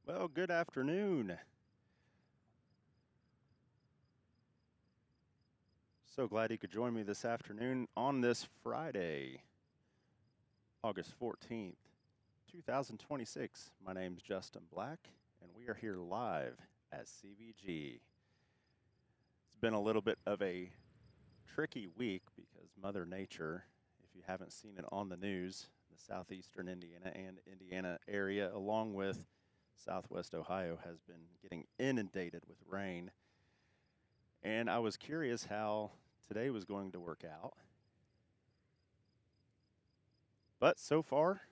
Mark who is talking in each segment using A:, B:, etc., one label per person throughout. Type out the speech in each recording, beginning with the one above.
A: Well, good afternoon. So glad you could join me this afternoon on this Friday, August 14th, 2026. My name's Justin Black, and we are here live at CVG. It's been a little bit of a tricky week because Mother Nature, if you haven't seen it on the news, the southeastern Indiana and Indiana area, along with southwest Ohio, has been getting inundated with rain. And I was curious how today was going to work out. But so far,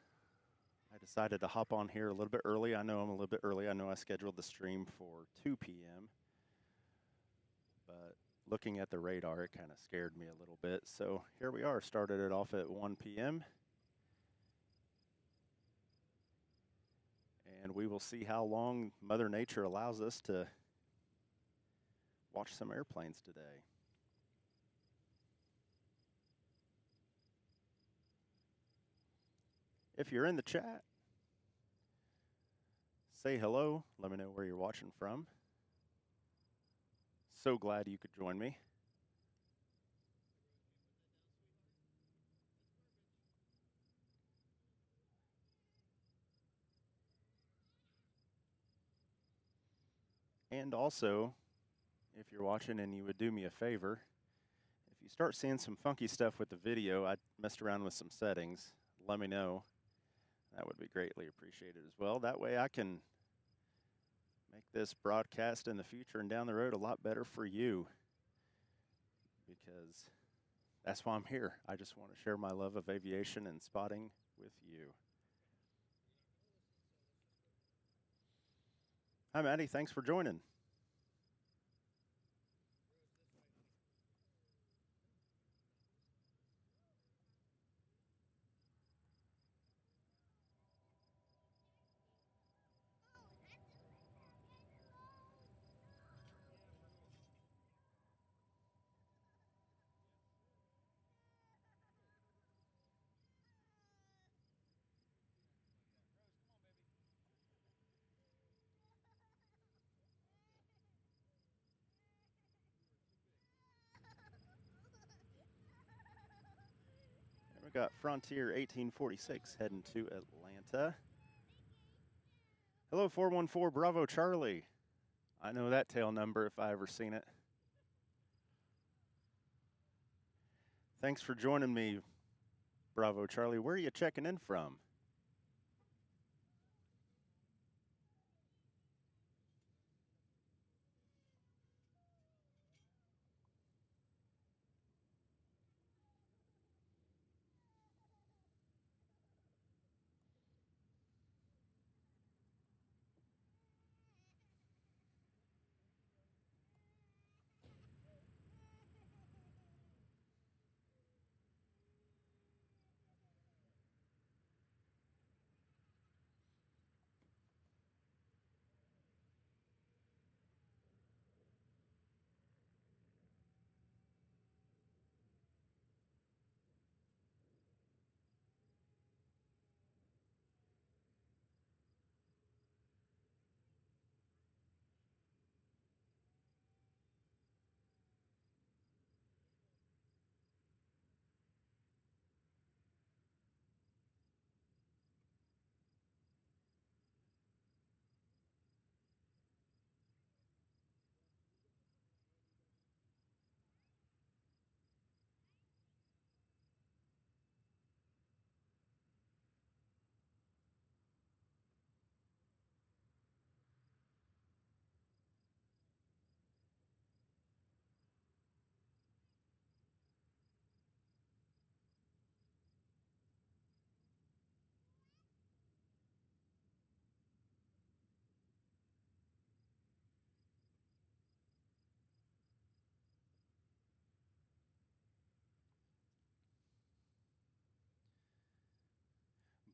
A: I decided to hop on here a little bit early. I know I'm a little bit early. I know I scheduled the stream for 2 p.m. But looking at the radar, it kind of scared me a little bit. So here we are. Started it off at 1 p.m. And we will see how long Mother Nature allows us to watch some airplanes today. If you're in the chat, say hello. Let me know where you're watching from. So glad you could join me. And also, if you're watching and you would do me a favor, if you start seeing some funky stuff with the video, I messed around with some settings, let me know. That would be greatly appreciated as well. That way I can make this broadcast in the future and down the road a lot better for you, because that's why I'm here. I just want to share my love of aviation and spotting with you. Hi, Maddie. Thanks for joining. We got Frontier 1846 heading to Atlanta. Hello, 414 Bravo Charlie. I know that tail number if I ever seen it. Thanks for joining me, Bravo Charlie. Where are you checking in from?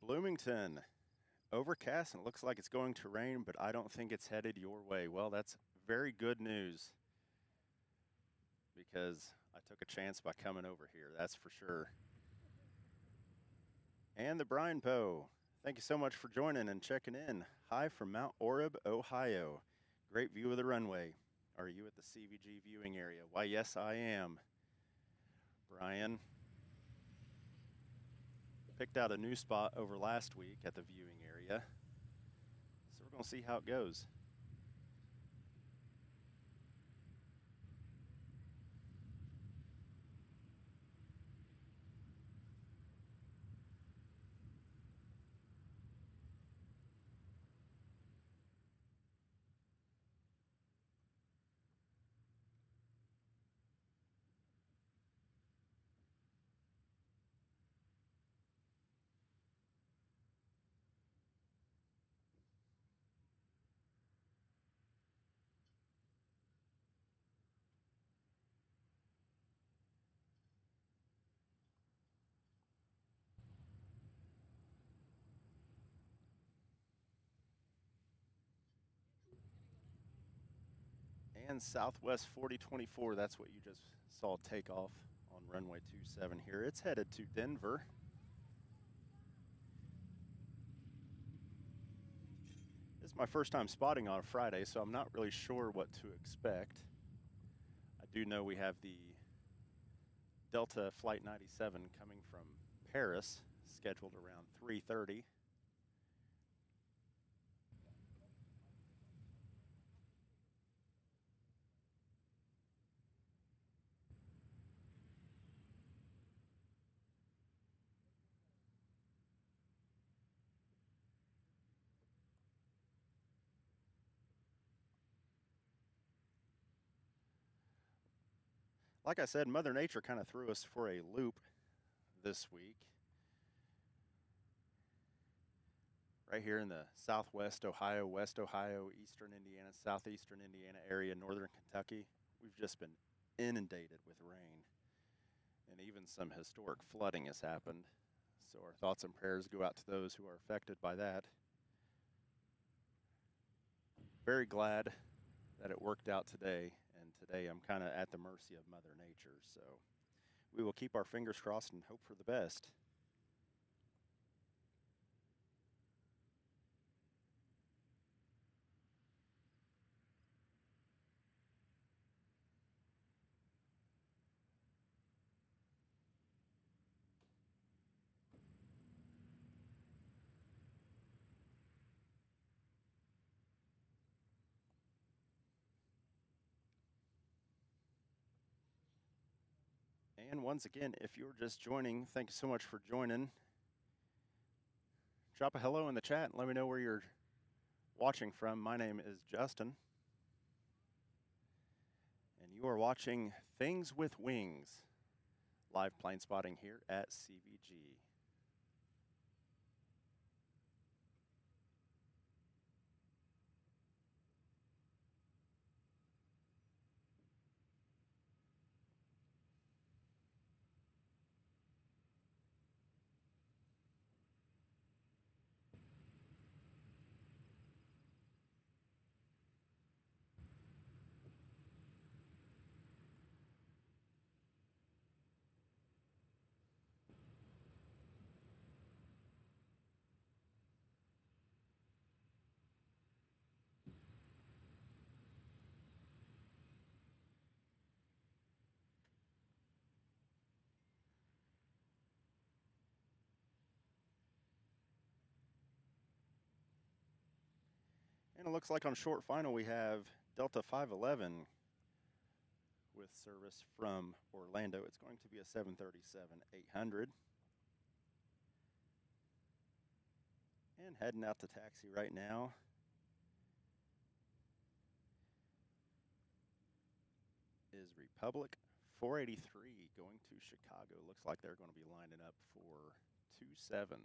A: Bloomington, overcast and it looks like it's going to rain, but I don't think it's headed your way. Well, that's very good news, because I took a chance by coming over here, that's for sure. And the Brian Poe, Thank you so much for joining and checking in. Hi from Mount Orab, Ohio. Great view of the runway. Are you at the CVG viewing area? Why, yes, I am. Brian picked out a new spot over last week at the viewing area. So we're going to see how it goes. And Southwest 4024, that's what you just saw take off on runway 27 here. It's headed to Denver. This is my first time spotting on a Friday, so I'm not really sure what to expect. I do know we have the Delta Flight 97 coming from Paris, scheduled around 3:30. Like I said, Mother Nature kind of threw us for a loop this week. Right here in the southwest Ohio, west Ohio, eastern Indiana, southeastern Indiana area, northern Kentucky, we've just been inundated with rain. And even some historic flooding has happened. So our thoughts and prayers go out to those who are affected by that. Very glad that it worked out today. And today I'm kind of at the mercy of Mother Nature. So we will keep our fingers crossed and hope for the best. And once again, if you're just joining, thank you so much for joining. Drop a hello in the chat and let me know where you're watching from. My name is Justin. And you are watching Things with Wings, live plane spotting here at CVG. And it looks like on short final we have Delta 511 with service from Orlando. It's going to be a 737-800. And heading out to taxi right now is Republic 483 going to Chicago. Looks like they're going to be lining up for 27.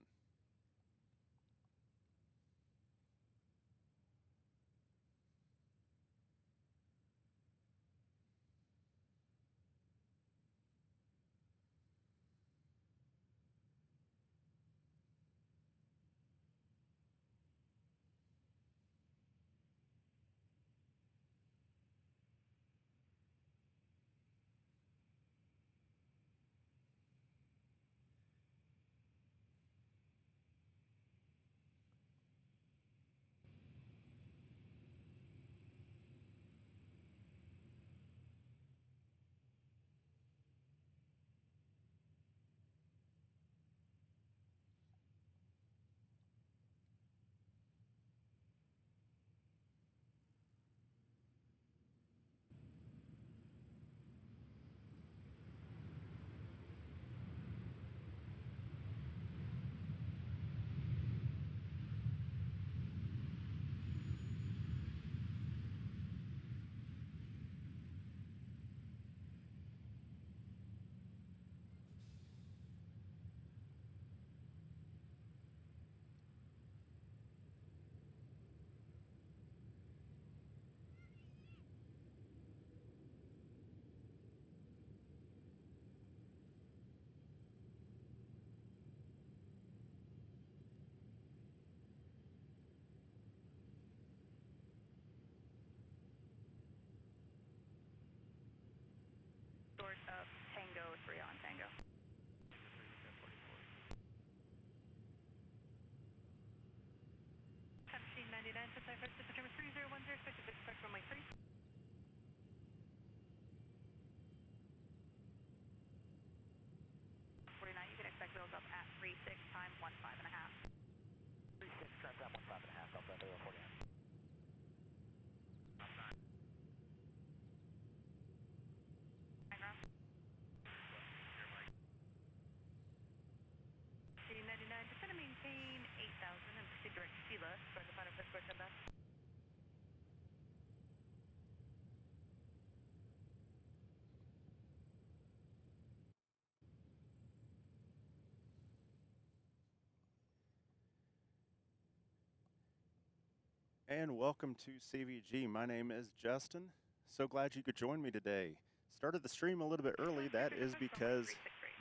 A: And welcome to CVG. My name is Justin. So glad you could join me today. Started the stream a little bit early. That is because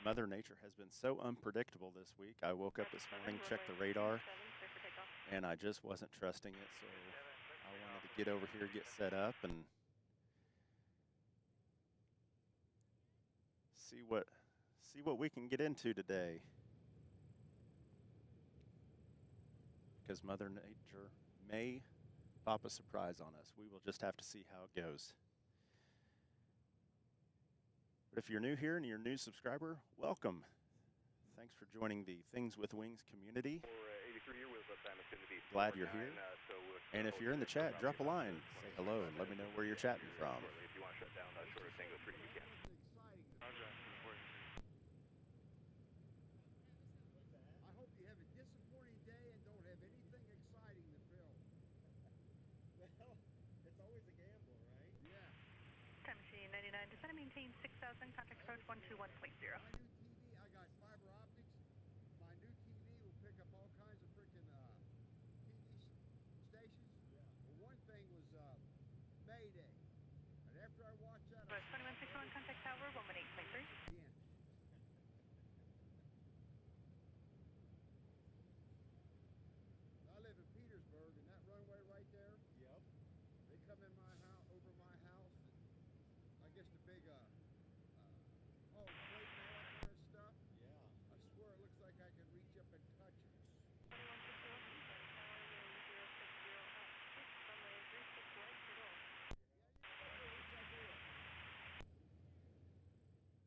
A: Mother Nature has been so unpredictable this week. I woke up this morning, checked the radar, and I just wasn't trusting it. So I wanted to get over here, get set up, and see what we can get into today. Because Mother Nature may pop a surprise on us. We will just have to see how it goes. But if you're new here and you're a new subscriber, welcome. Thanks for joining the Things with Wings community. Glad you're here. And if you're in the chat, drop a line. Say hello and let me know where you're chatting from.
B: Maintain 6,000, contact approach 121.0.
C: My new TV, I got fiber optics. My new TV will pick up all kinds of freaking TV stations. Well, one thing was Mayday. And after I watched that,
B: 2161, contact tower 118.3.
C: again. I live in Petersburg, and that runway right there. Yep. They come in my house, over my house. I guess the big plate mail up there and stuff. Yeah. I swear it looks like I can reach up and touch it.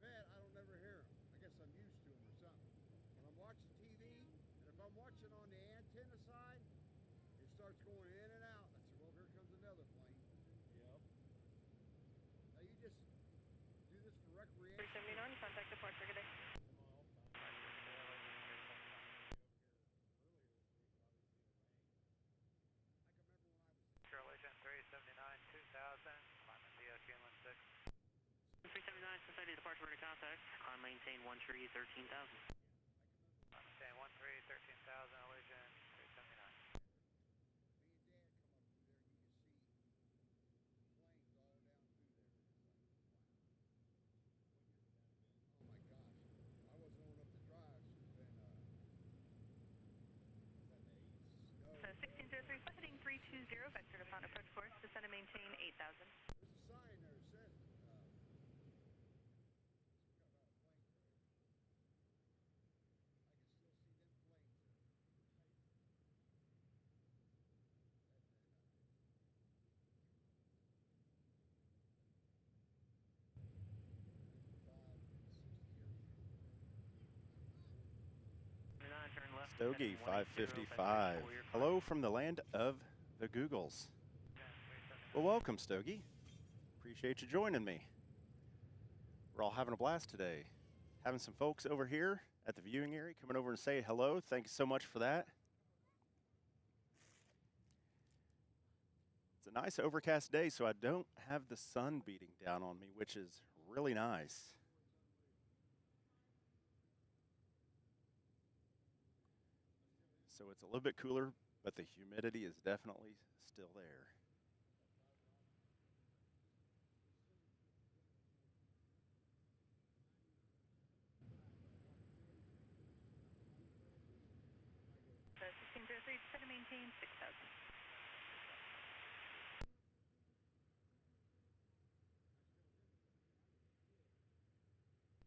C: Man, I don't ever hear them. I guess I'm used to them or something. When I'm watching TV, and if I'm watching on the antenna side, it starts going in and out. I say, well, here comes another plane. Yep. Now you just do this for recreation.
B: 379, contact depart for good day.
D: Charlie Agent 379, 2000, climbing DOQ inland 6.
B: 379, Cincinnati departure for contact. Climb maintain 13, 13,000.
D: Maintain 13, 13,000, Allegiant 379.
C: Me and Dad come up through there, and you can see planes all down through there. Oh my gosh, I wasn't old enough to drive since then.
B: So 1603, heading 320, vector to upon approach course, descend and maintain 8,000.
C: There's a sign there that says
A: Stogie 555. Hello from the land of the Googles. Well, welcome, Stogie. Appreciate you joining me. We're all having a blast today. Having some folks over here at the viewing area coming over and say hello. Thank you so much for that. It's a nice overcast day, so I don't have the sun beating down on me, which is really nice. So it's a little bit cooler, but the humidity is definitely still there.
B: So 1603, descend and maintain 6,000.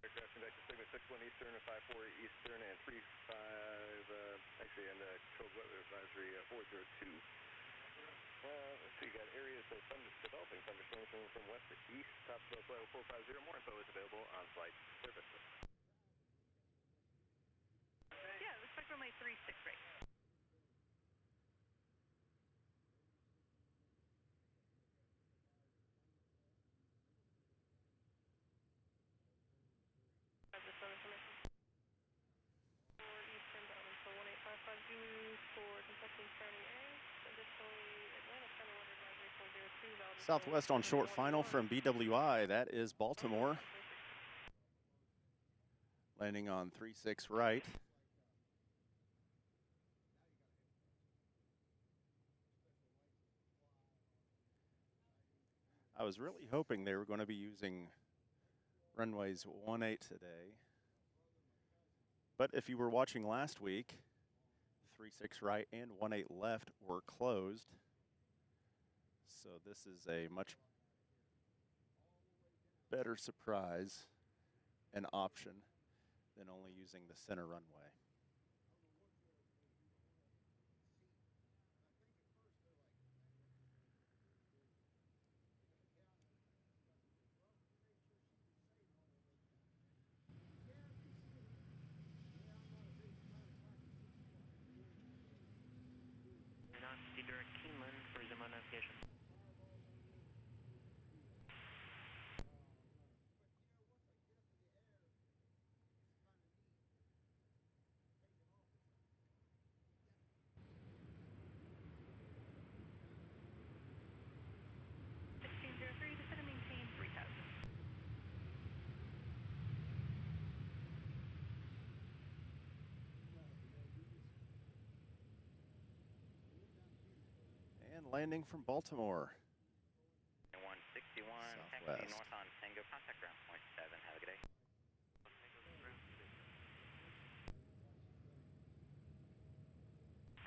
D: Aircraft conductor segment 61 Eastern and 54 Eastern and 35, actually, and controlled weather advisory 402. Let's see, you got areas of developing thunderstorms moving from west to east. Top of level 450. More info is available on flight services.
B: Yeah, looks like runway 36 right.
A: Southwest on short final from BWI. That is Baltimore. Landing on 36 right. I was really hoping they were going to be using runways 18 today. But if you were watching last week, 36 right and 18 left were closed. So this is a much better surprise and option than only using the center runway.
E: Not the direct Keeneland for Zimmer navigation.
B: Descend and maintain 3000.
A: And landing from Baltimore.
E: 161, taxi
A: Southwest.
E: north on Tango, contact ground point 7, have a good day.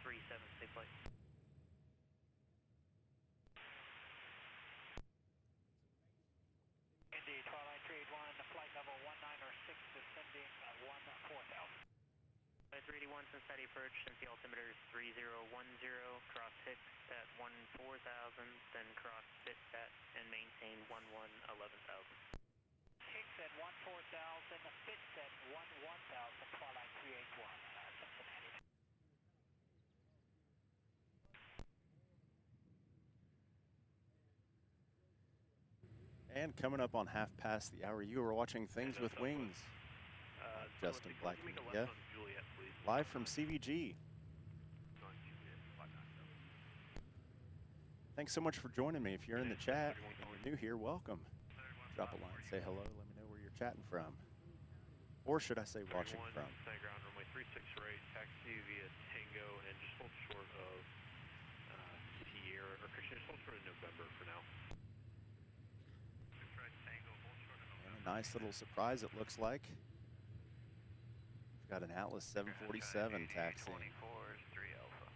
E: 37, stay flight.
F: Indeed, Twilight 381, flight level 1906, descending 14,000.
E: Flight 381, Cincinnati approach, Cincy altimeter 3010, cross hit at 14,000, then cross bit at and maintain 11,000.
F: Hicks at 14,000, bits at 11,000, Twilight 381, Cincinnati.
A: And coming up on half past the hour, you are watching Things with Wings. Justin Black Media, live from CVG. Thanks so much for joining me. If you're in the chat and you're new here, welcome. Drop a line, say hello, let me know where you're chatting from. Or should I say watching from?
G: Ground runway 36 right, taxi via Tango, and just hold short of Sierra, or Christian, just hold short of November for now.
A: And a nice little surprise it looks like. We've got an Atlas 747 taxiing.
E: 24 is 3 Alpha.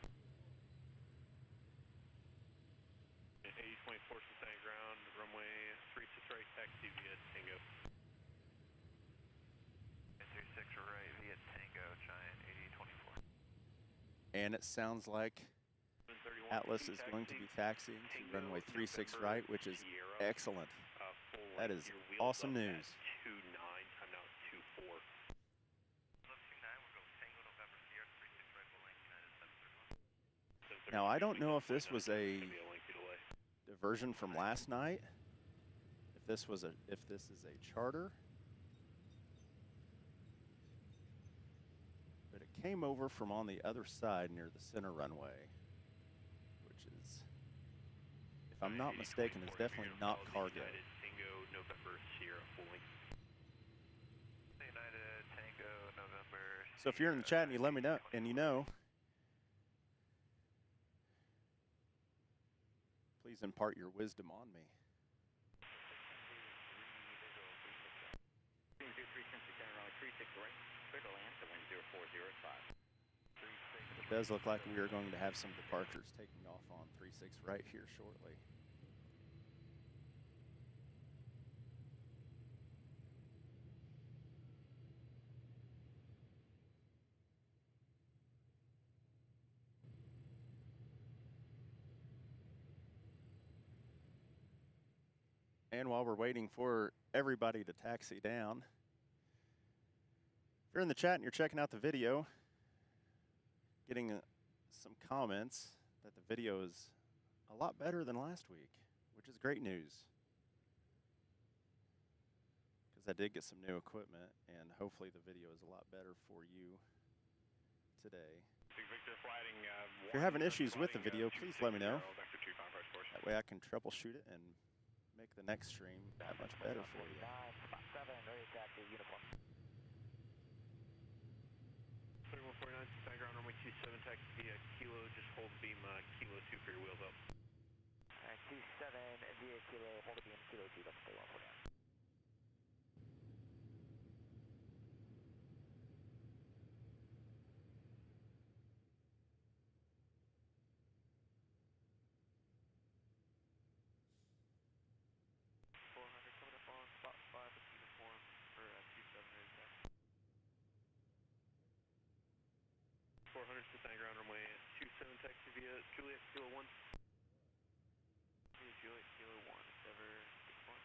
G: 80.4 Cincinnati ground, runway 36 right, taxi via Tango.
E: 36 right via Tango, Giant 8024.
A: And it sounds like Atlas is going to be taxiing to runway 36 right, which is excellent. That is awesome news.
G: 29, time now 24.
A: Now, I don't know if this was a diversion from last night, if this is a charter, but it came over from on the other side near the center runway, which is, if I'm not mistaken, is definitely not cargo.
G: Tango, November, Sierra, full length.
E: United, Tango, November.
A: So if you're in the chat and you let me know, and you know, please impart your wisdom on me. It does look like we are going to have some departures taking off on 36 right here shortly. And while we're waiting for everybody to taxi down, if you're in the chat and you're checking out the video, getting some comments that the video is a lot better than last week, which is great news. Because I did get some new equipment, and hopefully the video is a lot better for you today. If you're having issues with the video, please let me know. That way I can troubleshoot it and make the next stream that much better for you.
G: 3149, Cincinnati ground runway 27, taxi via Kilo, just hold beam Kilo 2 for your wheels up.
F: 27 via Kilo, hold the beam
D: speed up, stay level again.
G: Coming up on spot 5 with uniform for 27 ready back. 400 Cincinnati ground runway 27 taxi via Juliet Kilo 1. Via Juliet Kilo 1, Endeavor 6 1.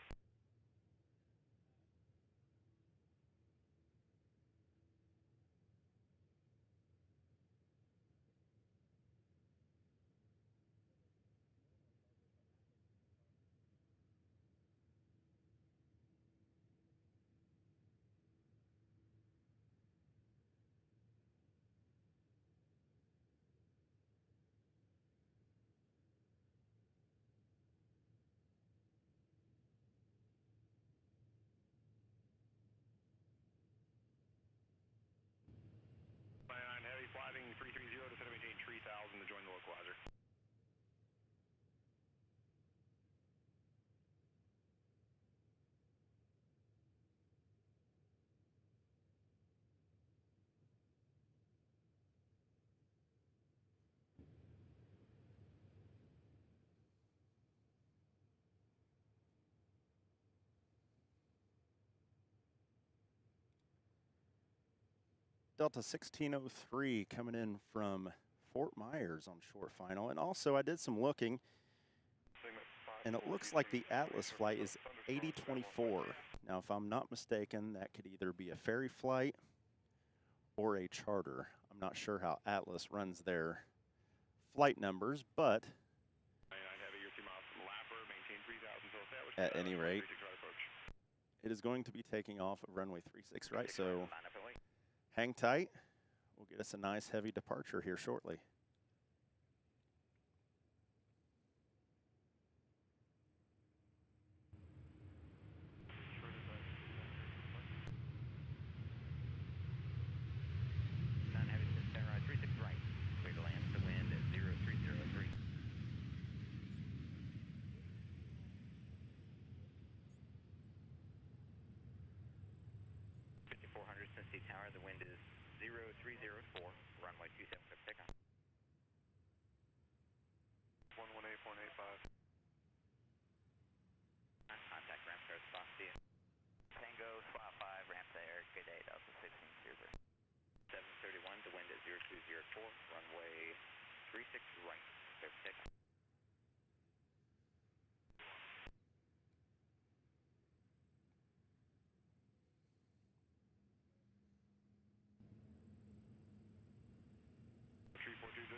G: Heavy flapping 330 to set maintain 3000 to join the localizer.
A: Delta 1603 coming in from Fort Myers on short final. And also I did some looking, and it looks like the Atlas flight is 8024. Now, if I'm not mistaken, that could either be a ferry flight or a charter. I'm not sure how Atlas runs their flight numbers, but at any rate, it is going to be taking off at runway 36 right, so hang tight. We'll get us a nice heavy departure here shortly.
H: Non-heavy Cincinnati right, 36 right. Clear to land, the wind at 0303. 5400 Cincinnati Tower, the wind is 0304, runway 27 for takeoff.
G: 118.85.
H: Contact ramp start spot, see ya. Tango, slot 5, ramp to air, good day, Delta 1600. 731, the wind is 0204, runway 36 right, clear for takeoff.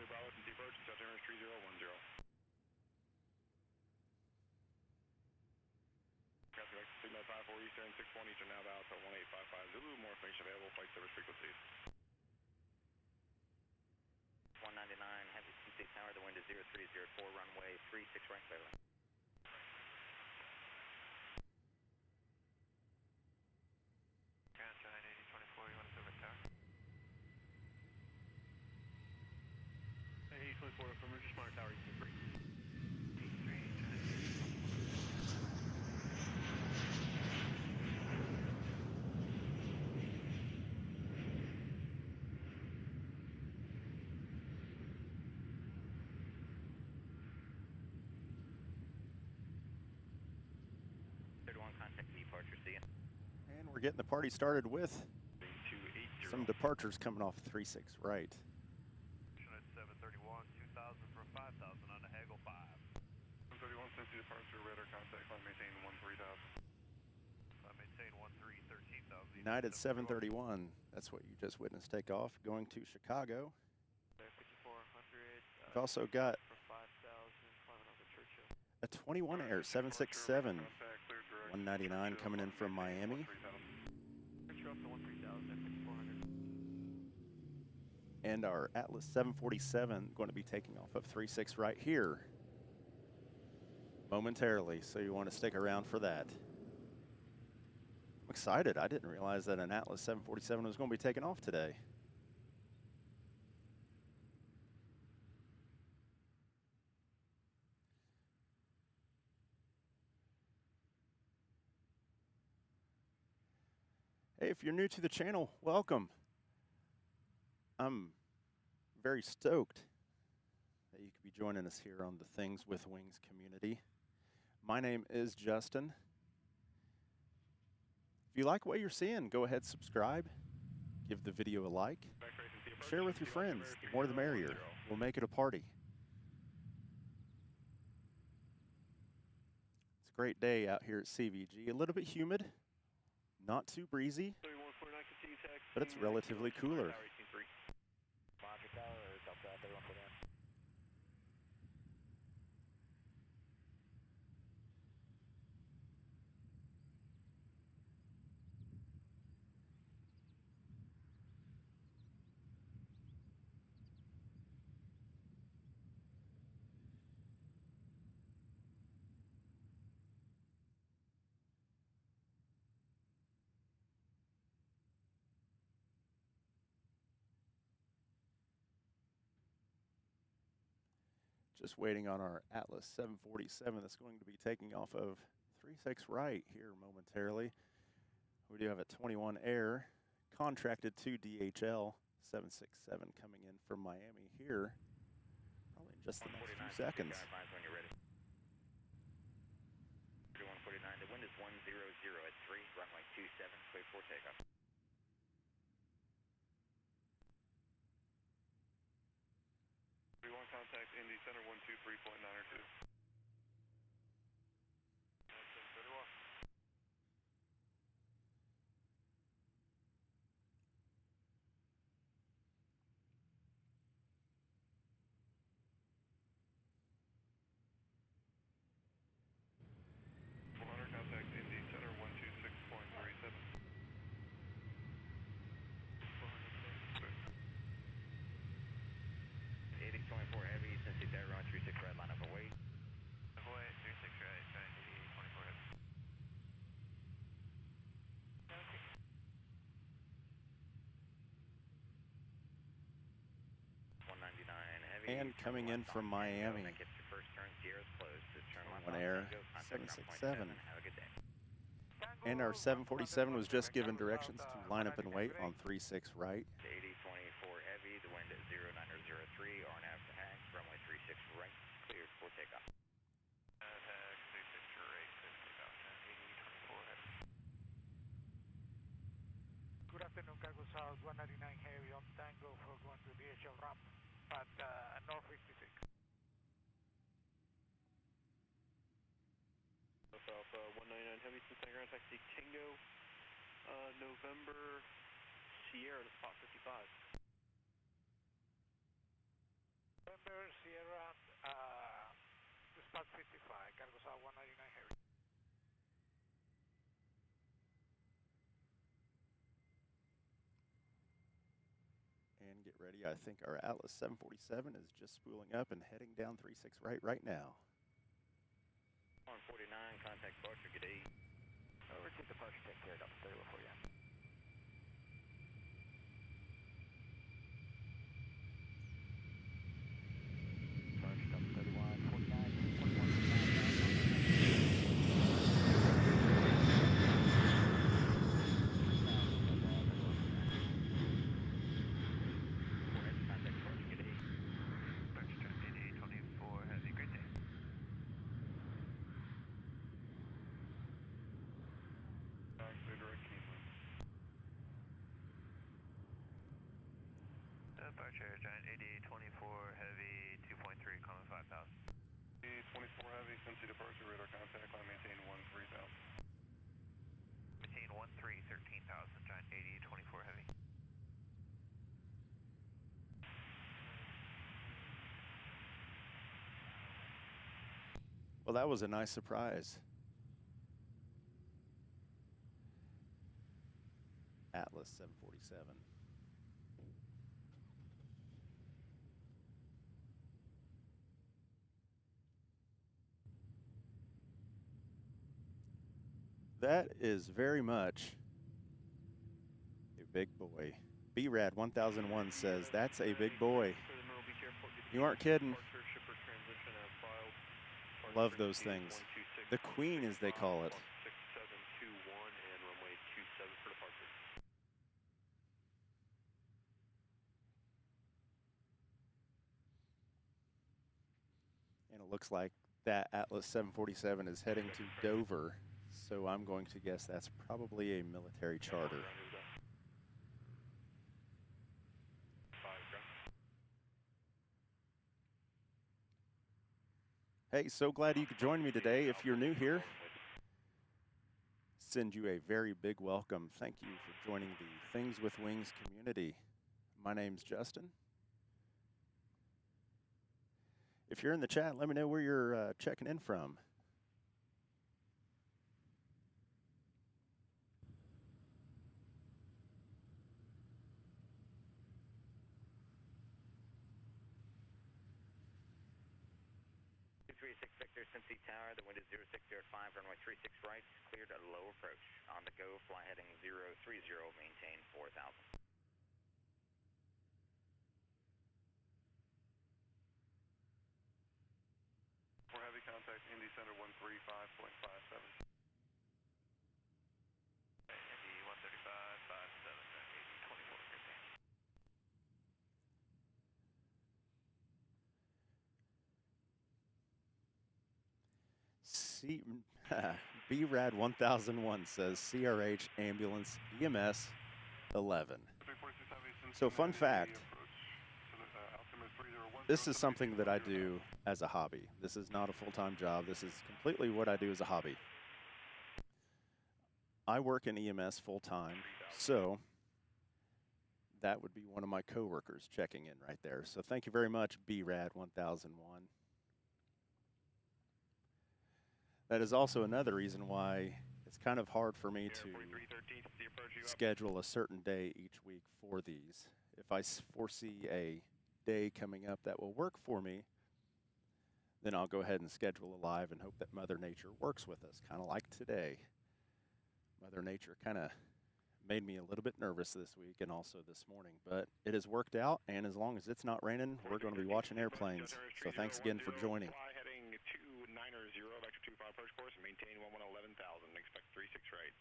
G: Bravo, and approach, and Delta Airlines 3010. Traffic like Sigma 54 Eastern, 61 Eastern, now bound to 1855 Zulu. More information available, flight service frequencies.
H: 199, heavy Cincinnati Tower, the wind is 0304, runway 36 right, clear to land.
G: Gotcha, 98024, you want to over tower? 98024, from Ridge Smart Tower, you can break.
H: Contact departure, see ya.
A: And we're getting the party started with some departures coming off 36 right.
G: 731, 2000 for 5000 on the Hagel 5. 731, Cincinnati departure, radar contact, line maintain 13,000. Line maintain 13,000.
A: United 731, that's what you just witnessed take off, going to Chicago.
G: 5400.
A: We've also got
G: for 5,000, climbing over Churchill.
A: a 21 Air 767, 199 coming in from Miami. And our Atlas 747 going to be taking off of 36 right here momentarily, so you want to stick around for that. I'm excited. I didn't realize that an Atlas 747 was going to be taking off today. Hey, if you're new to the channel, welcome. I'm very stoked that you could be joining us here on the Things with Wings community. My name is Justin. If you like what you're seeing, go ahead, subscribe, give the video a like, share with your friends. The more the merrier. We'll make it a party. It's a great day out here at CVG. A little bit humid, not too breezy, but it's relatively cooler. Just waiting on our Atlas 747 that's going to be taking off of 36 right here momentarily. We do have a 21 Air contracted to DHL 767 coming in from Miami here probably in just the next few seconds.
H: 3149, the wind is 100 at 3, runway 27, clear for takeoff.
G: Contact Indy Center 123.902. Contact Indy Center 126.37.
H: 8024 heavy, Cincinnati, runway 36 right, line up away.
G: Away, 36 right, trying 8024 heavy.
H: 199 heavy.
A: And coming in from Miami,
H: That gets your first turn, Sierra's closed. This turn left
A: 21
H: on
A: Air
H: Tango, contact
A: 767.
H: Have a good day.
A: And our 747 was just given directions to line up and wait on 36 right.
H: 8024 heavy, the wind at 0903, RNAV to hang, runway 36 right, cleared for takeoff.
G: Tag 36 right, takeoff, 8024 heavy.
F: Good afternoon, Cargo South 199 heavy on Tango for going to DHL ramp at North 56.
G: Alpha 199 heavy, Cincinnati ground taxi Tango, November Sierra to spot 55.
F: November Sierra to spot 55, Cargo South 199 heavy.
A: And get ready. I think our Atlas 747 is just spooling up and heading down 36 right now.
H: 149, contact departure, good day.
F: Over to departure, take care, Delta 31 for you. Departure, Delta 31, 49,
H: 4 heavy, contact departure, good day.
G: Departure 8024 heavy, great day. Departure, giant 8824 heavy, 2.3, calling 5,000. 24 heavy, Cincinnati departure, radar contact, line maintain 13,000. Maintain 13, 13,000, giant 8824 heavy.
A: Well, that was a nice surprise. Atlas 747. That is very much a big boy. BRAD 1001 says that's a big boy. You aren't kidding. Love those things. The Queen, as they call it.
G: 6721 and runway 27 for departure.
A: looks like that Atlas 747 is heading to Dover, so I'm going to guess that's probably a military charter. Hey, so glad you could join me today. If you're new here, send you a very big welcome. Thank you for joining the Things with Wings community. My name's Justin. If you're in the chat, let me know where you're checking in from.
H: Victor, Cincinnati Tower, the wind is 0605, runway 36 right, cleared at low approach. On the go, fly heading 030, maintain 4000.
G: For heavy contact, Indy Center 135.57.
E: Indy 135.57, 8024, good day.
A: BRAD 1001 says CRH Ambulance EMS 11. So fun fact, this is something that I do as a hobby. This is not a full-time job. This is completely what I do as a hobby. I work in EMS full-time, so that would be one of my coworkers checking in right there. So thank you very much, BRAD 1001. That is also another reason why it's kind of hard for me to schedule a certain day each week for these. If I foresee a day coming up that will work for me, then I'll go ahead and schedule a live and hope that Mother Nature works with us, kind of like today. Mother Nature kind of made me a little bit nervous this week and also this morning, but it has worked out, and as long as it's not raining, we're going to be watching airplanes. So thanks again for joining.
D: Fly heading 290, vector 25 approach course, maintain 11,000, expect 36 right.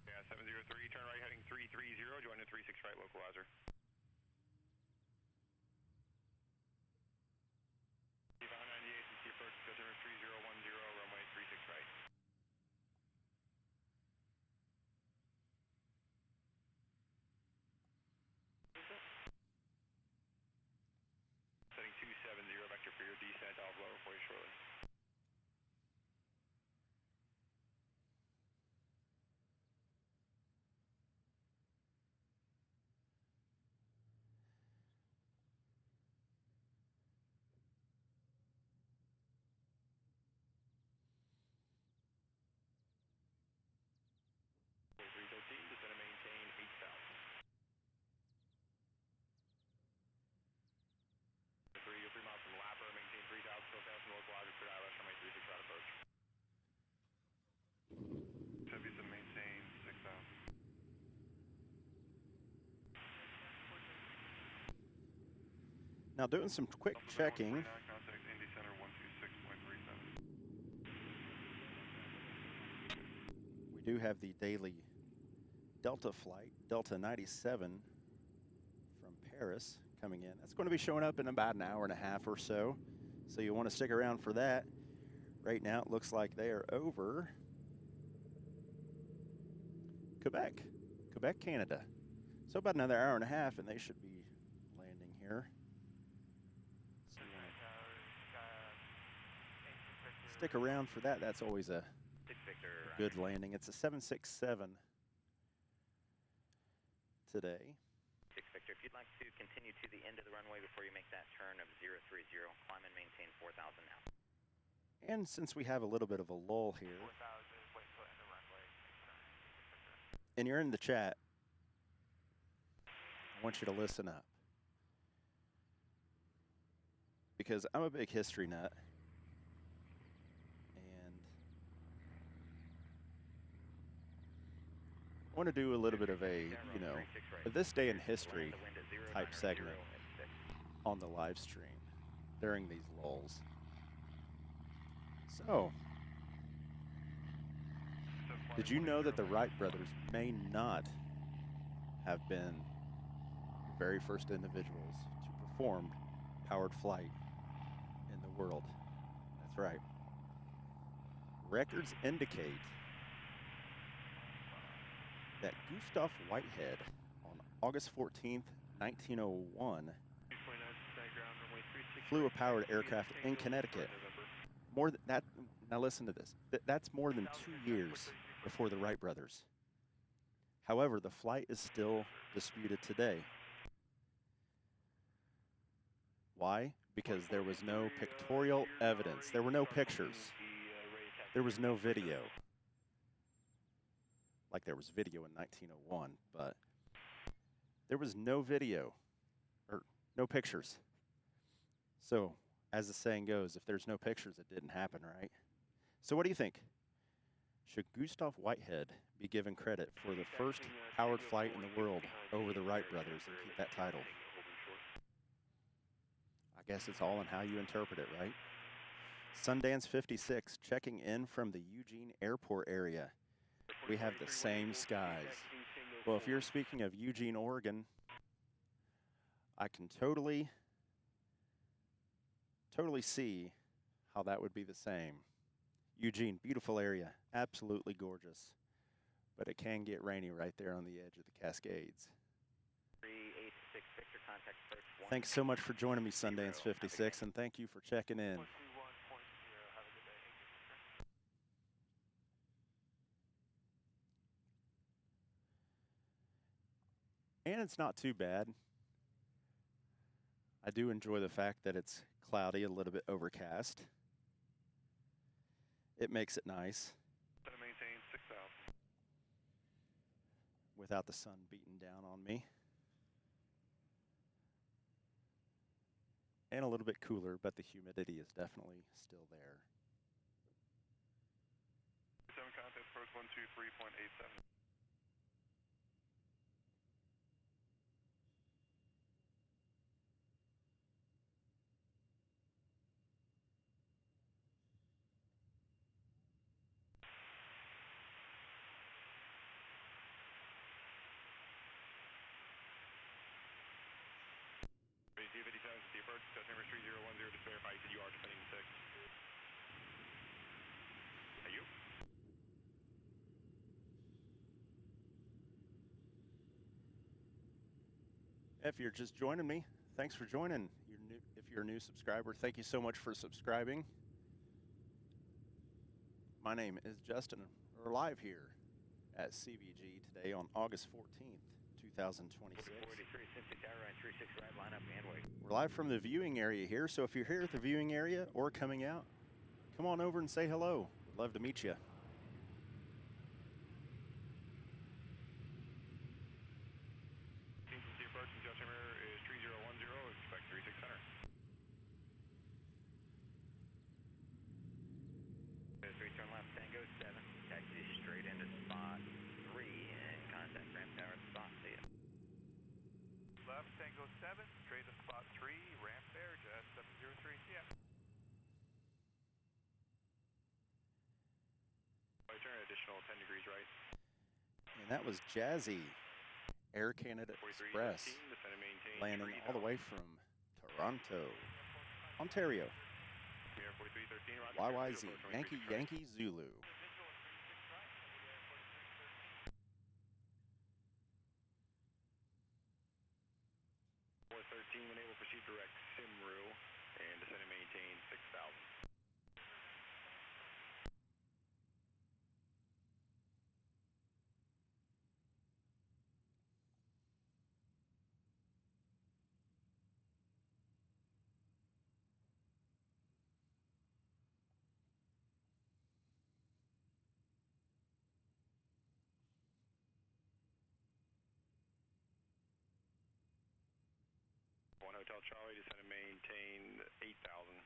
D: Yeah, 703, turn right heading 330, join the 36 right localizer. 598, since the approach, customer 3010, runway 36 right. Setting 270, vector for your descent, I'll blow for you shortly. Descend and maintain 8,000. 3 miles from Lapper, maintain 3,000, still down from localizer, clear ILS, runway 36 right approach.
G: Chevy to maintain 6,000.
A: Now doing some quick checking.
G: Contact Indy Center 126.37.
A: We do have the daily Delta flight, Delta 97 from Paris coming in. That's going to be showing up in about an hour and a half or so. So you'll want to stick around for that. Right now it looks like they are over Quebec, Canada. So about another hour and a half and they should be landing here. So stick around for that. That's always a good landing. It's a 767 today.
H: 6 Victor, if you'd like to continue to the end of the runway before you make that turn of 030, climb and maintain 4,000 now.
A: And since we have a little bit of a lull here, and you're in the chat, I want you to listen up. Because I'm a big history nut. And I want to do a little bit of a, this day in history type segment on the live stream. during these lulls. So, did you know that the Wright brothers may not have been the very first individuals to perform powered flight in the world? That's right. Records indicate that Gustav Whitehead on August 14th, 1901 flew a powered aircraft in Connecticut. More than that, now listen to this. That's more than 2 years before the Wright brothers. However, the flight is still disputed today. Why? Because there was no pictorial evidence. There were no pictures. There was no video. Like there was video in 1901, but there was no video or no pictures. So, as the saying goes, if there's no pictures, it didn't happen, right? So what do you think? Should Gustav Whitehead be given credit for the first powered flight in the world over the Wright brothers and keep that title? I guess it's all in how you interpret it, right? Sundance 56, checking in from the Eugene Airport area. We have the same skies. Well, if you're speaking of Eugene, Oregon, I can totally see how that would be the same. Eugene, beautiful area, absolutely gorgeous, but it can get rainy right there on the edge of the Cascades. Thanks so much for joining me, Sundance 56, and thank you for checking in. And it's not too bad. I do enjoy the fact that it's cloudy, a little bit overcast. It makes it nice.
G: Maintain 6,000.
A: Without the sun beating down on me. And a little bit cooler, but the humidity is definitely still there.
G: 7 contact approach 123.87. The approach, touch number 3010, just verify that you are descending 6. Are you?
A: If you're just joining me, thanks for joining. If you're a new subscriber, thank you so much for subscribing. My name is Justin. We're live here at CVG today on August 14th, 2026. We're live from the viewing area here, so if you're here at the viewing area or coming out, come on over and say hello. We'd love to meet you.
G: Cincinnati approach and touch number is 3010, expect 3600.
H: 3 turn left, Tango 7, taxi straight into spot 3 and contact ramp tower at spot, see ya.
F: Left, Tango 7, straight to spot 3, ramp there, just 703, see ya.
G: Turn additional 10 degrees right.
A: And that was Jazzy, Air Canada Express, landing all the way from Toronto, Ontario. YYZ, Yankee Yankee Zulu.
G: When able, proceed direct Simru and descend and maintain 6,000. Hotel Charlie, descend and maintain 8,000.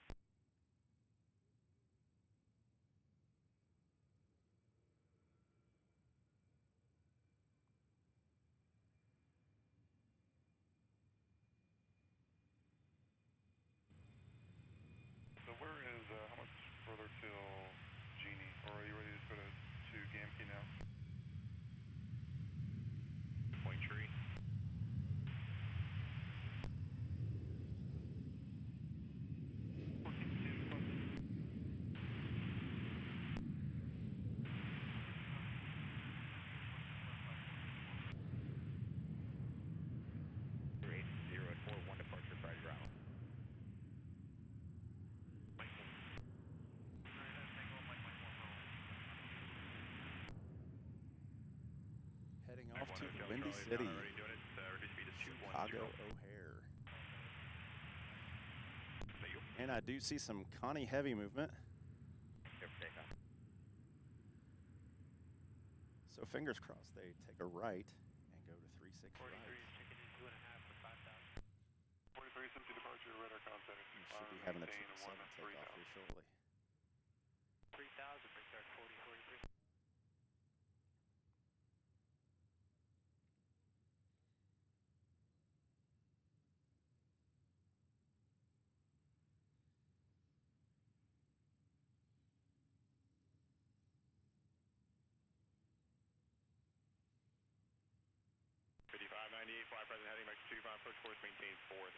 A: Heading off to
G: Hotel
A: Windy
G: Charlie is
A: City,
G: not already doing it. Reduce speed to 210.
A: Chicago O'Hare.
G: Thank you.
A: And I do see some Connie Heavy movement.
H: Clear for takeoff.
A: So fingers crossed they take a right and go to 36 right.
G: 43 Cincy departure, radar contact.
A: We should be having a 7 takeoff here shortly.
F: 3000, restart 4043.
G: Fly present heading back to 25, approach course maintain 4,000.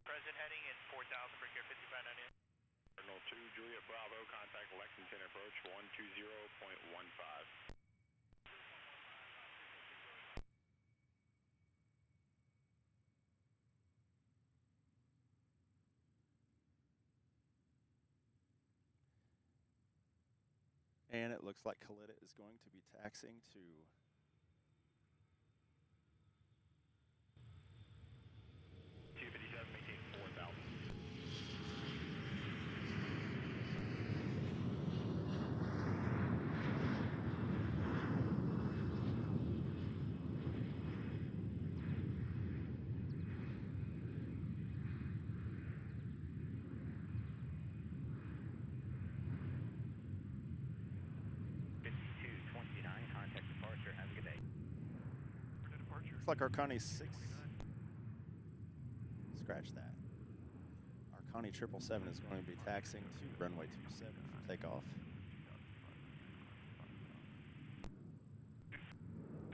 F: Present heading in 4000, break air 5598.
G: Cardinal 2, Juliet Bravo, contact Lexington approach 120.15.
A: And it looks like Kalita is going to be taxing to
G: 257, maintain 4,000.
H: Contact departure. Have a good day.
A: looks like our Connie 6. Scratch that. Our Connie 777 is going to be taxing to runway 27 for takeoff.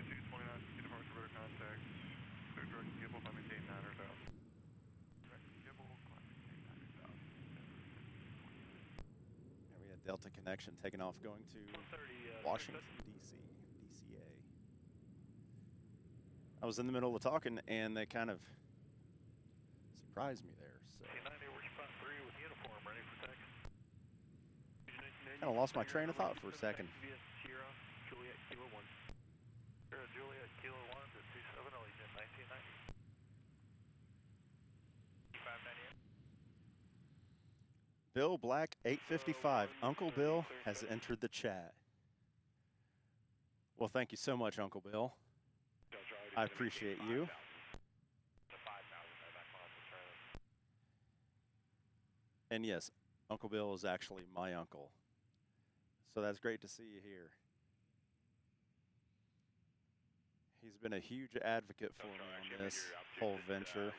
G: 629, departure radar contact. Clear direct Gibble, climb maintain 900,000. Direct Gibble, climb maintain 900,000.
A: And we had Delta connection taking off going to Washington, D.C., DCA. I was in the middle of talking, and they kind of surprised me there. So
G: we're spot 3 with uniform, ready for taxi.
A: kind of lost my train of thought for a second.
G: Sierra, Juliet, Kilo 1. Sierra, Juliet, Kilo 1 to 27, Allegiant 1990. 598.
A: Bill Black 855. Uncle Bill has entered the chat. Well, thank you so much, Uncle Bill. I appreciate you. And yes, Uncle Bill is actually my uncle. So that's great to see you here. He's been a huge advocate for me on this whole venture.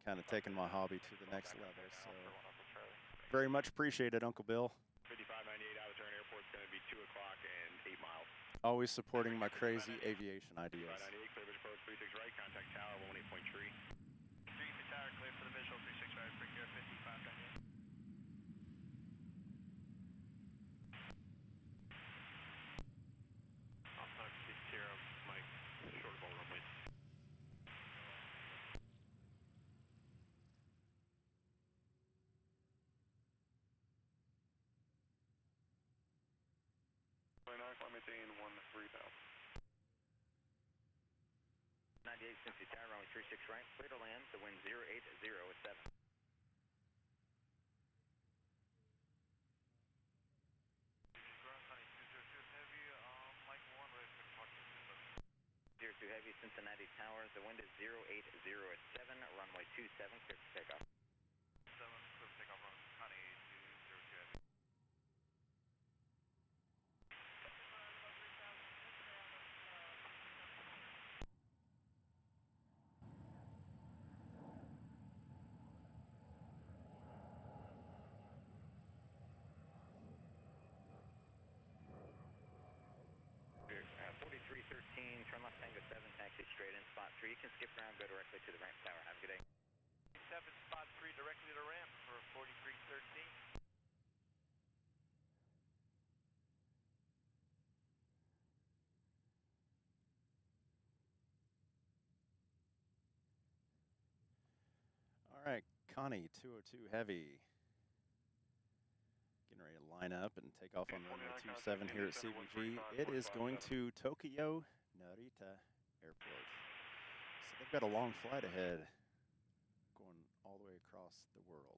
A: Kind of taking my hobby to the next level. So very much appreciated, Uncle Bill.
G: 5598 out of turn airport's going to be 2 o'clock and 8 miles.
A: Always supporting my crazy aviation ideas.
G: 598, clear bridge approach 36 right, contact tower 18.3.
F: 3 tower, clear for the visual 36 right, break air 5598.
G: I'll talk to Sierra, Mike, short ball runway. Climb maintain 13,000.
H: 98 Cincy Tower, runway 36 right, clear to land, the wind 080 at 7.
G: Ground Connie 202 heavy, Mike 1, ready for departure.
H: 02 Heavy, Cincinnati Tower, the wind is 080 at 7, runway 27, clear for takeoff.
G: 7, clear for takeoff, run Connie 202 heavy.
H: Uh, 4313, turn left Tango 7, taxi straight in, spot 3. You can skip around, go directly to the ramp tower. Have a good day.
F: 7 spot 3 directly to ramp for 4313.
A: All right, Connie 202 Heavy. Getting ready to line line up and take off on runway 27 here at CVG. It is going to Tokyo Narita Airport. So they've got a long flight ahead, going all the way across the world.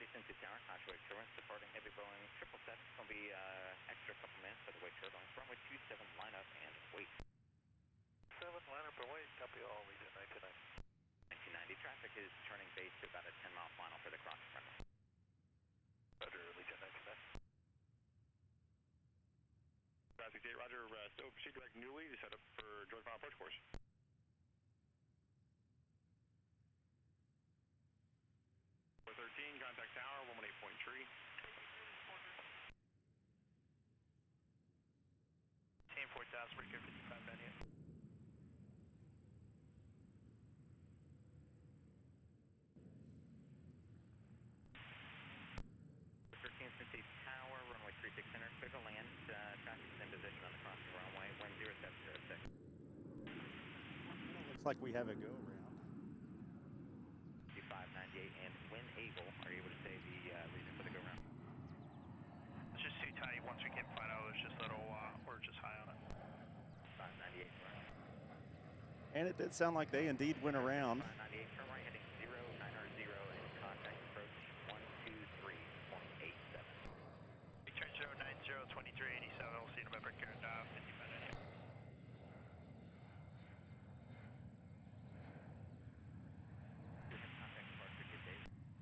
H: Cincinnati Tower, Contour Assurance, departing heavy Boeing 777. It's going to be extra couple minutes for the wait turbulence. Runway 27, line up and wait.
G: 7, line up and wait. Copy all, Region 1990.
H: 1990 traffic is turning base to about a 10-mile final for the crossing runway.
G: Roger, Region 1990. Traffic 8, Roger. Still proceed direct newly to set up for direct final approach course. Contact tower, 118.3.
F: Team 4000, we're good 55 Daniel.
H: Cincinnati Tower, runway 36 center, clear to land. Traffic is in position on the crossing runway, wind 0706.
A: Looks like we have a go around.
H: 598, and when able, are you able to say the reason for the go round?
F: It's just too tight. Once we can find out, it's just a little, we're just high on it.
H: 598, right.
A: And it did sound like they indeed went around.
H: 598, turn right heading 0900 and contact approach 123.87.
F: Return 090, 2387, we'll see November Karen 55 Daniel.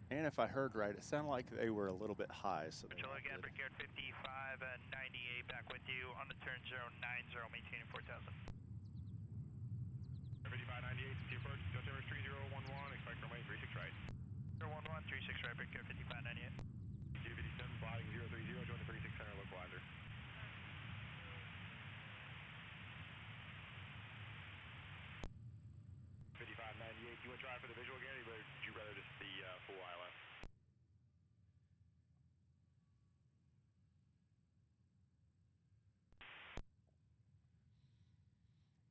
A: And if I heard right, it sounded like they were a little bit high. So
F: Control again, Brickyard 55 and 98 back with you on the turn 090, maintaining 4000.
G: 5598, to approach, Delta 3011, expect runway 36 right.
F: 011, 36 right, Brickyard 5598.
G: 257, flying 030, join the 36 center localizer. You want to try for the visual again, or would you rather just the full ILS?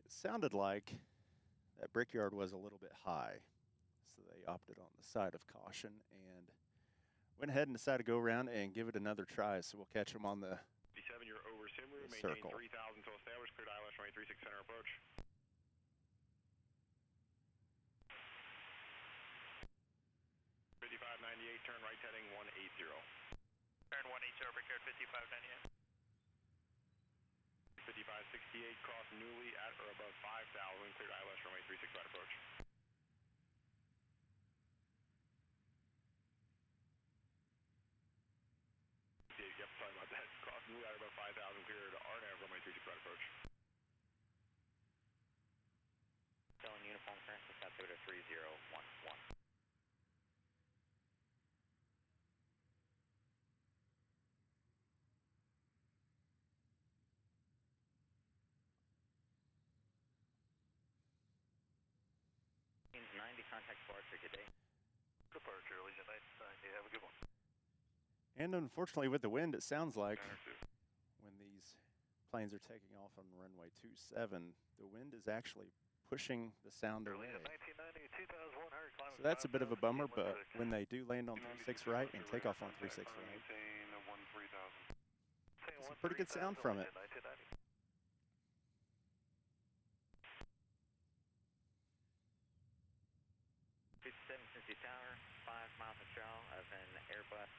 A: it sounded like that Brickyard was a little bit high. So they opted on the side of caution and went ahead and decided to go around and give it another try. So we'll catch them on the
G: 57, you're over Simru, maintain
A: circle.
G: 3000 until established, cleared ILS runway 36 center approach. Turn right heading 180.
F: Turn 180, Brickyard 5598.
G: 5568, cross newly at or above 5000, cleared ILS runway 36 right approach. Yep, sorry about that. Cross newly at or above 5000, cleared RNAV runway 36 right approach.
H: Selling uniform current, South Dakota 3011. Contact departure, good day.
G: Departure, Legion 990, have a good one.
A: And unfortunately, with the wind, it sounds like when these planes are taking off on runway 27, the wind is actually pushing the sound away. So that's a bit of a bummer, but when they do land on 36 right and take off on 36 right, it's a pretty good sound from it.
H: 57 Cincinnati Tower, 5 miles from shell of an Airbus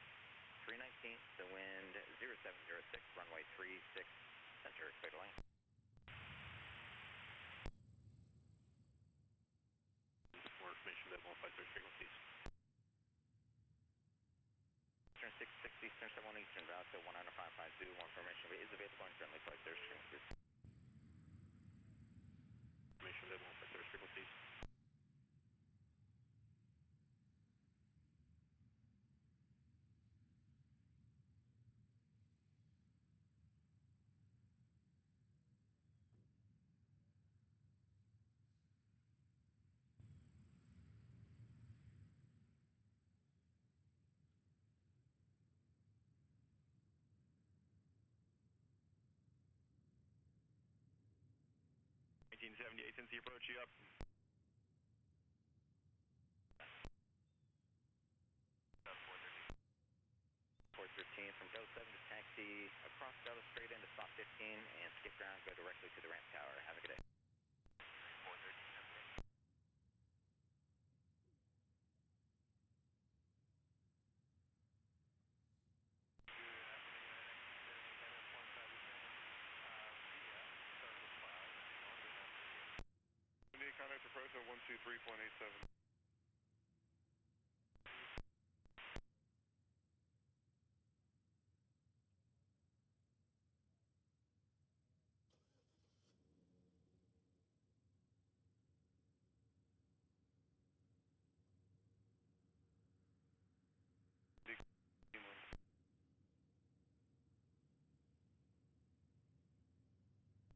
H: 319, the wind 0706, runway 36, center, clear to land.
G: More information that won't flight search frequencies.
H: Turn 660, turn 71 Eastern, route to 19550, more information is available on currently flight search frequencies.
G: Information that won't flight search frequencies. the ATC approach you up.
H: 413 from Go 7 to taxi across Delta straight into spot 15 and skip ground, go directly to the ramp tower. Have a good day. 413.
G: Contact approach at 123.87.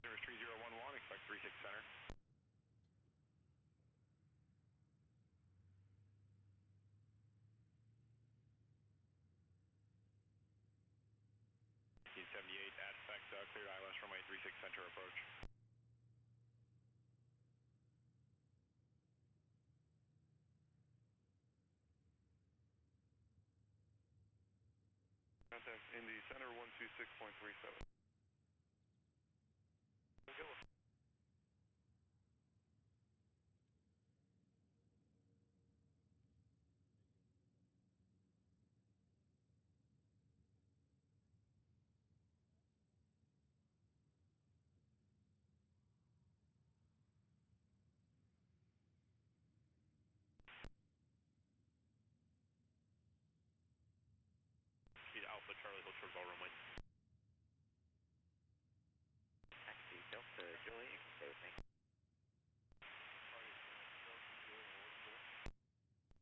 G: There's 3011, expect 36 center. Aspect, clear ILS runway 36 center approach. Contact Indy Center 126.37. Alpha Charlie Hotel Ball runway.
H: Taxi Delta Julie, stay with me.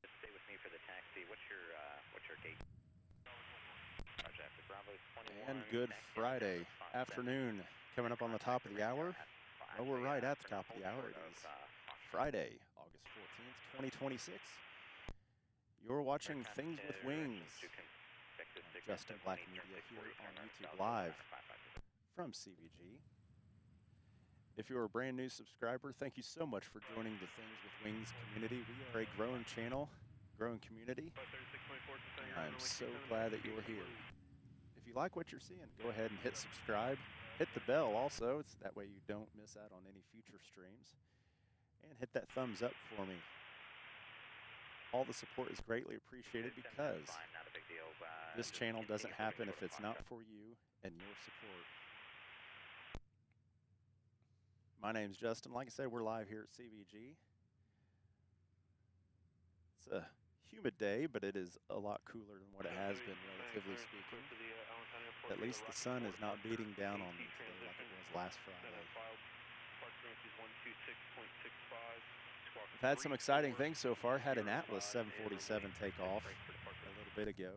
H: Stay with me for the taxi. What's your gate? Roger, after Bravo 21.
A: And good Friday afternoon. Coming up on the top of the hour. Well, we're right at the top of the hour. It is Friday, August 14th, 2026. You're watching Things with Wings. Justin Black Media here on YouTube Live from CVG. If you're a brand new subscriber, thank you so much for joining the Things with Wings community. We are a growing channel, growing community, and I'm so glad that you're here. If you like what you're seeing, go ahead and hit subscribe. Hit the bell also, it's that way you don't miss out on any future streams. And hit that thumbs up for me. All the support is greatly appreciated because this channel doesn't happen if it's not for you and your support. My name's Justin. Like I said, we're live here at CVG. It's a humid day, but it is a lot cooler than what it has been, relatively speaking. At least the sun is not beating down on me today like it was last Friday. We've had some exciting things so far. Had an Atlas 747 take off a little bit ago,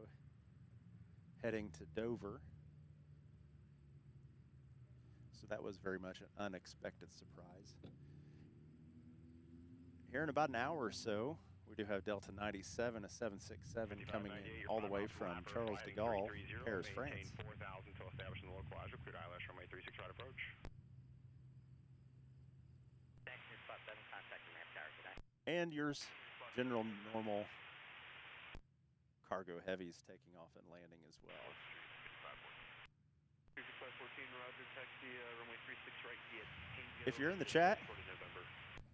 A: heading to Dover. So that was very much an unexpected surprise. Here in about an hour or so, we do have Delta 97, a 767 coming in all the way from Charles de Gaulle, Paris, France.
G: 4,000 to establish in the local Azure, cleared ILS runway 36 right approach.
A: And yours, general normal cargo heavies taking off and landing as well.
G: 3514, Roger, taxi, runway 36 right, via Tango.
A: If you're in the chat,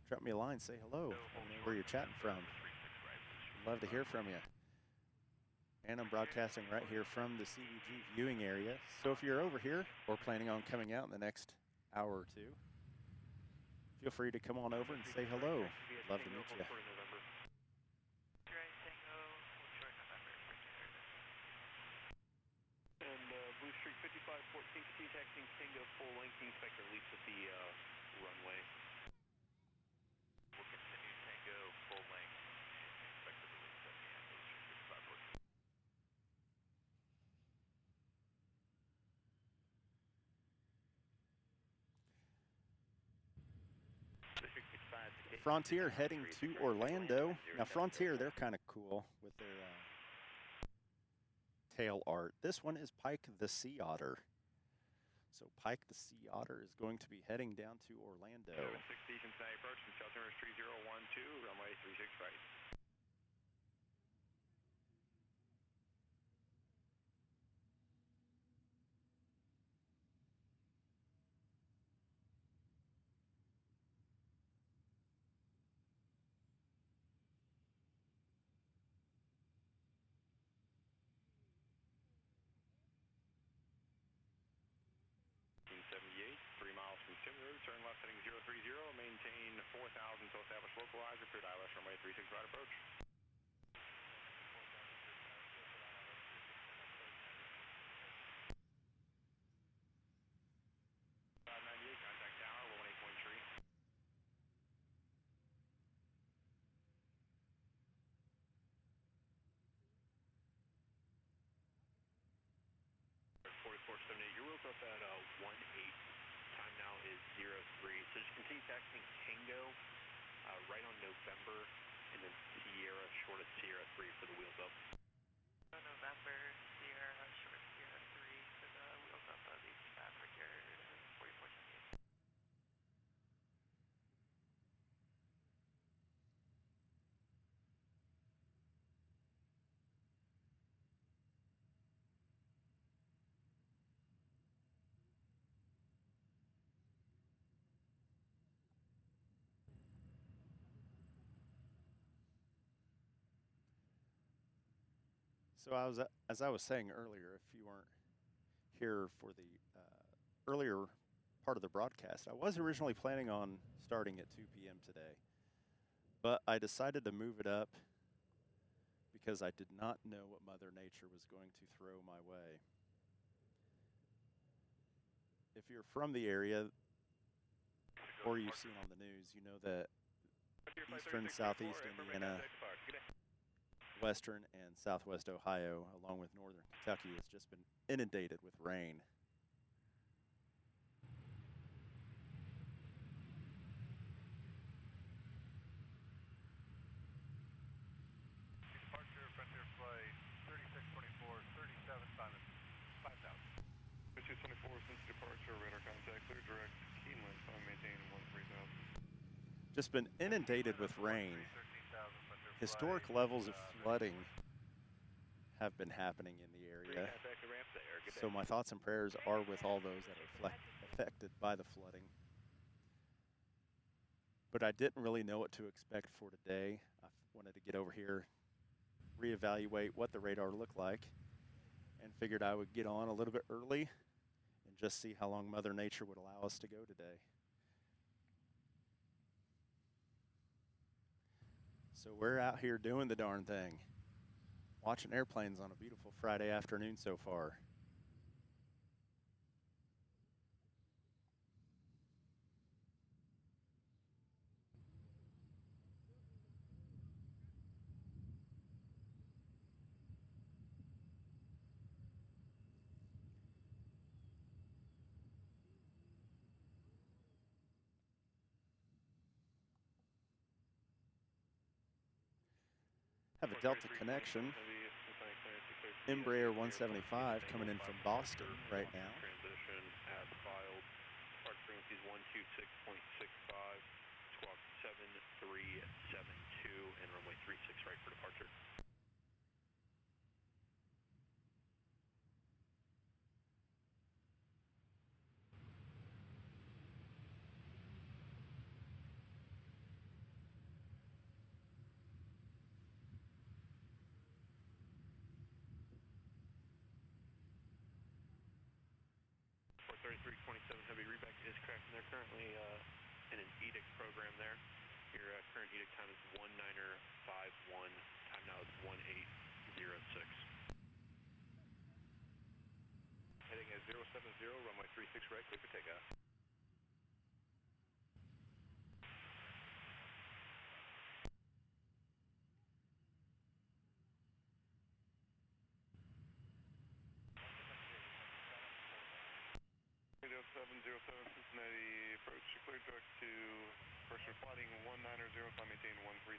A: drop me a line, say hello. Let me know where you're chatting from. I'd love to hear from you. And I'm broadcasting right here from the CVG viewing area. So if you're over here or planning on coming out in the next hour or two, feel free to come on over and say hello. Love to meet you.
G: And Blue Street 5514, continue taxiing Tango full length, inspector leaps at the runway. We'll continue Tango full length, inspector leaps at the Blue Street 5514.
A: Frontier heading to Orlando. Now Frontier, they're kind of cool with their tail art. This one is Pike the Sea Otter. So Pike the Sea Otter is going to be heading down to Orlando.
G: 760 Cincinnati approach from Altimeter 3012, runway 36 right. Team 78, 3 miles from Timbers, turn left heading 030, maintain 4,000 to establish localizer, clear ILS runway 36 right approach. 598, contact tower, 18.3. 4478, your wheels up at 18. Time now is 03. So just continue taxiing Tango right on November, and then Sierra, short of Sierra 3 for the wheels up.
E: November, Sierra, short Sierra 3 for the wheels up of the Africa 4478.
A: So as I was saying earlier, if you weren't here for the earlier part of the broadcast, I was originally planning on starting at 2 p.m. today, but I decided to move it up because I did not know what Mother Nature was going to throw my way. If you're from the area or you've seen on the news, you know that eastern, southeast Indiana, western and southwest Ohio, along with northern Kentucky, has just been inundated with rain.
G: Departure, Frontier Flight 3624, 37 Simon, 5000. 3624 since departure, radar contact, clear direct, Keeneland, time maintain 13,000.
A: Just been inundated with rain. Historic levels of flooding have been happening in the area. So my thoughts and prayers are with all those that are affected by the flooding. But I didn't really know what to expect for today. I wanted to get over here, reevaluate what the radar looked like, and figured I would get on a little bit early and just see how long Mother Nature would allow us to go today. So we're out here doing the darn thing, watching airplanes on a beautiful Friday afternoon so far. Have a Delta connection. Embraer 175 coming in from Boston right now.
G: Transition as filed. Park frequencies 126.65, squawk 7372, and runway 36 right for departure. For 3327 Heavy Reback is crashing. They're currently in an edict program there. Your current edict time is 1951. Time now is 1806. Heading at 070, runway 36 right, clear for takeoff. Radio 707 Cincinnati approach, clear direct to first flighting 190, climb maintain 13,000.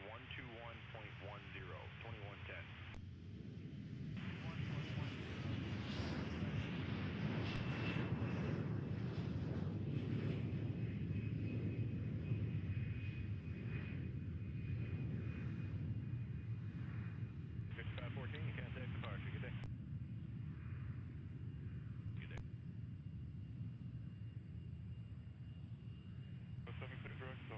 G: 121.10, 2110. You contact departure. Good day. Good day. 7 clear direct, so.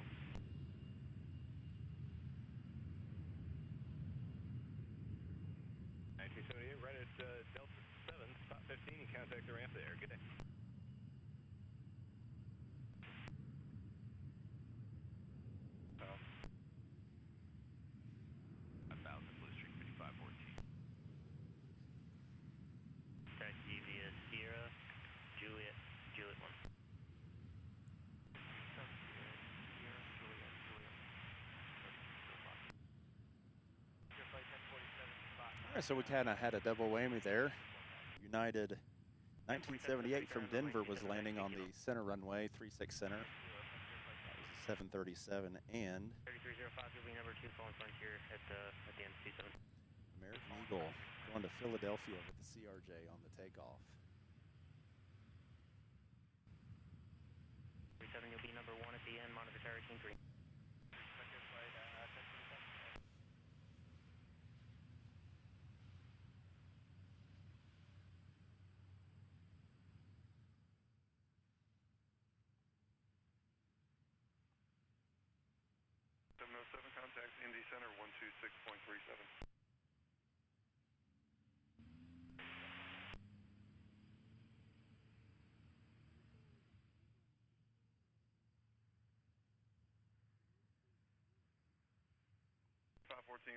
G: 1978, right at Delta 7, spot 15, you contact the ramp there. Good day. South. 1000, Blue Street, 5514.
E: Taxi via Sierra, Juliet, Juliet 1.
A: All right, so we kind of had a double whammy there. United 1978 from Denver was landing on the center runway, 36 center. That was a 737, and
E: 3305, you'll be number 2, calling Frontier at the end of 27.
A: American Eagle going to Philadelphia with the CRJ on the takeoff.
E: 37, you'll be number 1 at the end, monitor tower King 3.
G: Contacts Indy Center 126.37.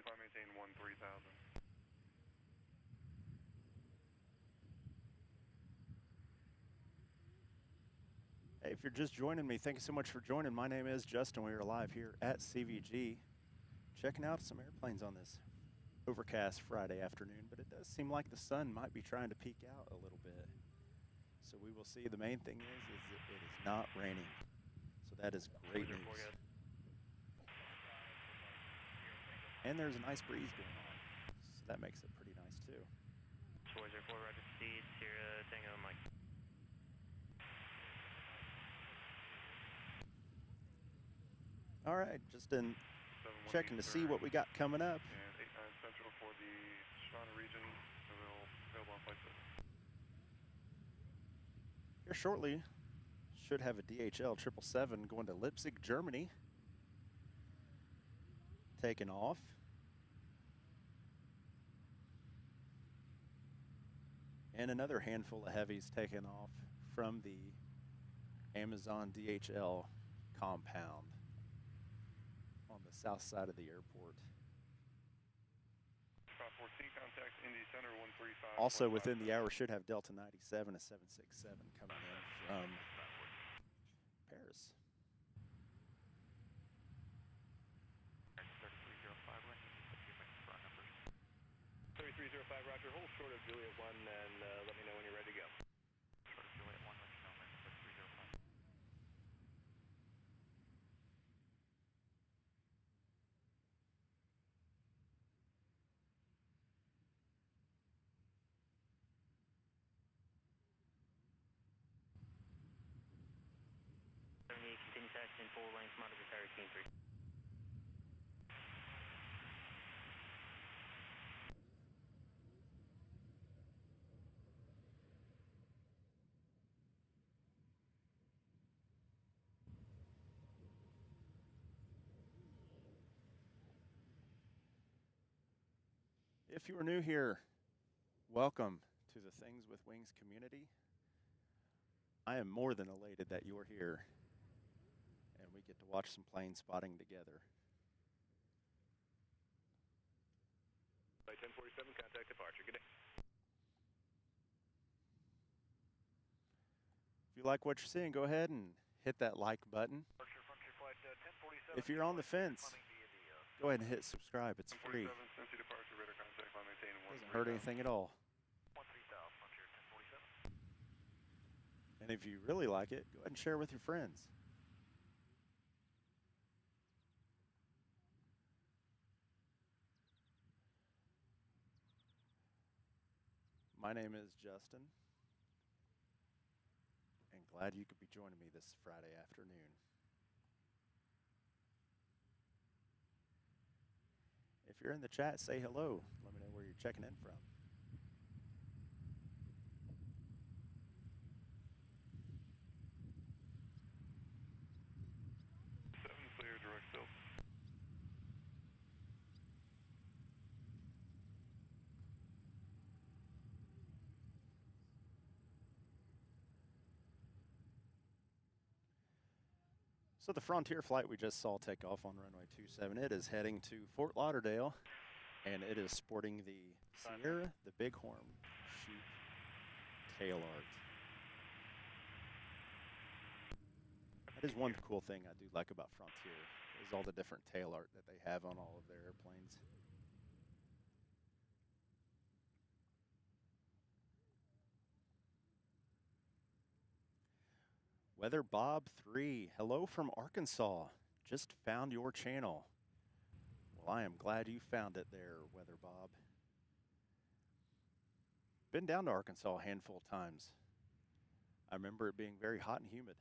G: Climb maintain 13,000.
A: Hey, if you're just joining me, thank you so much for joining. My name is Justin. We are live here at CVG, checking out some airplanes on this overcast Friday afternoon, but it does seem like the sun might be trying to peek out a little bit. So we will see. The main thing is that it is not raining. So that is great news. And there's a nice breeze going on, so that makes it pretty nice too.
E: 404, Roger, Speed, Sierra, Tango, Mike.
A: All right, just checking to see what we got coming up.
G: And 89 Central for the Shawnee region, available on flight 7.
A: Here shortly, should have a DHL 777 going to Leipzig, Germany. Taking off. And another handful of heavies taking off from the Amazon DHL compound on the south side of the airport.
G: 514 contacts Indy Center 135.
A: Also within the hour should have Delta 97, a 767 coming in from Paris.
D: 3305, Roger. Hold short of Juliet 1 and let me know when you're ready to go.
E: Short of Juliet 1, let you know, man. 3305. Continue taxi in full length, monitor tower King 3.
A: If you are new here, welcome to the Things with Wings community. I am more than elated that you are here and we get to watch some plane spotting together.
D: Flight 1047, contact departure. Good day.
A: If you like what you're seeing, go ahead and hit that like button. If you're on the fence, go ahead and hit subscribe. It's free. Doesn't hurt anything at all. And if you really like it, go ahead and share with your friends. My name is Justin, and glad you could be joining me this Friday afternoon. If you're in the chat, say hello. Let me know where you're checking in from.
G: Clear direct still.
A: So the Frontier flight we just saw take off on runway 27, it is heading to Fort Lauderdale, and it is sporting the Sierra, the Bighorn sheep tail art. That is one cool thing I do like about Frontier, is all the different tail art that they have on all of their airplanes. Weather Bob 3, hello from Arkansas. Just found your channel. Well, I am glad you found it there, Weather Bob. Been down to Arkansas a handful of times. I remember it being very hot and humid.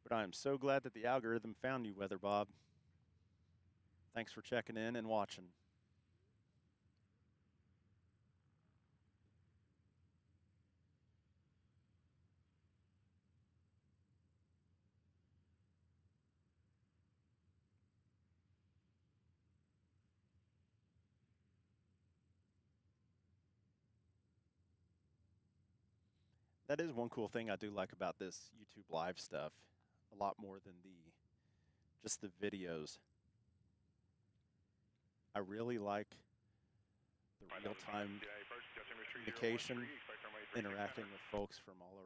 A: But I am so glad that the algorithm found you, Weather Bob. Thanks for checking in and watching. That is one cool thing I do like about this YouTube live stuff, a lot more than just the videos. I really like the real-time communication, interacting with folks from all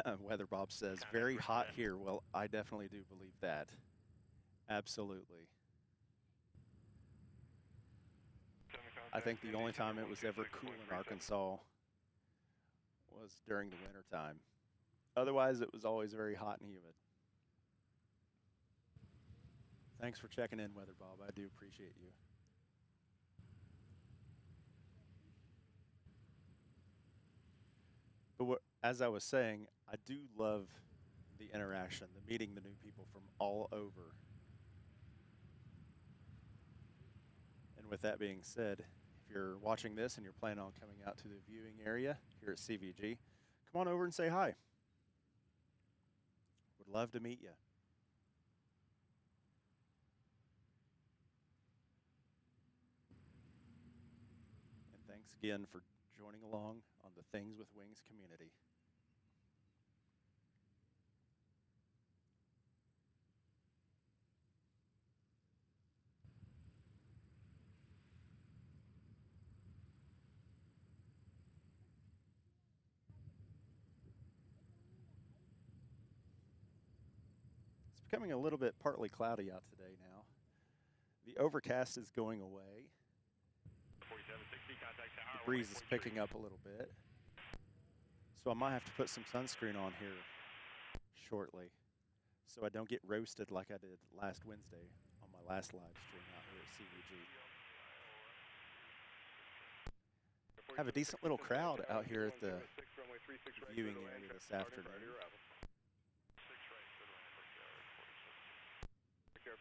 A: around. Weather Bob says, very hot here. Well, I definitely do believe that. Absolutely. I think the only time it was ever cool in Arkansas was during the winter time. Otherwise, it was always very hot and humid. Thanks for checking in, Weather Bob. I do appreciate you. But as I was saying, I do love the interaction, the meeting the new people from all over. And with that being said, if you're watching this and you're planning on coming out to the viewing area here at CVG, come on over and say hi. Would love to meet you. And thanks again for joining along on the Things with Wings community. Becoming a little bit partly cloudy out today now. The overcast is going away.
G: 4760, contact tower.
A: The breeze is picking up a little bit. So I might have to put some sunscreen on here shortly so I don't get roasted like I did last Wednesday on my last live stream out here at CVG. I have a decent little crowd out here at the viewing area this afternoon.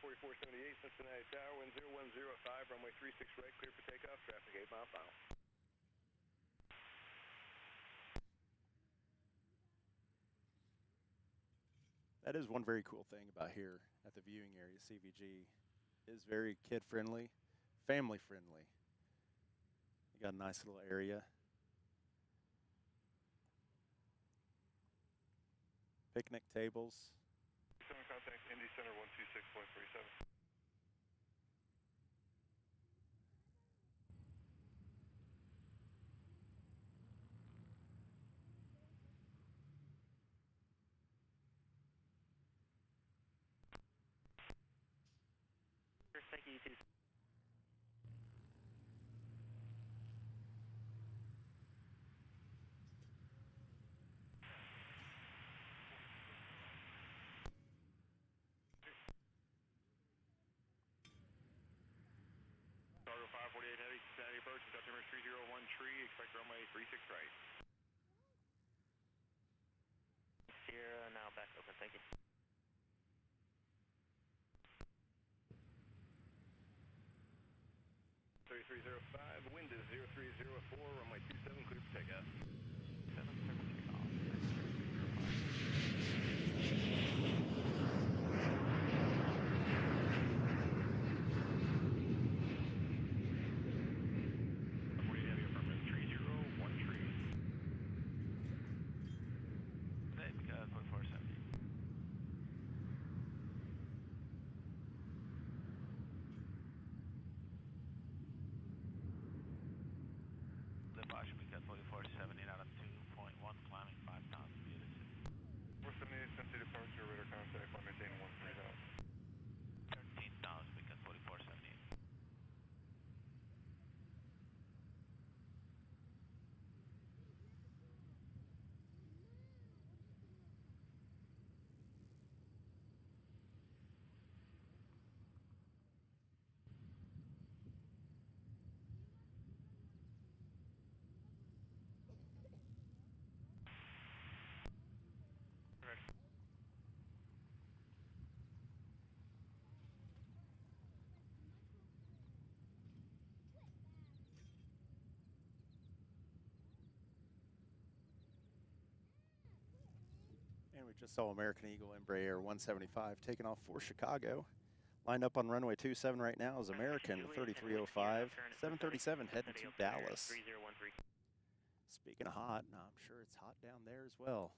D: 4478 Cincinnati Tower, wind 010 at 5, runway 36 right, clear for takeoff, traffic 8 mile final.
A: That is one very cool thing about here at the viewing area. CVG is very kid-friendly, family-friendly. You got a nice little area. Picnic tables.
G: Contact Indy Center 126.37.
E: Thank you, you too.
D: expect runway 36 right.
E: Sierra, now back open, thank you.
D: Wind is 0304, runway 27, clear for takeoff.
E: 7 off.
D: Heavy affirmative, 301 tree.
F: Dave, got 4470. The Bosch, we got 4470 out of 2.1, climbing 5,000 meters.
G: 478, Cincinnati departure, radar contact, line maintain 13,000.
F: 13,000, we got 4470.
A: And we just saw American Eagle Embraer 175 taking off for Chicago. Lined up on runway 27 right now is American 3305, 737 heading to Dallas.
E: 3013.
A: Speaking of hot, I'm sure it's hot down there as well.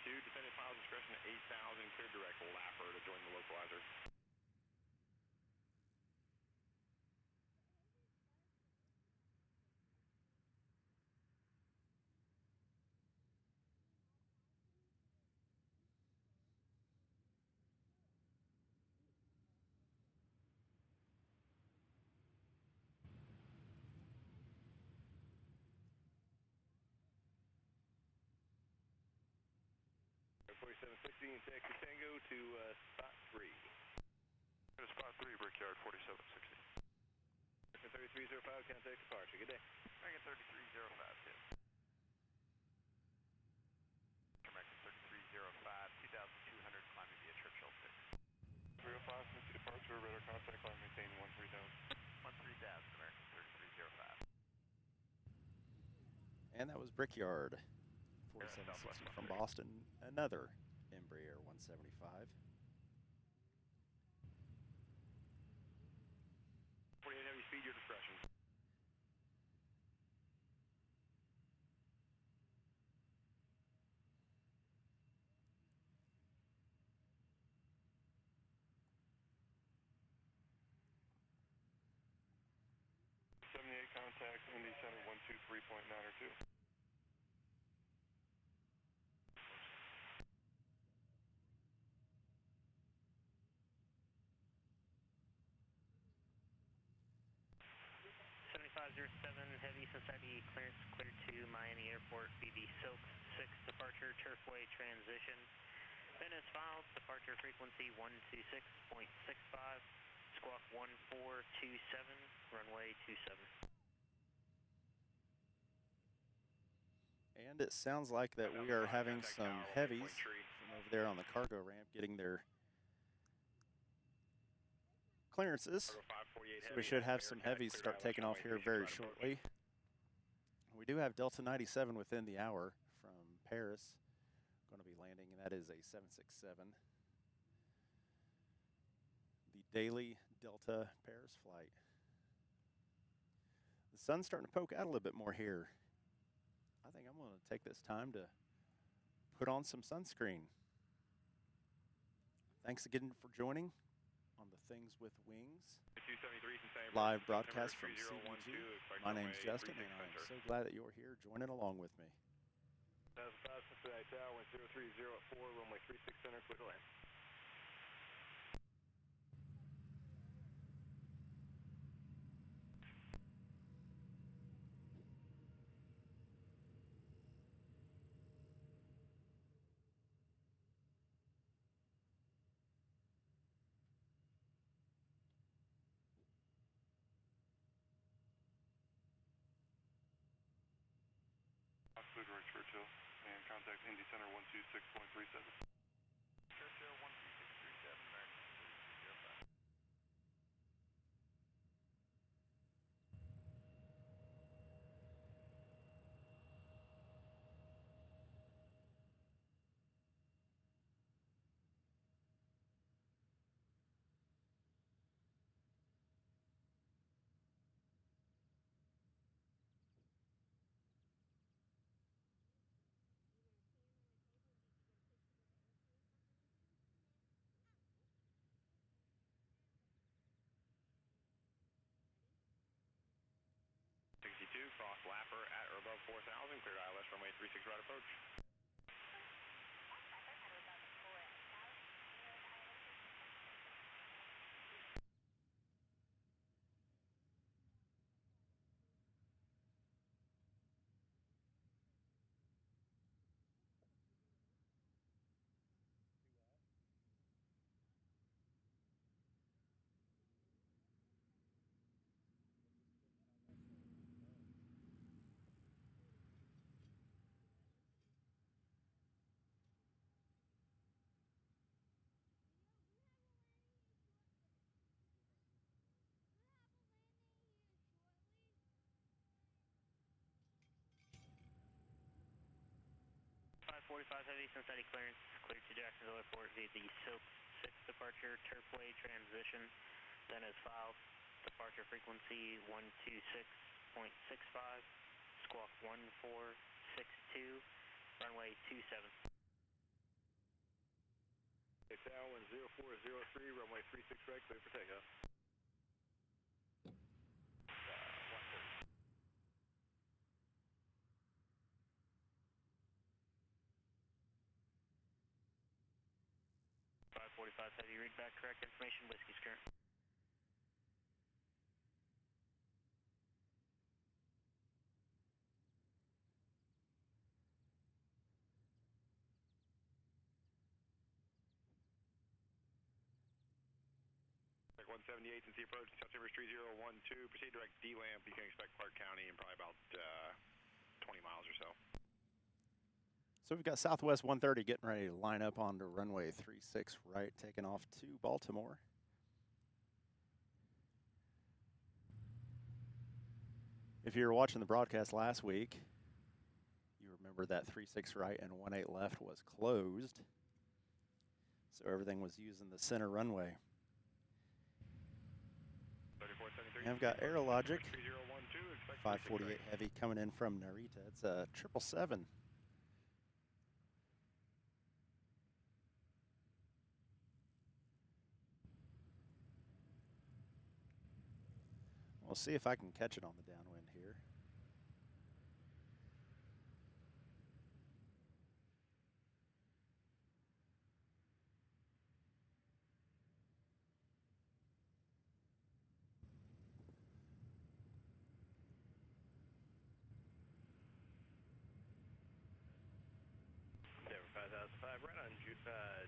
D: Descending pilot discretion at 8,000, clear direct lapper to join the localizer. Air 4716, taxi Tango to spot 3.
G: Go to spot 3, Brickyard 4760.
D: 3305, contact departure. Good day.
F: American 3305, too. American 3305, 2,200, climbing via Churchill 6.
G: 305, Cincinnati departure, radar contact, line maintain 13,000.
F: 13,000, American 3305.
A: And that was Brickyard 4760 from Boston. Another Embraer 175.
D: 48 heavy speed, your discretion.
G: Contact Indy Center 123.902.
E: Heavy Cincinnati clearance clear to Miami Airport, BB Silk 6 departure, turfway transition. Fitness filed, departure frequency 126.65, squawk 1427, runway 27.
A: And it sounds like that we are having some heavies from over there on the cargo ramp getting their clearances. So we should have some heavies start taking off here very shortly. We do have Delta 97 within the hour from Paris going to be landing, and that is a 767. The daily Delta Paris flight. The sun's starting to poke out a little bit more here. I think I'm going to take this time to put on some sunscreen. Thanks again for joining. on the Things with Wings
G: 273 Cincinnati.
A: live broadcast from CVG. My name's Justin, and I'm so glad that you're here joining along with me.
D: 5 Cincinnati Tower, 1030 at 4, runway 36 center, clear to land.
G: Oxford, right Churchill, and contact Indy Center 126.37.
F: Churchill 13637, American 3205.
G: Cross Lapper at or above 4,000, clear ILS runway 36 right approach.
E: Heavy, Cincinnati clearance, cleared to Jacksonville Airport via the Silk 6 departure, turfway transition, then as filed, departure frequency 126.65, squawk 1462, runway 27.
D: Tower 0403, runway 36 right, clear for takeoff.
E: 545 Heavy, read back correct information, whiskey's current.
G: Like 178 since the approach, South Rivers 3012, proceed direct D-Lamp, you can expect Clark County in probably about 20 miles or so.
A: So we've got Southwest 130 getting ready to line up onto runway 36 right, taking off to Baltimore. If you were watching the broadcast last week, you remember that 36 right and 18 left was closed. So everything was using the center runway. And I've got Aerologic 548 Heavy coming in from Narita. It's a 777. We'll see if I can catch it on the downwind here.
D: Denver 5005, right on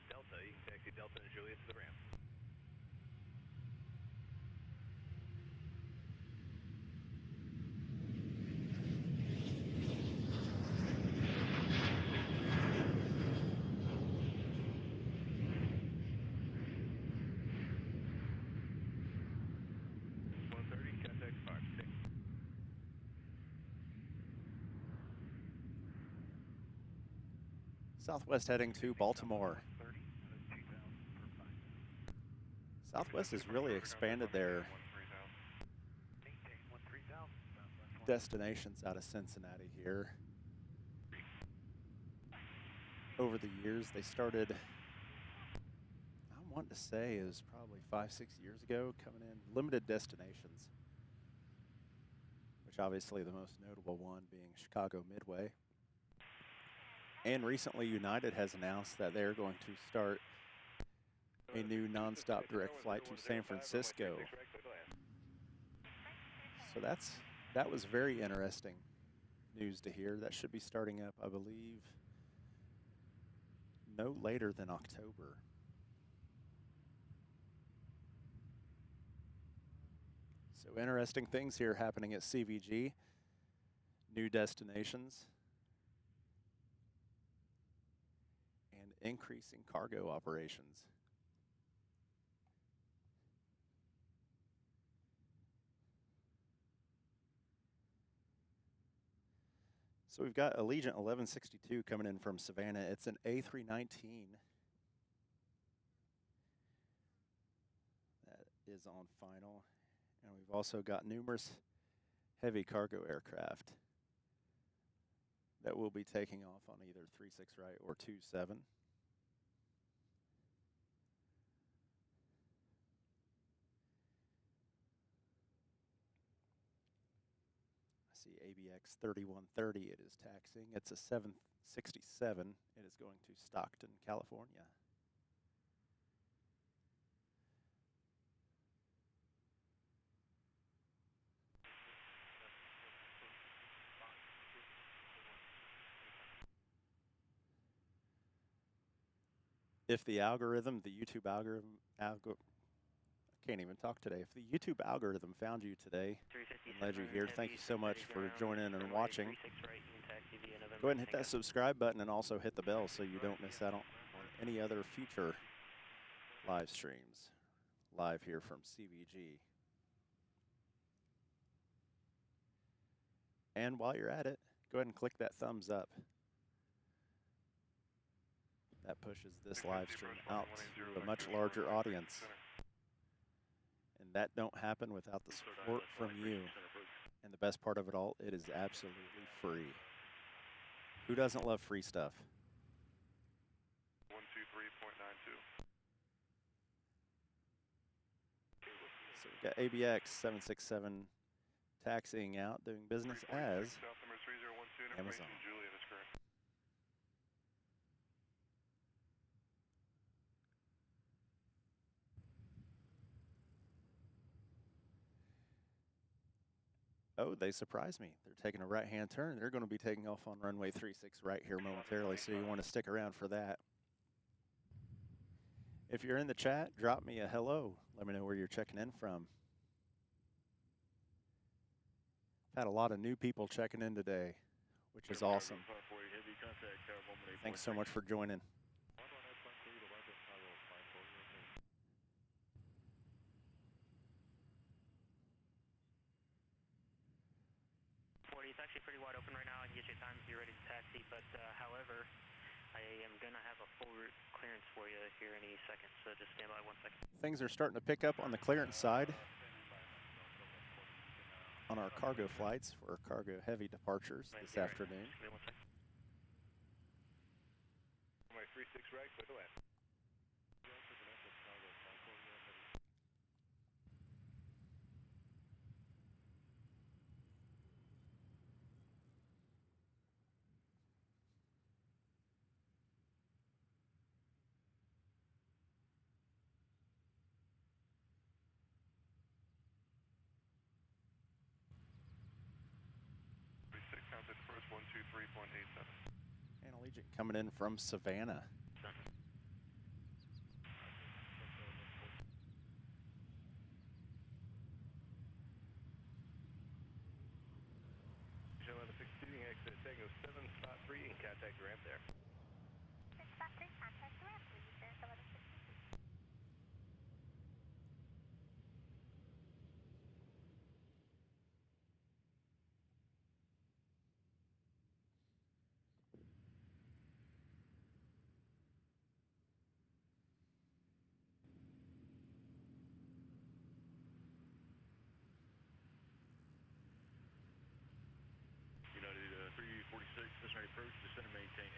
D: Delta. You can taxi Delta and Juliet to the ramp.
A: Southwest heading to Baltimore. Southwest has really expanded their destinations out of Cincinnati here. Over the years, they started, I want to say is probably 5-6 years ago, coming in limited destinations, which obviously the most notable one being Chicago Midway. And recently United has announced that they're going to start a new nonstop direct flight to San Francisco. So that was very interesting news to hear. That should be starting up, I believe, no later than October. So interesting things here happening at CVG. New destinations and increasing cargo operations. So we've got Allegiant 1162 coming in from Savannah. It's an A319 that is on final. And we've also got numerous heavy cargo aircraft that will be taking off on either 36 right or 27. I see ABX 3130, it is taxiing. It's a 767. It is going to Stockton, California. If the algorithm, the YouTube algorithm, I can't even talk today. If the YouTube algorithm found you today and led you here, thank you so much for joining in and watching. Go ahead and hit that subscribe button and also hit the bell so you don't miss out on any other future live streams live here from CVG. And while you're at it, go ahead and click that thumbs up. That pushes this live stream out to a much larger audience. And that don't happen without the support from you. And the best part of it all, it is absolutely free. Who doesn't love free stuff?
G: 123.92.
A: So we've got ABX 767 taxiing out, doing business as Amazon.
G: Juliet is correct.
A: Oh, they surprised me. They're taking a right-hand turn. They're going to be taking off on runway 36 right here momentarily, so you want to stick around for that. If you're in the chat, drop me a hello. Let me know where you're checking in from. I've had a lot of new people checking in today, which is awesome. Thanks so much for joining.
E: It's actually pretty wide open right now. I can get your time if you're ready to taxi, but however, I am going to have a full route clearance for you here any second, so just stand by 1 second.
A: Things are starting to pick up on the clearance side on our cargo flights for cargo heavy departures this afternoon.
E: Give me 1 second.
D: My 36 right, clear to land.
G: Counted first 123.87.
A: And Allegiant coming in from Savannah.
D: Show 1162, exit Tango 7, spot 3, and contact the ramp there.
B: Spot 3, contact the ramp, please. There's 1162.
I: United 346, Cincinnati approach, descend and maintain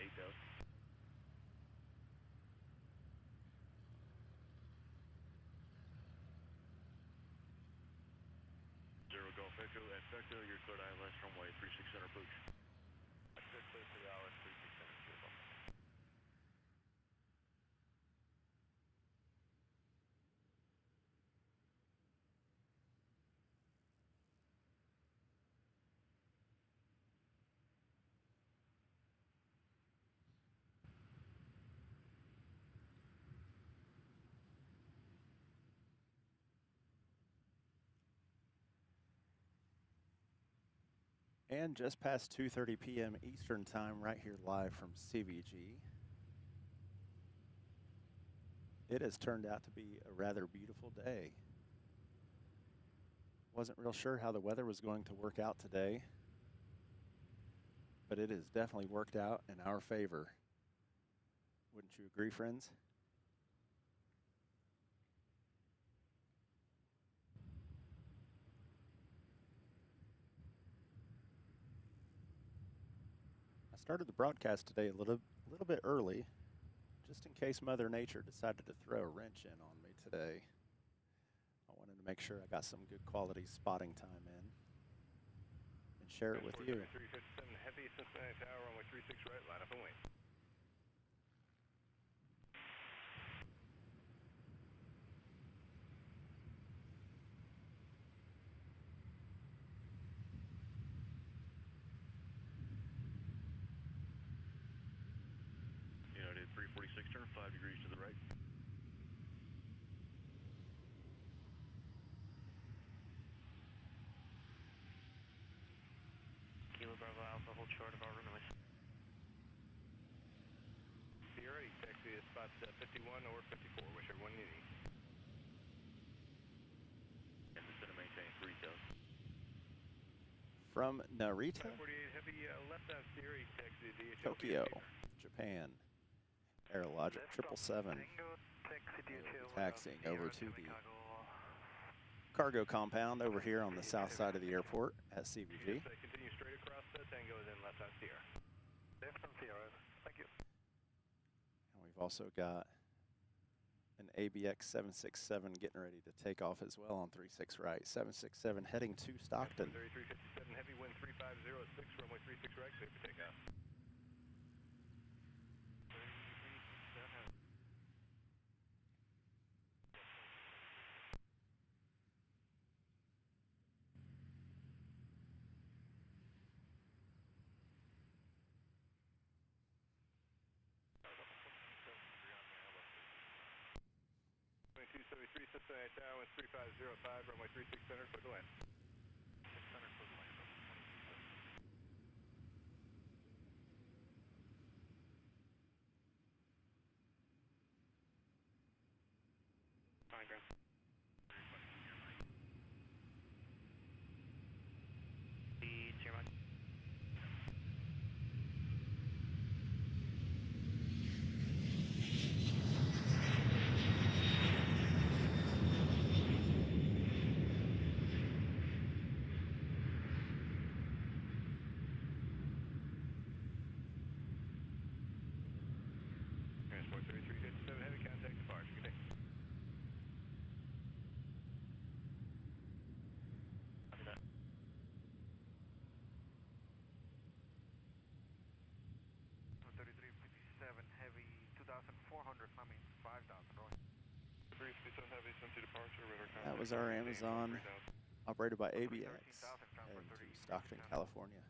G: Echo, you're cleared ILS runway 36 center approach.
D: Clear for the ILS 36 center, beautiful.
A: And just past 2:30 p.m. Eastern Time, right here live from CVG. It has turned out to be a rather beautiful day. Wasn't real sure how the weather was going to work out today, but it has definitely worked out in our favor. Wouldn't you agree, friends? I started the broadcast today a little bit early, just in case Mother Nature decided to throw a wrench in on me today. I wanted to make sure I got some good quality spotting time in and share it with you.
D: 357 heavy, Cincinnati Tower, runway 36 right, line up and wait.
G: United 346, turn 5 degrees to the right.
E: Kilo Bravo Alpha, hold short of our runway.
D: Sierra, you taxi to spots 51 or 54, whichever one you need.
G: And it's going to maintain 3000.
A: From Narita,
D: 548 heavy, left on Sierra, you taxi to DHL.
A: Tokyo, Japan. Aerologic 777. Taxiing over to the cargo compound over here on the south side of the airport at CVG.
D: Continue straight across Tango, then left on Sierra. Left on Sierra, thank you.
A: And we've also got an ABX 767 getting ready to take off as well on 36 right. 767 heading to Stockton.
D: 3357 heavy, wind 3506, runway 36 right, clear for takeoff. Cincinnati Tower, 3505, runway 36 center, clear to land. 600, clear to land.
E: Fine, ground. Speed, your mic.
D: Transport 3357 heavy, contact departure. Good day.
E: Copy that.
F: 3357 heavy, 2400, I mean 5000, right?
G: 357 heavy, Cincy departure, radar contact.
A: That was our Amazon,
G: 3000.
A: operated by
F: 13,000,
A: ABX,
F: transfer
A: heading to
F: 30,
A: Stockton,
F: 10.
A: California.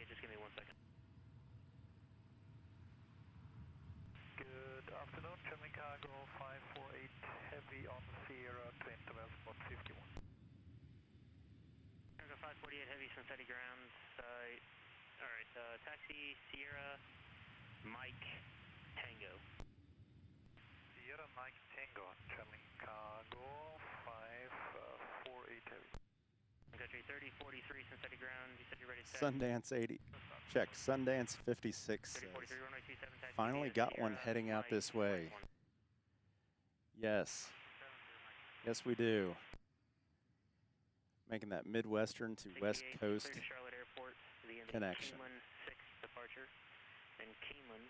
E: Just give me 1 second.
F: Good afternoon, German Cargo 548 heavy on Sierra to interval spot 51.
E: Cargo 548 heavy, Cincinnati ground. Alright, taxi Sierra Mike Tango.
F: Sierra Mike Tango, German Cargo 548 heavy.
E: Country 3043, Cincinnati ground. You said you're ready to taxi.
A: Sundance 80. Check. Sundance 56 says,
E: 3043, runway 27, taxi
A: finally
E: via
A: got one
E: Sierra
A: heading out
E: Mike
A: this way.
E: 21.
A: Yes. Yes, we do. Making that Midwestern to West
E: 68,
A: Coast
E: clear to Charlotte be in the
A: connection.
E: Keeneland 6 departure. And Keeneland,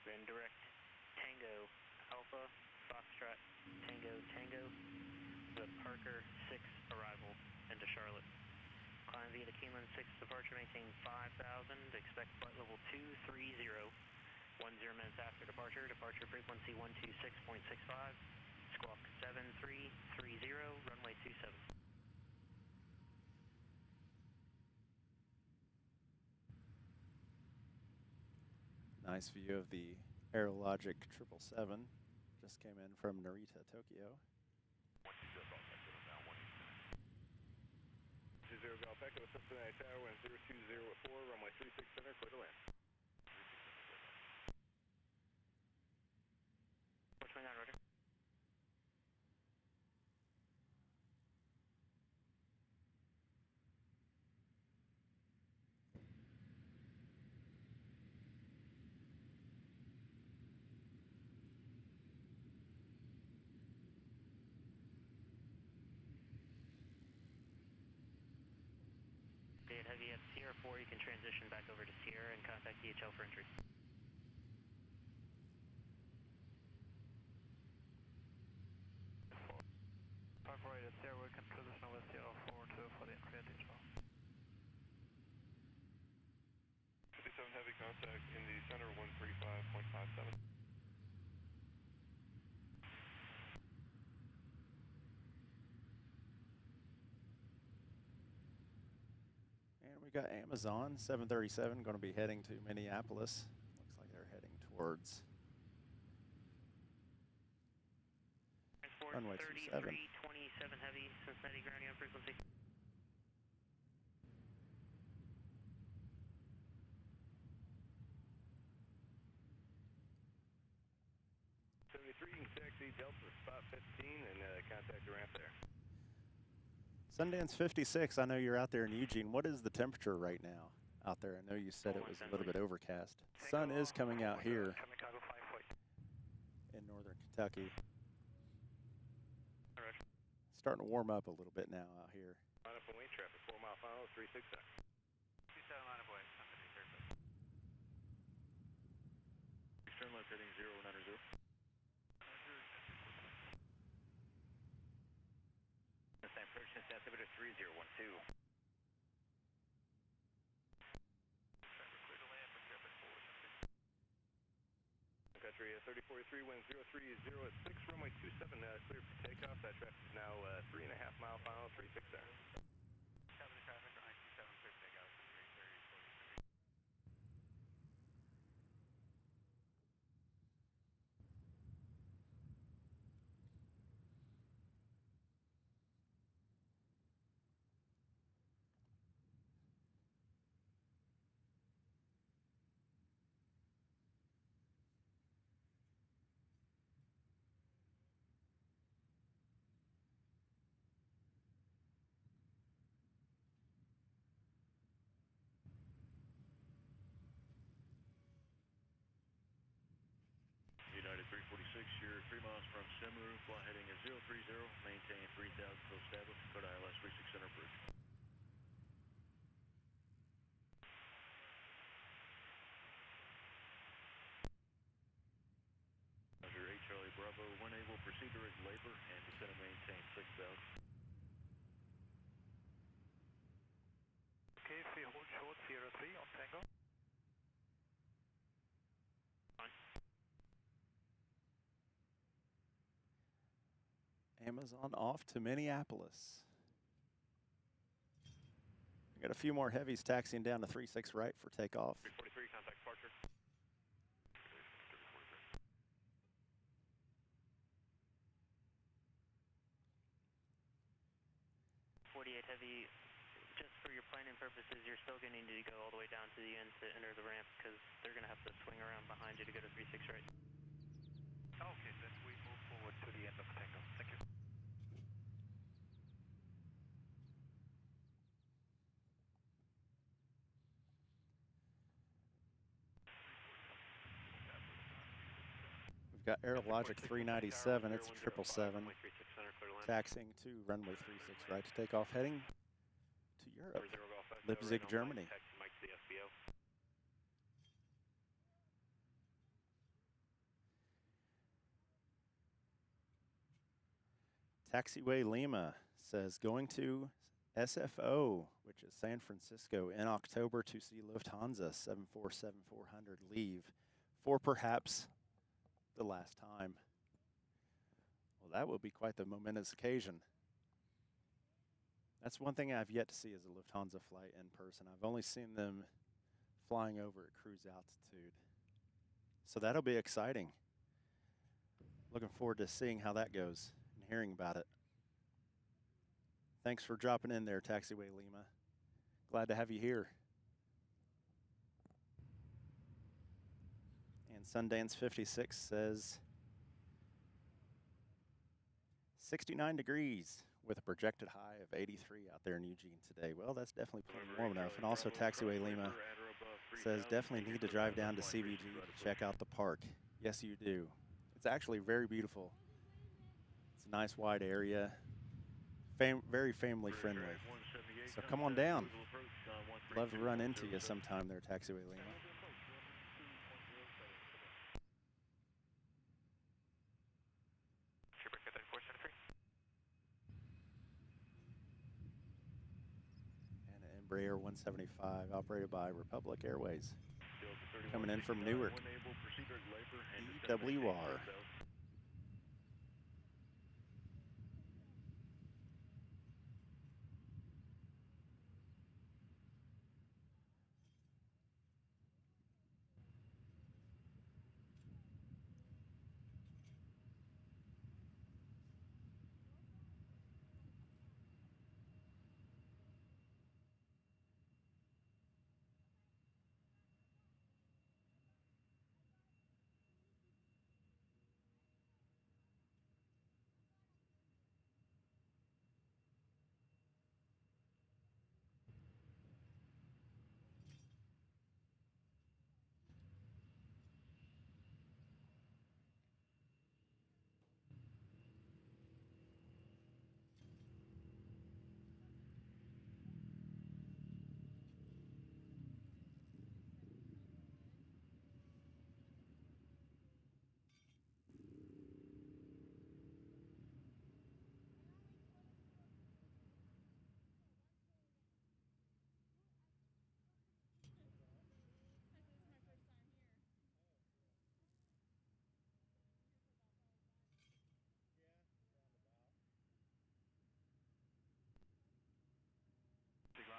E: then direct Tango Alpha, Foxtrot, Tango Tango, the Parker 6 arrival into Charlotte. Climb via the Keeneland 6 departure, maintain 5,000, expect flight level 230, 10 minutes after departure, departure frequency 126.65, squawk 7330, runway 27.
A: Nice view of the Aerologic 777. Just came in from Narita, Tokyo.
D: 20 Golf Echo, Cincinnati Tower, wind 0204, runway 36 center, clear to land.
E: 429, roger. Heavy at Sierra 4, you can transition back over to Sierra and contact DHL for entry.
G: Park right at Sierra, we can transition over Sierra 4 for the entry at DHL. 57 heavy contact in the center, 135.57.
A: And we got Amazon 737 going to be heading to Minneapolis. Looks like they're heading towards runway 27.
E: 3327 heavy, Cincinnati grounding on frequency.
D: You can taxi Delta spot 15 and contact the ramp there.
A: Sundance 56, I know you're out there in Eugene. What is the temperature right now out there? I know you said it was a little bit overcast. Sun is coming out here in northern Kentucky. Starting to warm up a little bit now out here.
D: Line up and wait, traffic 4 mile final, 36 center.
G: 27 line up way, Cincinnati surface. External left heading 090.
H: Approach altimeter 3012.
G: Traffic clear to land for traffic forward.
D: Country 3043, wind 030 at 6, runway 27, clear for takeoff. That traffic is now 3.5 mile final, 36 center.
G: Copy the traffic, runway 27, clear for takeoff, 330, 43.
I: United 346, you're 3 miles from Semaru, fly heading at 030, maintain 3000 till established, Dakota ILS 36 center bridge. Under 8 Charlie Bravo, when able, proceed direct labor and descend and maintain 6000.
F: Okay, if we hold short, Sierra 3 on Tango.
A: Amazon off to Minneapolis. We got a few more heavies taxiing down to 36 right for takeoff.
D: 343, contact departure.
E: 48 heavy, just for your planning purposes, you're still going to need to go all the way down to the end to enter the ramp because they're going to have to swing around behind you to go to 36 right.
F: Okay, then we move forward to the end of Tango. Thank you.
A: We've got Aerologic 397, it's 777, taxiing to runway 36 right to take off, heading to Europe. Leipzig, Germany.
D: Taxi Mike to the FBO.
A: Taxiway Lima says going to SFO, which is San Francisco, in October to see Lufthansa 747-400 leave for perhaps the last time. Well, that will be quite the momentous occasion. That's one thing I've yet to see is a Lufthansa flight in person. I've only seen them flying over at cruise altitude. So that'll be exciting. Looking forward to seeing how that goes and hearing about it. Thanks for dropping in there, Taxiway Lima. Glad to have you here. And Sundance 56 says 69 degrees with a projected high of 83 out there in Eugene today. Well, that's definitely plenty warm enough. And also Taxiway Lima says definitely need to drive down to CVG to check out the park. Yes, you do. It's actually very beautiful. It's a nice wide area. Very family friendly. So come on down. Love to run into you sometime there, Taxiway Lima. And an Embraer 175 operated by Republic Airways. Coming in from Newark. EWR.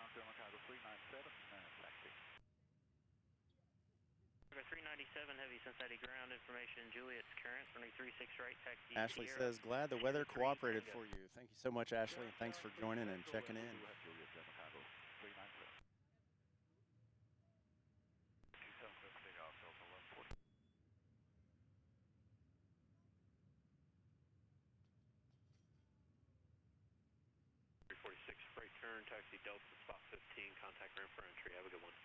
H: Chicago 397, taxi.
E: 397 heavy Cincinnati ground information. Juliet's current running 36 right taxi.
A: Ashley
E: Sierra.
A: says, glad the weather cooperated for you. Thank you so much, Ashley, and thanks for joining and checking in.
H: Juliet, Chicago 397. 27 big off, Delta 1140.
D: 346 freight turn, taxi Delta, spot 15, contact ramp for entry. Have a good one.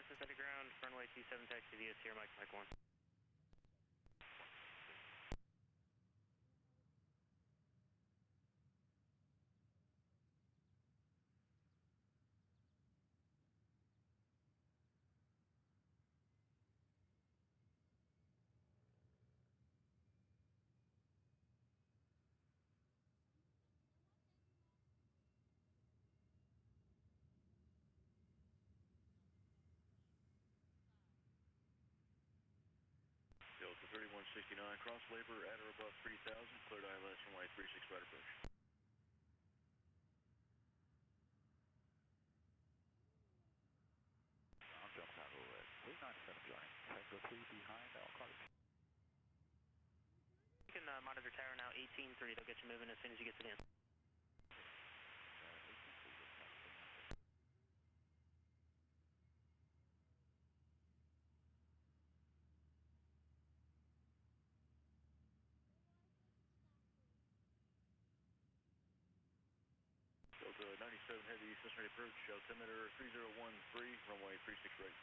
E: Cincinnati ground, runway 27 taxi via Sierra Mike 1.
I: Delta 3169, cross labor at or above 3000, cleared ILS runway 36 right approach.
H: I'm Delta Chicago 397 joining. Tango 3 behind, I'll call you.
E: You can monitor tower now 18-3. They'll get you moving as soon as you get to the end.
I: Cincinnati approach, altimeter 3013, runway 36 right.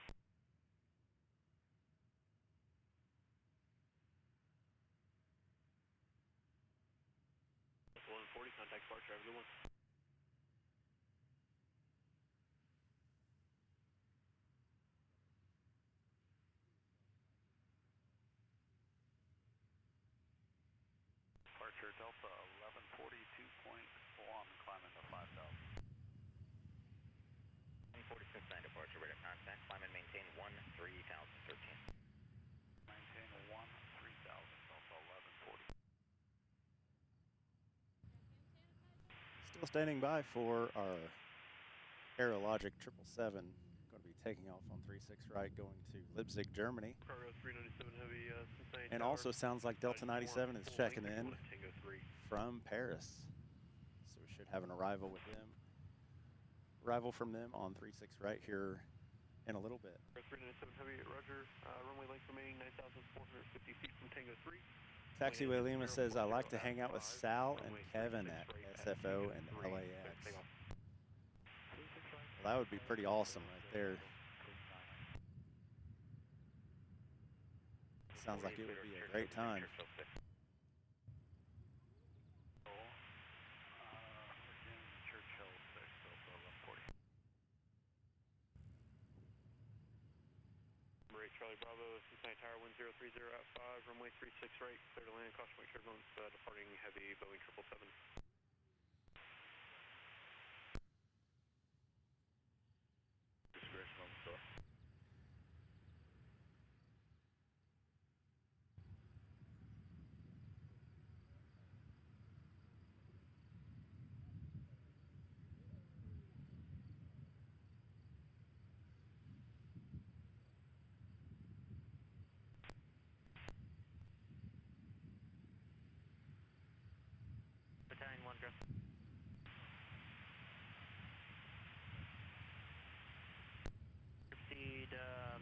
G: 140, contact departure, have a good one. Departure Delta 1142.1, climbing to 5,000.
H: 140 Cincinnati departure, radar contact, climb and maintain 13,013.
G: Maintain 13,000, Delta 1140.
A: Still standing by for our Aerologic 777. Going to be taking off on 36 right, going to Leipzig, Germany.
G: Cargo 397 Heavy, Cincinnati
A: And
G: Tower.
A: also sounds like Delta 97 is checking in
G: Tango 3.
A: from Paris. So we should have an arrival with them. Arrival from them on 36 right here in a little bit.
G: 397 Heavy, roger. Runway length remaining 9,450 feet from Tango 3.
A: Taxiway Lima says, I like to hang out with Sal and Kevin at SFO and LAX. Well, that would be pretty awesome right there. Sounds like it would be a great time.
G: Churchill 6, Delta 1140. Number 8 Charlie Bravo, Cincinnati Tower 1030 at 5, runway 36 right, clear to land, caution wake turbulence, departing heavy Boeing 777.
I: Discretion on the star.
E: Battalion 1, go. Proceed,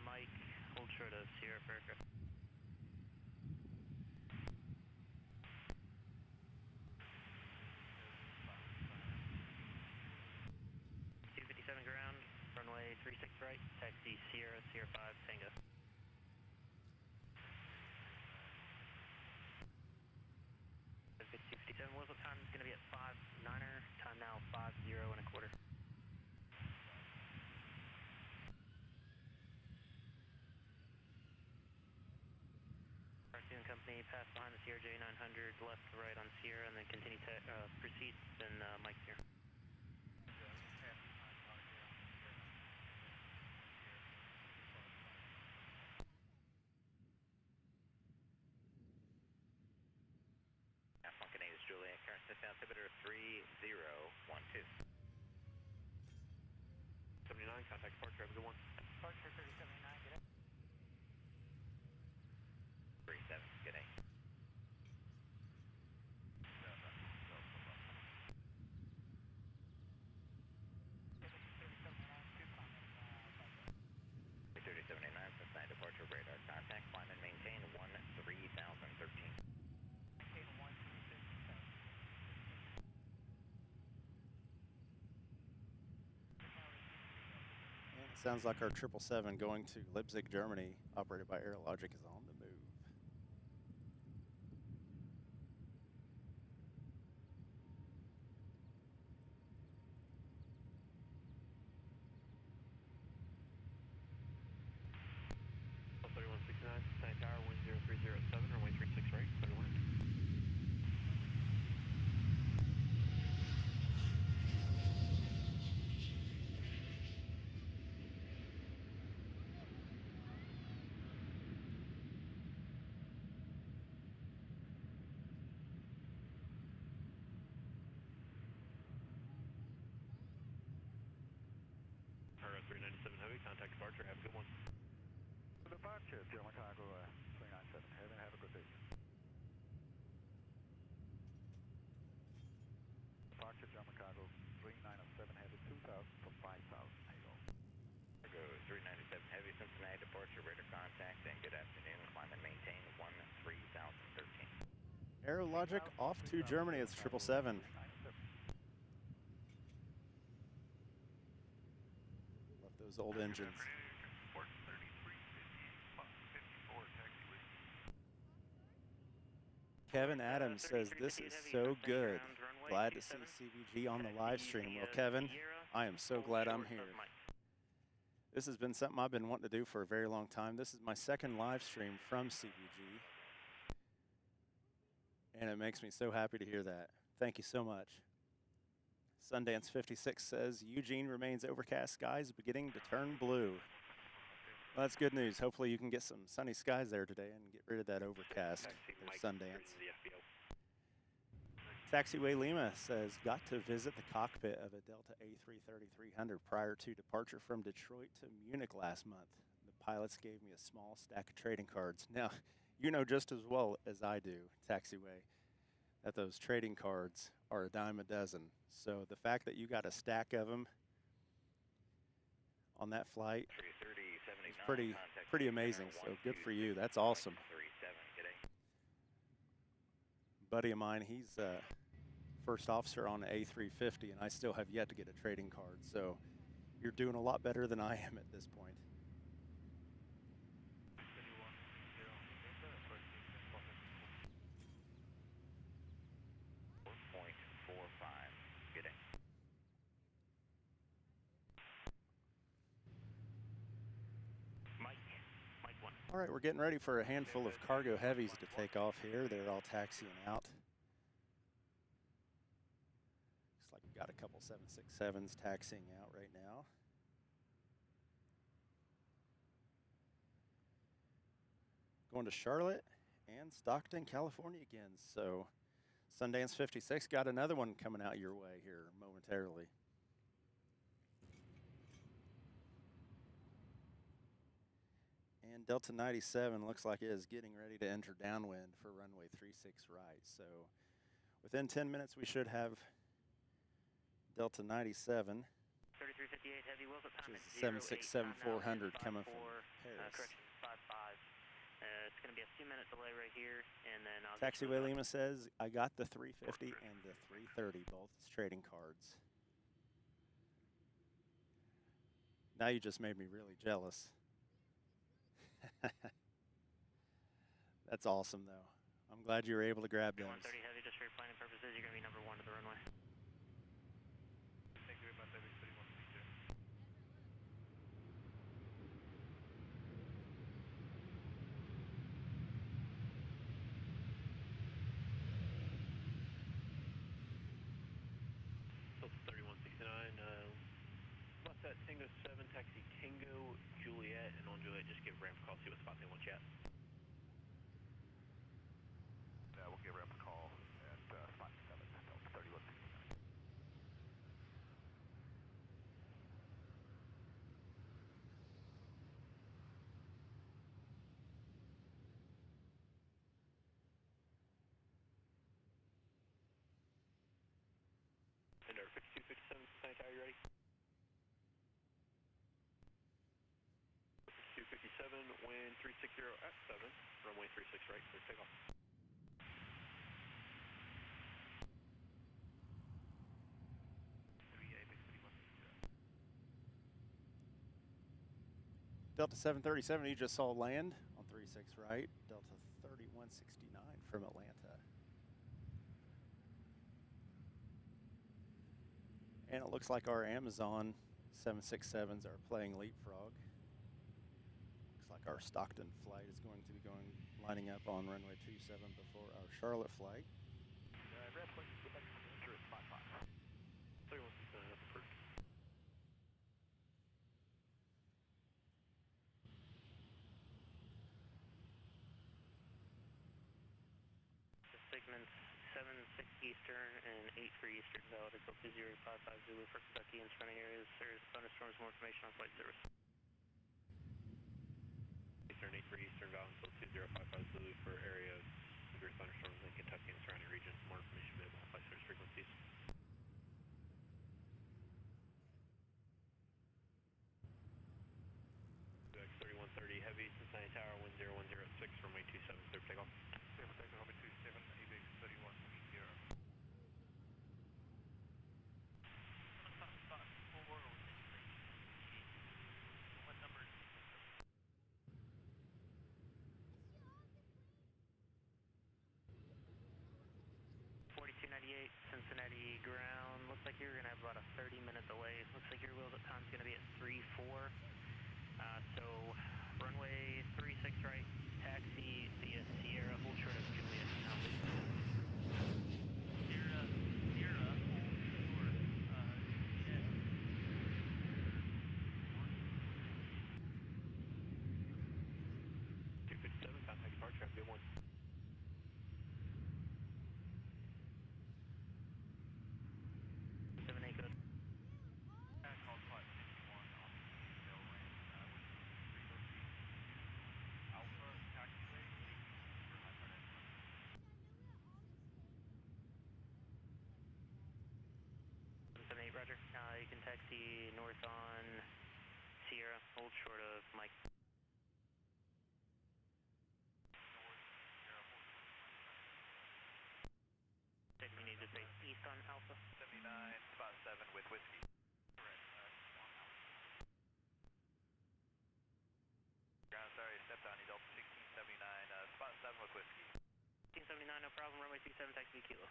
E: Mike, hold short of Sierra for aircraft. Ground, runway 36 right, taxi Sierra, Sierra 5, Tango. What time is going to be at 5-9er, time now 5-0 and a quarter. RC and company, pass behind the Sierra J900, left to right on Sierra, and then continue to proceed, then Mike here.
H: Juliet, current system altimeter 3012.
G: 79, contact departure, have a good one.
F: Departure 3079, good day.
H: 37, good day. Cincinnati departure radar contact, climb and maintain 13,013.
A: Sounds like our 777 going to Leipzig, Germany, operated by Aerologic, is on the move.
G: Delta 3169, Cincinnati Tower 10307, runway 36 right, clear to land. Cargo 397 Heavy, contact departure, have a good one.
C: Departure, German Cargo 397 Heavy, have a good day. Departure, German Cargo 397 Heavy, 2,000 from 5,000, Halo.
H: Cargo 397 Heavy, Cincinnati departure, radar contact, and good afternoon, climb and maintain 13,013.
A: Aerologic off to Germany. It's 777. old engines.
G: Port 3354 taxiway.
A: Kevin Adams says, this is so good. Glad to see CVG on the live stream. Well, Kevin, I am so glad I'm here. This has been something I've been wanting to do for a very long time. This is my second live stream from CVG. And it makes me so happy to hear that. Thank you so much. Sundance 56 says, Eugene remains overcast skies beginning to turn blue. Well, that's good news. Hopefully you can get some sunny skies there today and get rid of that overcast at Sundance. Taxiway Lima says, got to visit the cockpit of a Delta A330-300 prior to departure from Detroit to Munich last month. The pilots gave me a small stack of trading cards. Now, you know just as well as I do, Taxiway, that those trading cards are a dime a dozen. So the fact that you got a stack of them on that flight is pretty amazing. So good for you. That's awesome. Buddy of mine, he's first officer on the A350, and I still have yet to get a trading card. So you're doing a lot better than I am at this point. All right, we're getting ready for a handful of cargo heavies to take off here. They're all taxiing out. Looks like we've got a couple 767s taxiing out right now. Going to Charlotte and Stockton, California again. So Sundance 56 got another one coming out your way here momentarily. And Delta 97 looks like it is getting ready to enter downwind for runway 36 right. So within 10 minutes, we should have Delta 97,
E: 3358 heavy, wheels at time
A: which is 767-400 coming from Paris.
E: Correction, 55. It's going to be a 2-minute delay right here, and then I'll
A: Taxiway Lima says, I got the 350 and the 330, both as trading cards. Now you just made me really jealous. That's awesome, though. I'm glad you were able to grab those.
E: 130 heavy, just for your planning purposes, you're going to be number 1 to the runway.
G: Thank you very much, heavy 3132.
I: Delta 3169, left at Tango 7, taxi Tango, Juliet, and on Juliet, just give ramp a call, see what spot they want you at.
G: Yeah, we'll give ramp a call at spot 7, Delta 3169.
I: And our 5257, Cincinnati, are you ready? 5257, wind 360 at 7, runway 36 right, clear takeoff.
A: Delta 737, you just saw land on 36 right. Delta 3169 from Atlanta. And it looks like our Amazon 767s are playing leapfrog. Looks like our Stockton flight is going to be lining up on runway 27 before our Charlotte flight.
G: Ramp point, go back to enter at spot 5.
I: 3169, that's perfect.
E: Segments 7-6 Eastern and 8 for Eastern, valid until 2055 Zulu for Kentucky and surrounding areas. There's thunderstorms, more information on flight service.
I: Eastern 8 for Eastern, valid until 2055 Zulu for area severe thunderstorms in Kentucky and surrounding regions. More information available on flight service frequencies. UX 3130 heavy, Cincinnati Tower, wind 010 at 6, runway 27, clear for takeoff.
G: Clear for takeoff, runway 27, ABX 3130.
E: looks like you're going to have about a 30-minute delay. Looks like your wheels up time's going to be at 3-4. So runway 36 right, taxi via Sierra, hold short of Juliet.
I: Sierra, hold short, Juliet. 257, contact departure, have a good one.
E: 78 good.
G: Call flight 51 on the tail ramp, Alpha, taxiway, for high part estimate.
E: 78, roger. You can taxi north on Sierra, hold short of Mike. You need to stay east on Alpha.
H: 79, spot 7 with whiskey.
G: Correct,
H: Ground, sorry, stepped on you, Delta 1679, spot 7 with whiskey.
E: 1679, no problem. Runway 27, taxi via Kilo.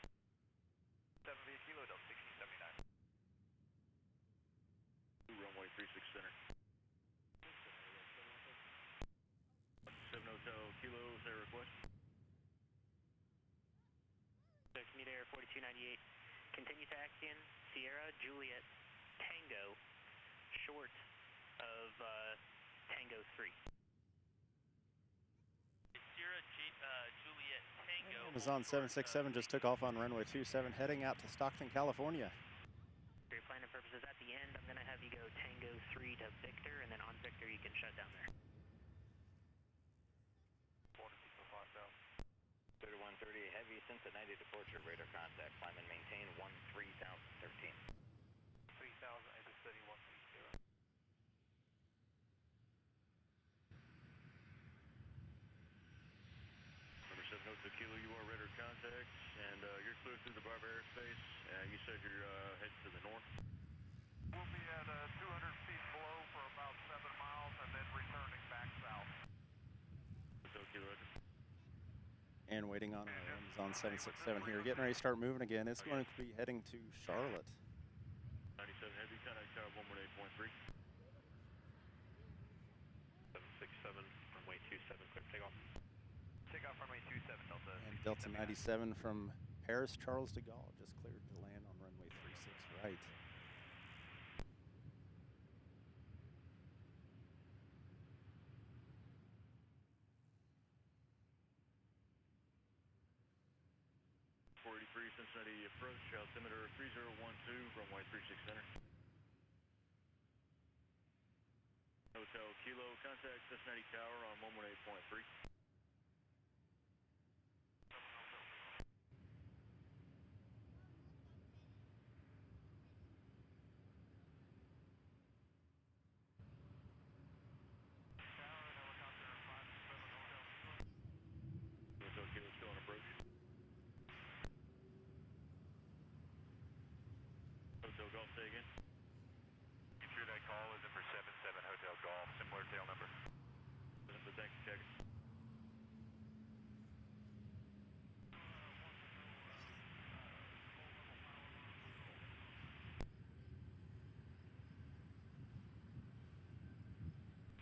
H: 7 via Kilo, Delta 1679.
G: runway 36 center. 7 Hotel Kilo, is there a request?
E: Commute Air 4298. Continue taxiing Sierra, Juliet, Tango, short of Tango 3.
I: Sierra, Juliet, Tango.
A: Amazon 767 just took off on runway 27, heading out to Stockton, California.
E: For your planning purposes, at the end, I'm going to have you go Tango 3 to Victor, and then on Victor, you can shut down there.
H: 3130, heavy Cincinnati departure, radar contact, climb and maintain 13,013.
G: 3000, is steady 130. Number 7 Hotel Kilo, you are radar contact, and you're clear through the Barber airspace. You said you're heading to the north.
F: We'll be at 200 feet below for about 7 miles and then returning back south.
G: Hotel Kilo.
A: And waiting on our Amazon 767 here, getting ready to start moving again. It's going to be heading to Charlotte.
G: 97 heavy, contact tower 118.3.
I: 767, runway 27, clear for takeoff.
H: Takeoff runway 27, Delta.
A: And Delta 97 from Paris Charles de Gaulle just cleared to land on runway 36 right.
G: Cincinnati approach, altimeter 3012, runway 36 center. Hotel Kilo, contact Cincinnati Tower on 118.3. Hotel Kilo still on approach. Hotel Golf, say again.
J: You sure that call isn't for 77 Hotel Golf, similar tail number?
G: Thank you, check.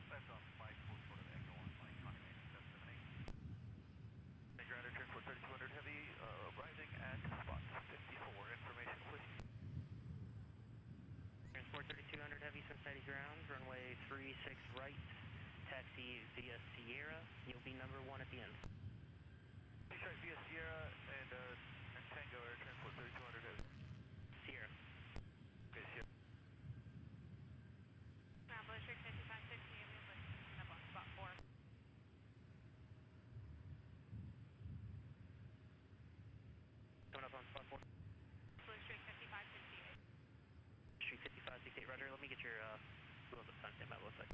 J: That's on Mike, full sort of echo on Mike, Connie Mason 778. Ground air transport 3200 heavy, arriving at spot 54, information please.
E: Transport 3200 heavy, Cincinnati ground, runway 36 right, taxi via Sierra. You'll be number 1 at the end.
J: Sorry, via Sierra and Tango air transport 3200 heavy.
E: Sierra.
J: Okay, Sierra.
B: Bravo, Strict 5560, you'll be up on spot 4.
E: Coming up on spot 4.
B: Blue Strict 5568.
E: Street 5568, roger. Let me get your little bit of time stamp out, looks like.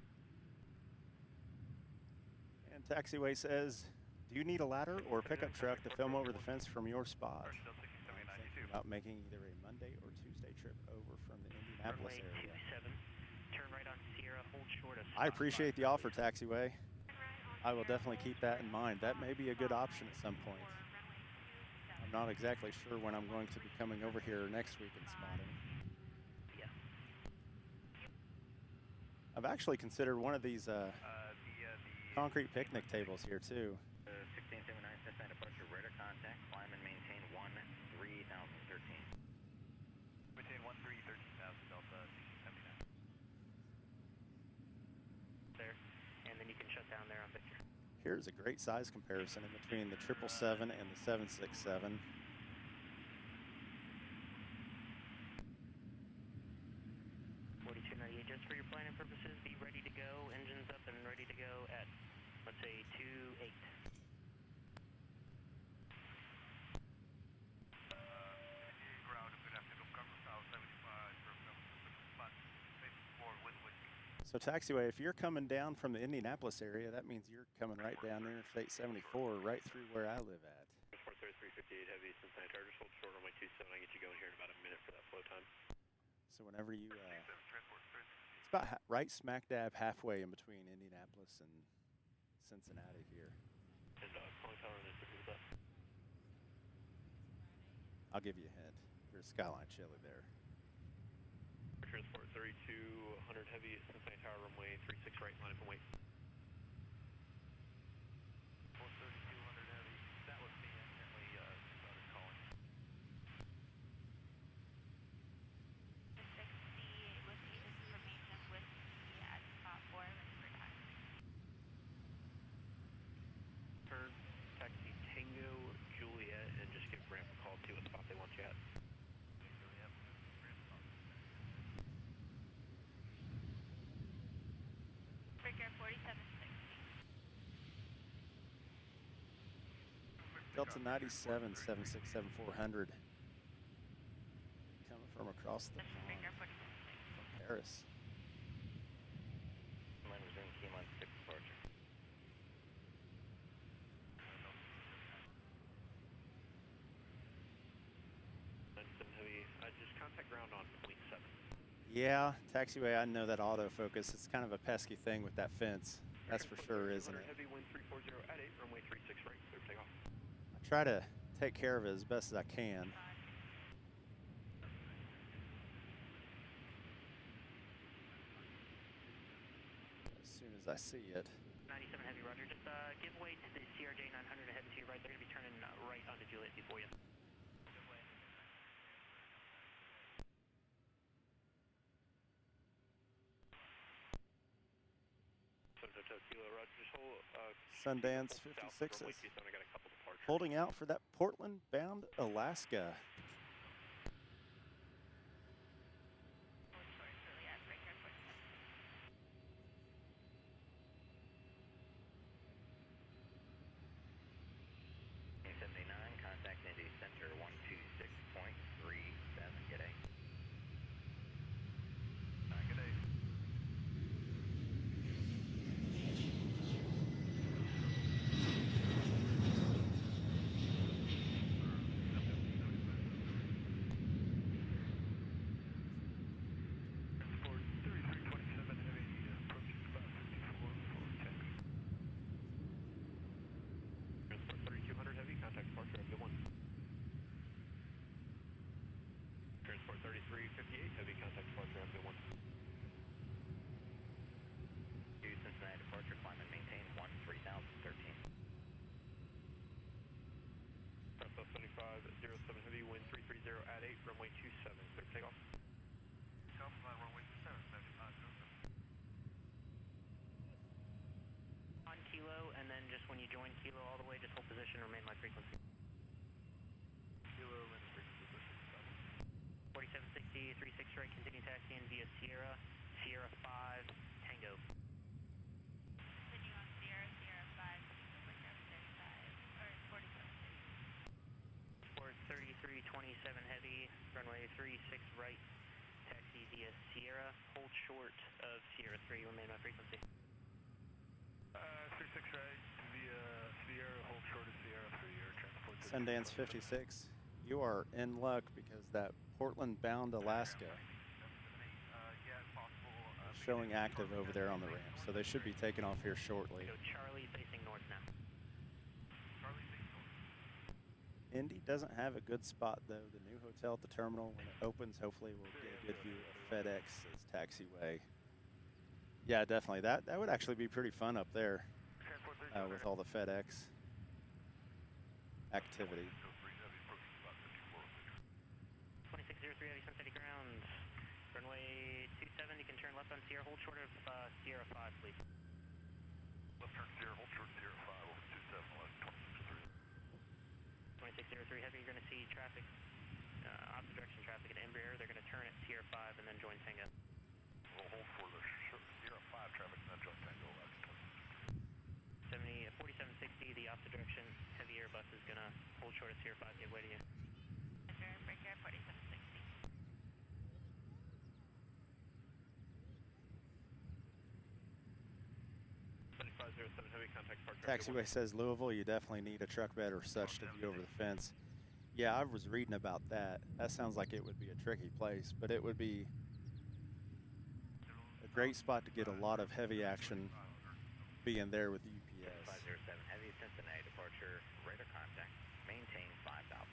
A: And taxiway says, do you need a ladder or pickup truck to film over the fence from your spot?
J: Still
A: I'm
J: 1679,
A: thinking about making either a Monday or Tuesday trip over from the Indianapolis
E: Runway
A: area.
E: 27, turn right on Sierra, hold short of
A: I
E: spot
A: appreciate
E: 5.
A: the offer, taxiway.
B: Turn right on
A: I will
B: Sierra,
A: definitely
B: hold
A: keep that
B: short
A: in
B: of
A: mind. That
B: spot
A: may be a good
B: 5
A: option at some point.
B: for runway 27.
A: I'm not exactly sure when I'm going to be coming over here next week and spotting.
E: Yeah.
A: I've actually considered one of these concrete picnic tables here too.
H: 1679 Cincinnati departure, radar contact, climb and maintain 13,013.
J: Maintain 13,000 Delta 1679.
E: There. And then you can shut down there on Victor.
A: Here's a great size comparison in between the 777 and the 767.
E: Just for your planning purposes, be ready to go, engines up and ready to go at, let's say, 2-8.
J: Ground, good afternoon, cover south 75, spot 54, wind.
A: So taxiway, if you're coming down from the Indianapolis area, that means you're coming right down Interstate 74, right through where I live at.
I: Transport 3358 Heavy, Cincinnati Tower, just hold short runway 27. I'll get you going here in about a minute for that flow time.
A: So whenever you,
J: Transport
A: it's about right smack dab halfway in between Indianapolis and Cincinnati here.
I: And calling tower and interview with that.
A: I'll give you a hint. There's Skyline Chili there.
I: Transport 3200 Heavy, Cincinnati Tower, runway 36 right, line up and wait.
J: 3200 Heavy, that was me, accidentally started calling.
K: 60 with the information with me at spot 4 for time.
I: Turn, taxi Tango, Juliet, and just give ramp a call to a spot they want you at.
K: Breaker 4760.
A: Delta 97, 767 400. Coming from across the pond
K: Breaker 4660.
A: from Paris.
H: Line resume, key line 6 departure.
I: 97 Heavy, just contact ground on point 7.
A: Yeah, taxiway, I know that autofocus. It's kind of a pesky thing with that fence. That's for sure, isn't it?
I: Heavy, wind 340 at 8, runway 36 right, clear for takeoff.
A: I try to take care of it as best as I can. As soon as I see it.
E: 97 Heavy, roger. Just give way to the CRJ 900 ahead to your right. They're going to be turning right onto Juliet before you.
I: Kilo, roger. Just hold,
A: Sundance
I: south,
A: 56
I: runway
A: is
I: 27, I got a couple departures.
A: holding out for that Portland-bound Alaska.
K: Hold short Juliet, breaker 47.
H: 79, contact Indy Center 126.37, good day.
J: Good day. Transport 3327 Heavy, approaching spot 54 for taxi.
I: Transport 3200 Heavy, contact departure of 1. Transport 3358 Heavy, contact departure of 1.
H: Cincinnati departure, climb and maintain 13,013.
I: Southwest 7507 Heavy, wind 330 at 8, runway 27, clear for takeoff.
J: Southbound runway 27, 7507.
E: On Kilo, and then just when you join Kilo all the way, just hold position, remain my frequency.
J: Kilo, and frequency
E: 4760, 36 right, continue taxiing via Sierra, Sierra 5, Tango.
K: Continue on Sierra, Sierra 5, breaker 35, or 4760.
E: Port 3327 Heavy, runway 36 right, taxi via Sierra, hold short of Sierra 3, remain my frequency.
J: 36 right, via Sierra, hold short of Sierra 3, air transport.
A: Sundance 56. You are in luck because that Portland-bound Alaska
J: Yeah, it's possible.
A: is showing active over there on the ramp, so they should be taking off here shortly.
E: So Charlie facing north now.
J: Charlie,
A: Indy doesn't have a good spot though. The new hotel at the terminal, when it opens, hopefully we'll get a good view of FedEx's taxiway. Yeah, definitely. That would actually be pretty fun up there with all the FedEx activity.
E: 2603 Heavy Cincinnati ground. Runway 27, you can turn left on Sierra, hold short of Sierra 5, please.
G: Left turn Sierra, hold short Sierra 5, over 27, left 2603.
E: 2603 Heavy, you're going to see traffic, opposite direction traffic at Embraer. They're going to turn at Sierra 5 and then join Tango.
G: We'll hold for the Sierra 5 traffic and then join Tango left
E: 4760, the opposite direction Heavy Airbus is going to hold short of Sierra 5, give way to you.
K: Roger, breaker 4760.
I: 7507 Heavy, contact departure.
A: Taxiway says Louisville, you definitely need a truck bed or such to view over the fence. Yeah, I was reading about that. That sounds like it would be a tricky place, but it would be a great spot to get a lot of heavy action being there with UPS.
H: 507 Heavy, Cincinnati departure, radar contact, maintain 5,000.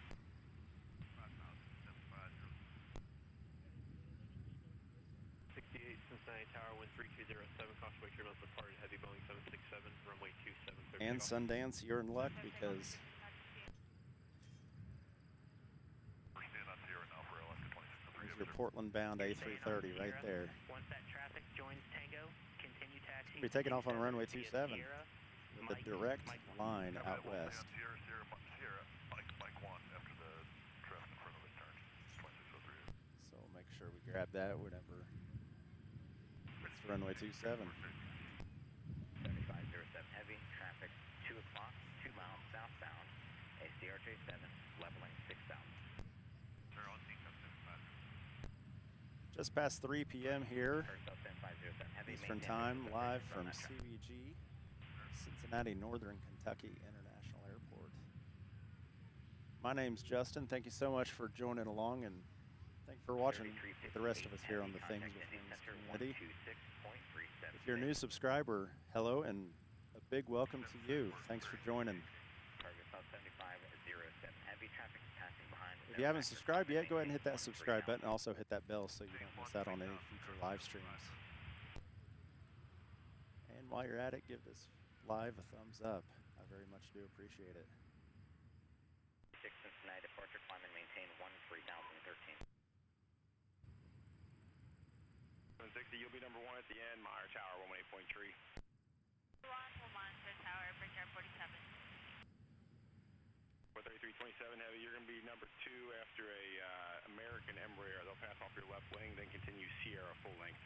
I: 68 Cincinnati Tower, wind 3207, caution wake turbulence departed, Heavy Boeing 767, runway 27.
A: And Sundance, you're in luck because
G: We're staying on Sierra now for left 2603.
A: there's your Portland-bound A330 right there.
E: Once that traffic joins Tango, continue taxi.
A: We'll be taking off on runway
E: via
A: 27
E: Sierra,
A: with a direct line
G: Yeah,
A: out
G: we'll stay
A: west.
G: on Sierra, Mike 1 after the traffic in front of us turns. 2603.
A: So we'll make sure we grab that whenever it's runway 27.
H: 7507 Heavy, traffic 2 o'clock, 2 miles southbound, ACRJ7, leveling 6,000.
G: They're on
A: Just past 3 p.m. here,
H: First up, 7507 Heavy,
A: Eastern
H: maintain
A: Time,
H: visual
A: live
H: protection
A: from
H: that traffic.
A: CVG, Cincinnati, Northern Kentucky International Airport. My name's Justin. Thank you so much for joining along, and thank you for watching with the rest of us here on the Things with Wings community. If you're a new subscriber, hello, and a big welcome to you. Thanks for joining.
H: Target South 7507 Heavy, traffic passing behind.
A: If you haven't subscribed yet, go ahead and hit that subscribe button. Also hit that bell so you don't miss out on any future live streams. And while you're at it, give this live a thumbs up. I very much do appreciate it.
H: 6 Cincinnati departure, climb and maintain 13,013.
D: 760, you'll be number 1 at the end, Meyer Tower, 118.3.
K: 1 will monitor tower, breaker 47.
D: 43327 Heavy, you're going to be number 2 after a American Embraer. They'll pass off your left wing, then continue Sierra full length.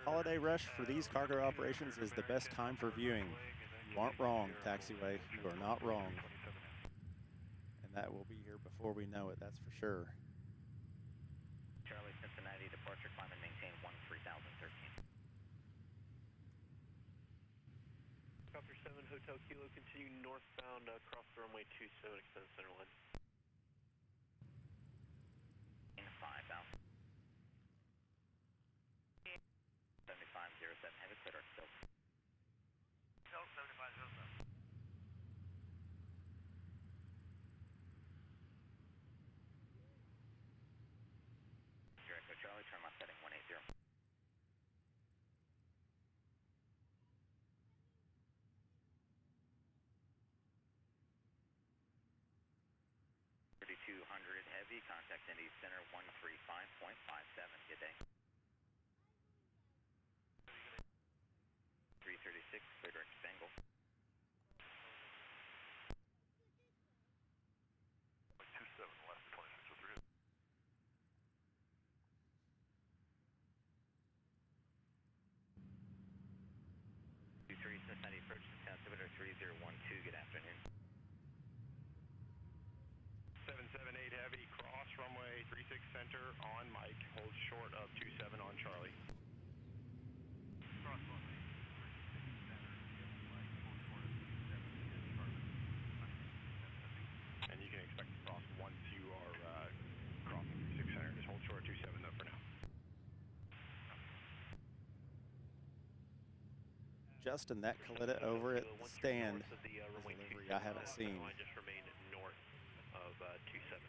A: Holiday rush for these cargo operations is the best time for viewing. You aren't wrong, Taxiway. You are not wrong. And that will be here before we know it, that's for sure.
H: Charlie, Cincinnati departure, climb and maintain 13,013.
I: Copter 7, Hotel Kilo, continue northbound across the runway 27, extend center line.
H: 5,000. 7507 Heavy, clear our still.
J: Still 7507.
H: Direct to Charlie, turn left heading 180. 3200 Heavy, contact Indy Center 135.57. Good day. 336, clear direct to Bengal.
G: 27 left 2603.
H: 23 Cincinnati approach to altimeter 3012. Good afternoon.
D: 778 Heavy, cross runway 36 center on Mike, hold short of 27 on Charlie.
J: Cross runway 36 center, Mike, hold short of 27 Charlie.
D: And you can expect to cross once you are crossing 36 center. Just hold short 27 though for now.
A: Justin, that Kalita over at the stand
I: North of the
A: is a
I: runway
A: livery
I: 27
A: I haven't
I: center
A: seen.
I: line, just remain north of 27.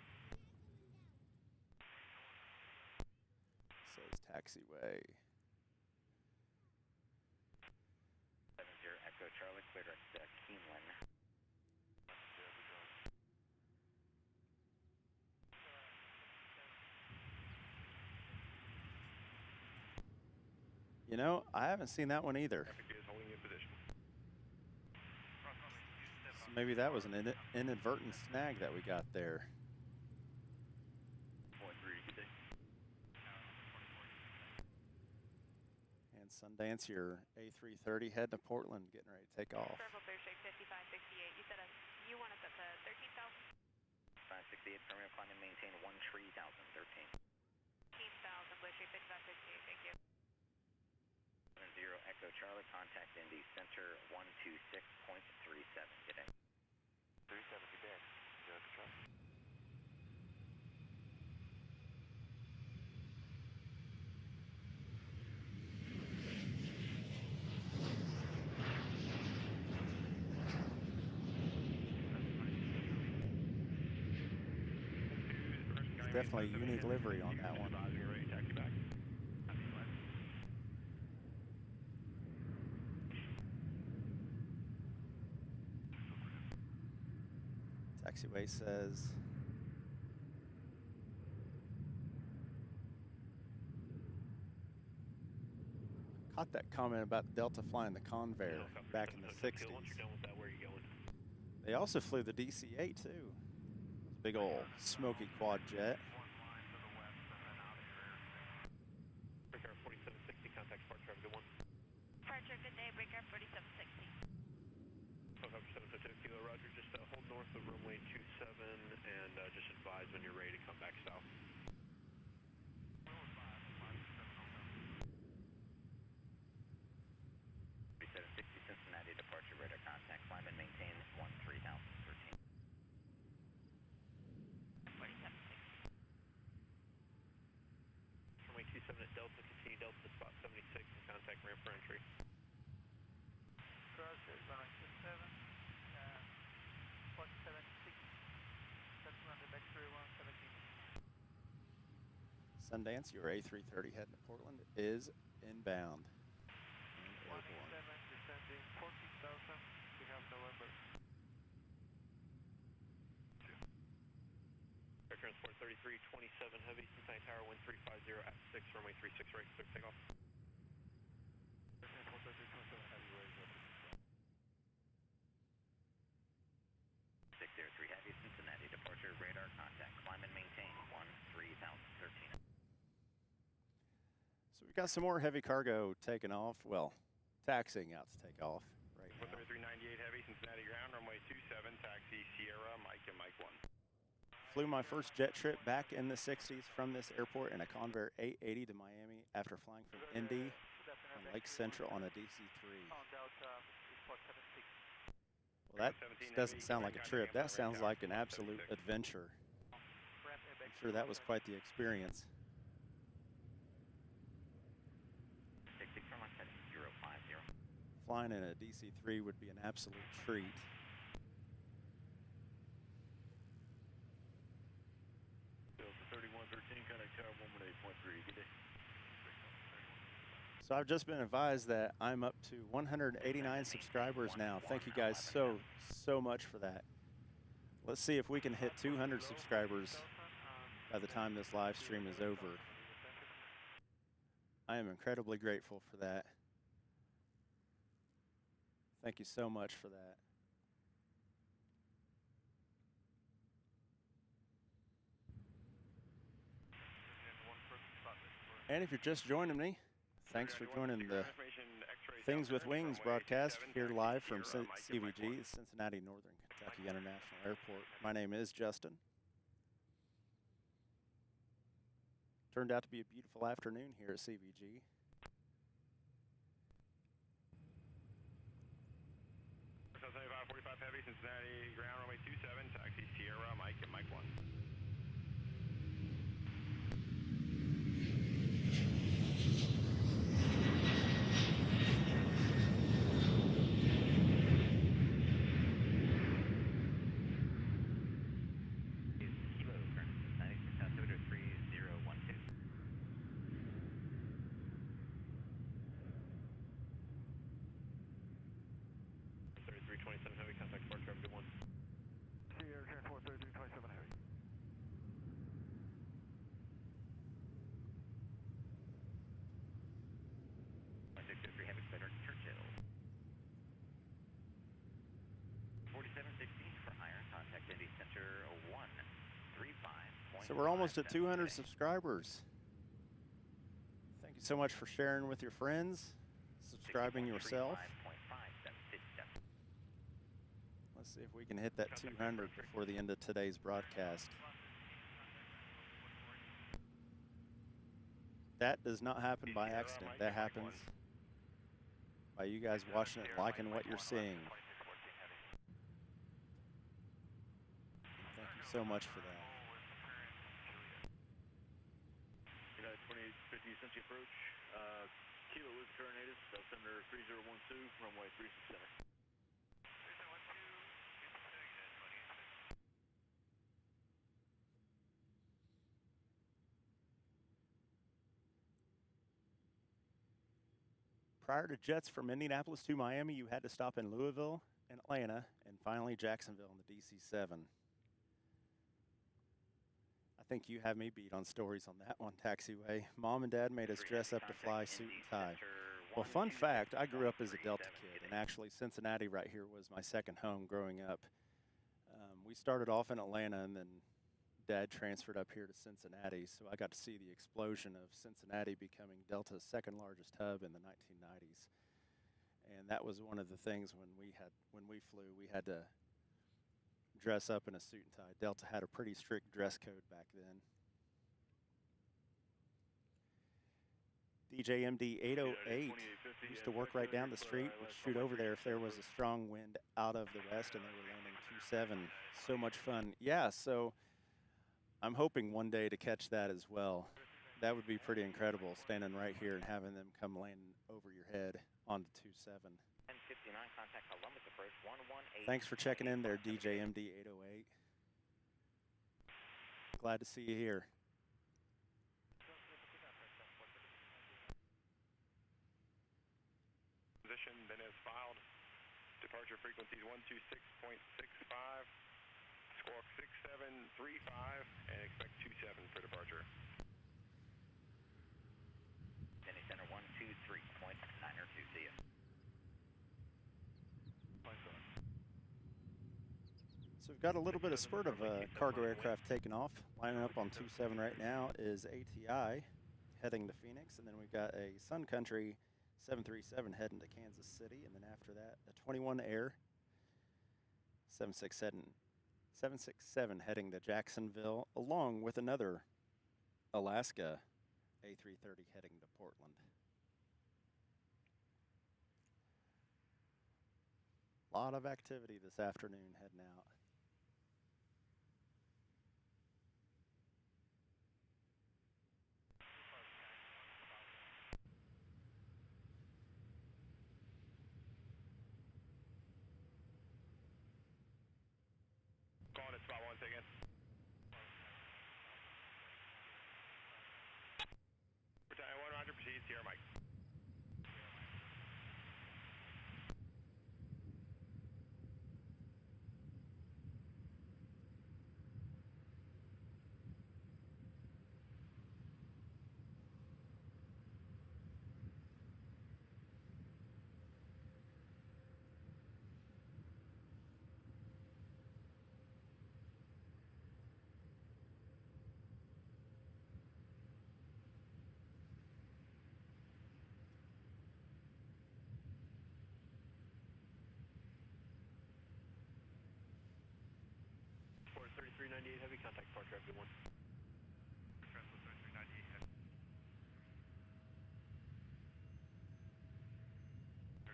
A: Says taxiway.
H: 70 Echo Charlie, clear direct Keeneland.
A: You know, I haven't seen that one either.
G: Traffic is holding in position.
A: So maybe that was an inadvertent snag that we got there.
G: 1-3, good day.
A: And Sundance, your A330 heading to Portland, getting ready to take off.
B: Circle clear straight 5568. You said you want us up to 13,000?
H: 568, permanent climb and maintain 13,013.
B: 13,000, clear straight 5568. Thank you.
H: 70 Echo Charlie, contact Indy Center 126.37. Good day. 37, good day. Echo Charlie.
A: It's definitely a unique livery on that one. Taxiway says caught that comment about Delta flying the Convair back in the 60s.
I: Once you're done with that, where are you going?
A: They also flew the DC-8 too. Big old smoky quad jet.
I: Breaker 4760, contact departure, have a good one.
K: Departure, good day, breaker 4760.
I: Helicopter 752 Kilo, roger, just hold north of runway 27 and just advise when you're ready to come back south.
H: 3760 Cincinnati, departure radar contact, climb and maintain 13,013.
K: 4760.
I: Runway 27 at Delta, continue Delta to spot 76 and contact ramp for entry.
F: Cross is runway 27, 176. That's on the X-ray 117.
A: Sundance, your A330 heading to Portland is inbound. And
F: 187,
A: airborne.
F: descending 14,000. We have November.
I: Air Transport 3327 Heavy, Cincinnati Tower, wind 350 at 6, runway 36 right, clear takeoff.
F: Air Transport 3327 Heavy, where is that?
H: 603 Heavy, Cincinnati, departure radar contact, climb and maintain 13,013.
A: So we've got some more heavy cargo taking off. Well, taxiing out to take off right now.
G: 3398 Heavy, Cincinnati ground, runway 27, taxi Sierra, Mike and Mike 1.
A: Flew my first jet trip back in the 60s from this airport in a Convair 880 to Miami after flying from Indy on Lake Central on a DC-3.
F: On Delta, report 76.
A: Well, that doesn't sound like a trip. That sounds like an absolute adventure.
F: Ramp
A: I'm sure that was quite the experience.
H: 66 from my setting, 050.
A: Flying in a DC-3 would be an absolute treat.
G: Delta 3113, contact tower 118.3, good day.
A: So I've just been advised that I'm up to 189 subscribers now. Thank you guys so much for that. Let's see if we can hit 200 subscribers by the time this live stream is over. I am incredibly grateful for that. Thank you so much for that. And if you're just joining me, thanks for joining the Things with Wings broadcast here live from CVG, Cincinnati Northern Kentucky International Airport. My name is Justin. Turned out to be a beautiful afternoon here at CVG.
G: Cincinnati 545 Heavy, Cincinnati ground, runway 27, taxi Sierra, Mike and Mike 1.
H: Center Churchill. 4760 for higher, contact Indy Center 135.57.
A: So we're almost at 200 subscribers. Thank you so much for sharing with your friends, subscribing yourself. Let's see if we can hit that 200 before the end of today's broadcast. That does not happen by accident. That happens by you guys watching it, liking what you're seeing. Thank you so much for that.
I: United 2850 Cincinnati approach. Kilo is current native, Center 3012, runway 36 center.
A: Prior to jets from Indianapolis to Miami, you had to stop in Louisville and Atlanta, and finally Jacksonville in the DC-7. I think you have me beat on stories on that one, Taxiway. Mom and Dad made us dress up to fly suit and tie. Well, fun fact, I grew up as a Delta kid, and actually Cincinnati right here was my second home growing up. We started off in Atlanta, and then Dad transferred up here to Cincinnati, so I got to see the explosion of Cincinnati becoming Delta's second largest hub in the 1990s. And that was one of the things when we flew, we had to dress up in a suit and tie. Delta had a pretty strict dress code back then. DJMD 808 used to work right down the street, would shoot over there if there was a strong wind out of the west and they were landing 27. So much fun. Yeah, so I'm hoping one day to catch that as well. That would be pretty incredible, standing right here and having them come landing over your head onto 27.
H: 1059, contact Columbus approach 118.
A: Thanks for checking in there, DJMD 808. Glad to see you here.
D: Position then is filed. Departure frequencies 126.65. Squawk 6735 and expect 27 for departure.
H: Indy Center 123.902, see ya.
A: So we've got a little bit of spurt of cargo aircraft taking off. Lining up on 27 right now is ATI heading to Phoenix, and then we've got a Sun Country 737 heading to Kansas City, and then after that a 21 Air 767 heading to Jacksonville, along with another Alaska A330 heading to Portland. A lot of activity this afternoon heading out.
D: Calling at spot 1 again. Battalion 1, roger, proceed, Sierra Mike.
I: Port 3398 heavy, contact departure after 1.
G: Transport 3398 heavy.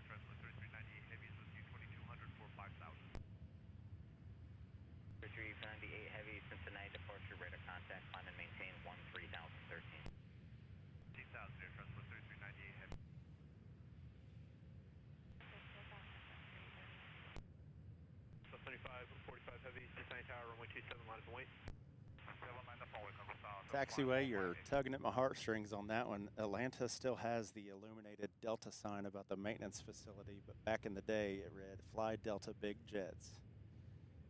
G: Transport 3398 heavy is with you 2200 for 5000.
H: 3398 heavy, Cincinnati departure, radar contact, climb and maintain 13013.
G: 18,000 Air Transport 3398 heavy.
I: So 45 heavy, Cincinnati Tower, runway 27, minus 1 weight.
A: Taxiway, you're tugging at my heartstrings on that one. Atlanta still has the illuminated Delta sign about the maintenance facility, but back in the day it read, Fly Delta Big Jets.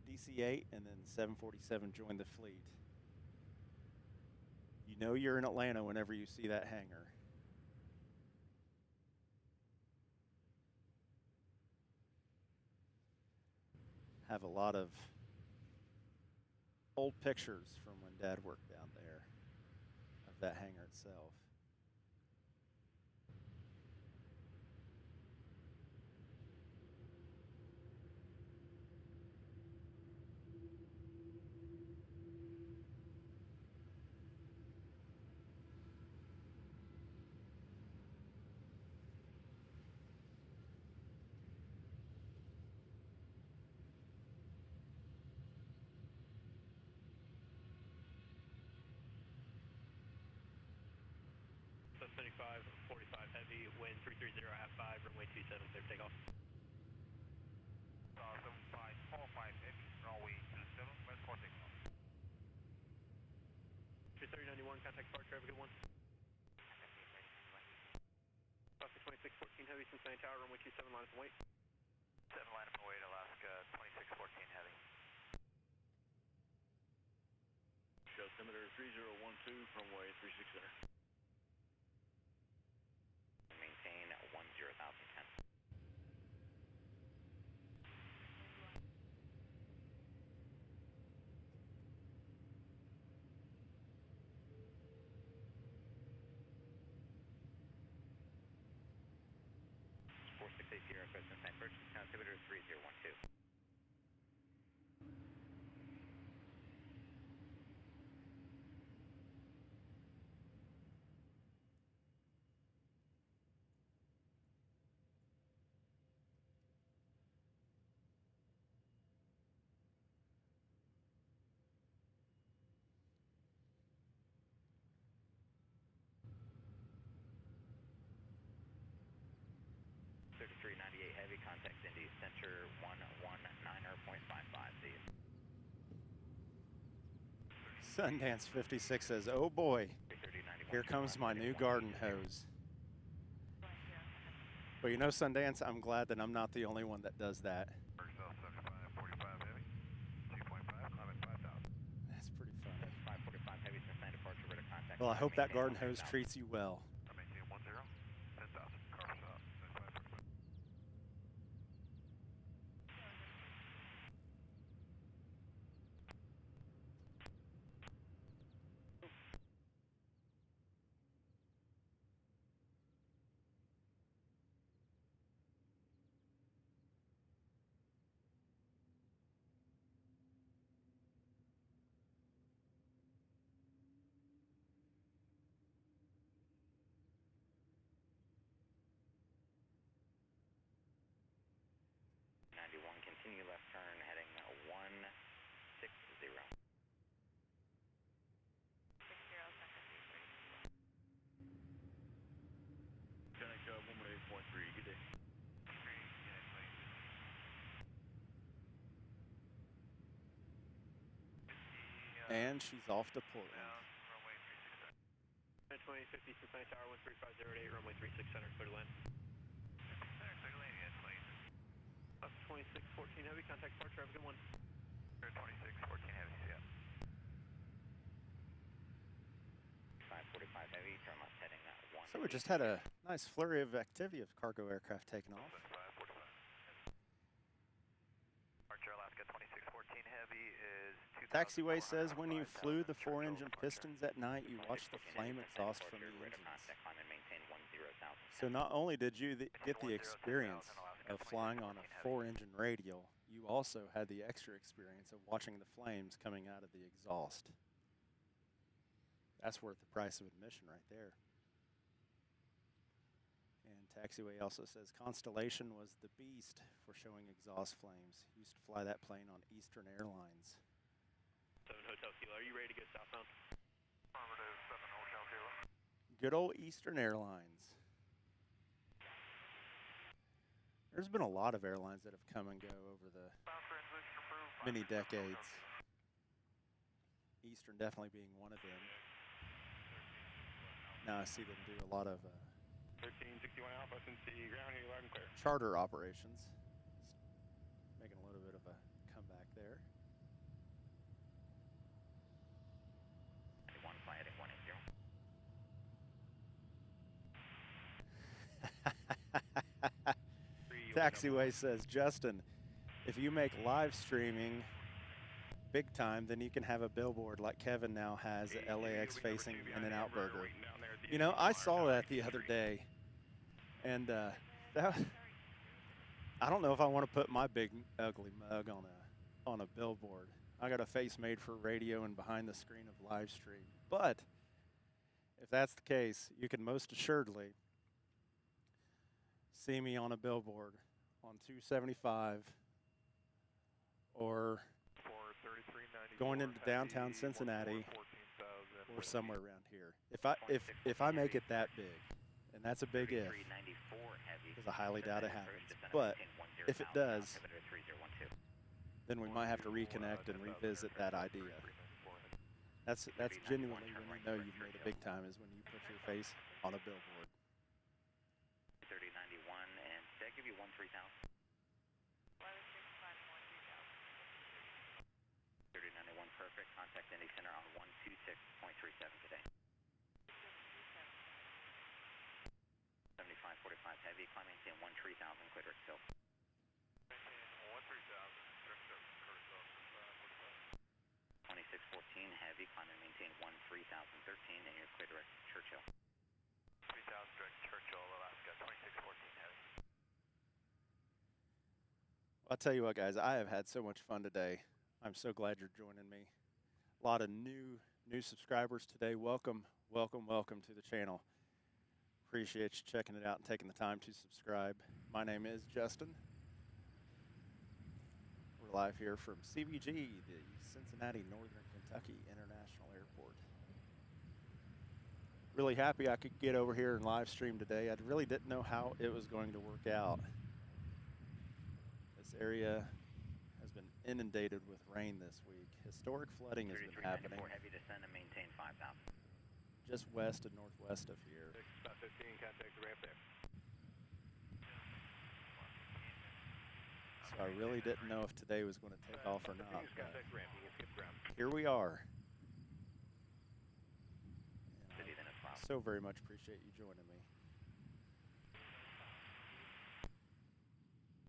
A: DC-8 and then 747 joined the fleet. You know you're in Atlanta whenever you see that hangar. have a lot of old pictures from when Dad worked down there of that hangar itself.
I: So 75, 45 heavy, wind 330 at 5, runway 27, clear takeoff.
J: 75, 45 heavy, runway 27, clear for takeoff.
I: 23091, contact departure, have a good one. Alaska 2614 heavy, Cincinnati Tower, runway 27, line up and wait.
J: 7 line up and wait, Alaska 2614 heavy.
G: Show altimeter 3012, runway 36 center.
H: Maintain 10,010. Four 680 Aircraft Cincinnati purchase, altimeter 3012. Heavy, contact Indy Center 119.55, see you.
A: Sundance 56 says, "Oh boy, here comes my new garden hose." But you know, Sundance, I'm glad that I'm not the only one that does that.
G: South 75, 45 heavy, 2.5, I'm at 5,000.
A: That's pretty funny.
H: 545 heavy, Cincinnati departure, radar contact.
A: Well, I hope that garden hose treats you well.
G: I maintain 10, 10,000, car stop, 9545.
H: Continue left turn, heading 160.
K: 60,
G: Connect 118.3, good day.
A: And she's off to Portland.
J: Runway 36 center.
I: 2050 Cincinnati Tower, 13508, runway 36 center, clear to land.
J: Center, clear to land, yes, please.
I: Alaska 2614 heavy, contact departure, have a good one.
J: 2614 heavy, see ya.
H: 545 heavy, turn left heading 1.
A: So we just had a nice flurry of activity of cargo aircraft taking off.
J: 545. Archer Alaska 2614 heavy is 2,400.
A: Taxiway says when you flew the 4-engine pistons at night, you watched the flame exhaust from the engines. So not only did you get the experience of flying on a 4-engine radial, you also had the extra experience of watching the flames coming out of the exhaust. That's worth the price of admission right there. And Taxiway also says Constellation was the beast for showing exhaust flames. Used to fly that plane on Eastern Airlines.
I: 7 Hotel Kilo, are you ready to go southbound?
J: Affirmative, 7 Hotel Kilo.
A: Good old Eastern Airlines. There's been a lot of airlines that have come and go over the many decades. Eastern definitely being one of them. Now I see them do a lot of
G: 1361 Alpha, Cincinnati ground here, loud and clear.
A: charter operations. Making a little bit of a comeback there.
H: 91, fly heading 180.
A: Taxiway says, Justin, if you make live streaming big time, then you can have a billboard like Kevin now has at LAX facing In-N-Out Burger. You know, I saw that the other day, and that, I don't know if I want to put my big ugly mug on a billboard. I got a face made for radio and behind the screen of live stream. But if that's the case, you can most assuredly see me on a billboard on 275 or going into downtown Cincinnati or somewhere around here. If I make it that big, and that's a big if, because I highly doubt it happens. But if it does, then we might have to reconnect and revisit that idea. That's genuinely when you know you've made it big time, is when you put your face on a billboard.
H: 3091, and did I give you 13,000? 3091, perfect. Contact Indy Center on 126.37 today. 7545 heavy, climb maintain 13,000, clear direct still. 2614 heavy, climb and maintain 13,013, and you're clear direct Churchill.
J: 3000 direct Churchill, Alaska, 2614 heavy.
A: I'll tell you what, guys, I have had so much fun today. I'm so glad you're joining me. A lot of new subscribers today. Welcome to the channel. Appreciate you checking it out and taking the time to subscribe. My name is Justin. We're live here from CVG, the Cincinnati, Northern Kentucky International Airport. Really happy I could get over here and live stream today. I really didn't know how it was going to work out. This area has been inundated with rain this week. Historic flooding has been happening
H: heavy descend and maintain 5,000.
A: just west and northwest of here.
D: 15, contact the ramp there.
A: So I really didn't know if today was going to take off or not.
D: Contact ramp, you can skip ground.
A: Here we are.
H: City, then it's filed.
A: So very much appreciate you joining me.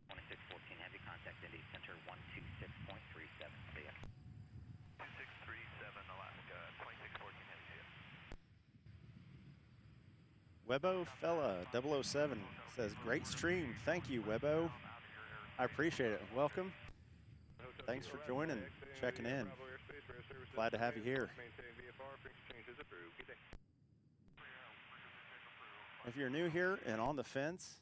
H: 2614 heavy, contact Indy Center 126.37. See ya.
J: 2637 Alaska, 2614 heavy, see ya.
A: Webo Fella 007 says, great stream. Thank you, Webo. I appreciate it. Welcome. Thanks for joining, checking in. Glad to have you here. If you're new here and on the fence,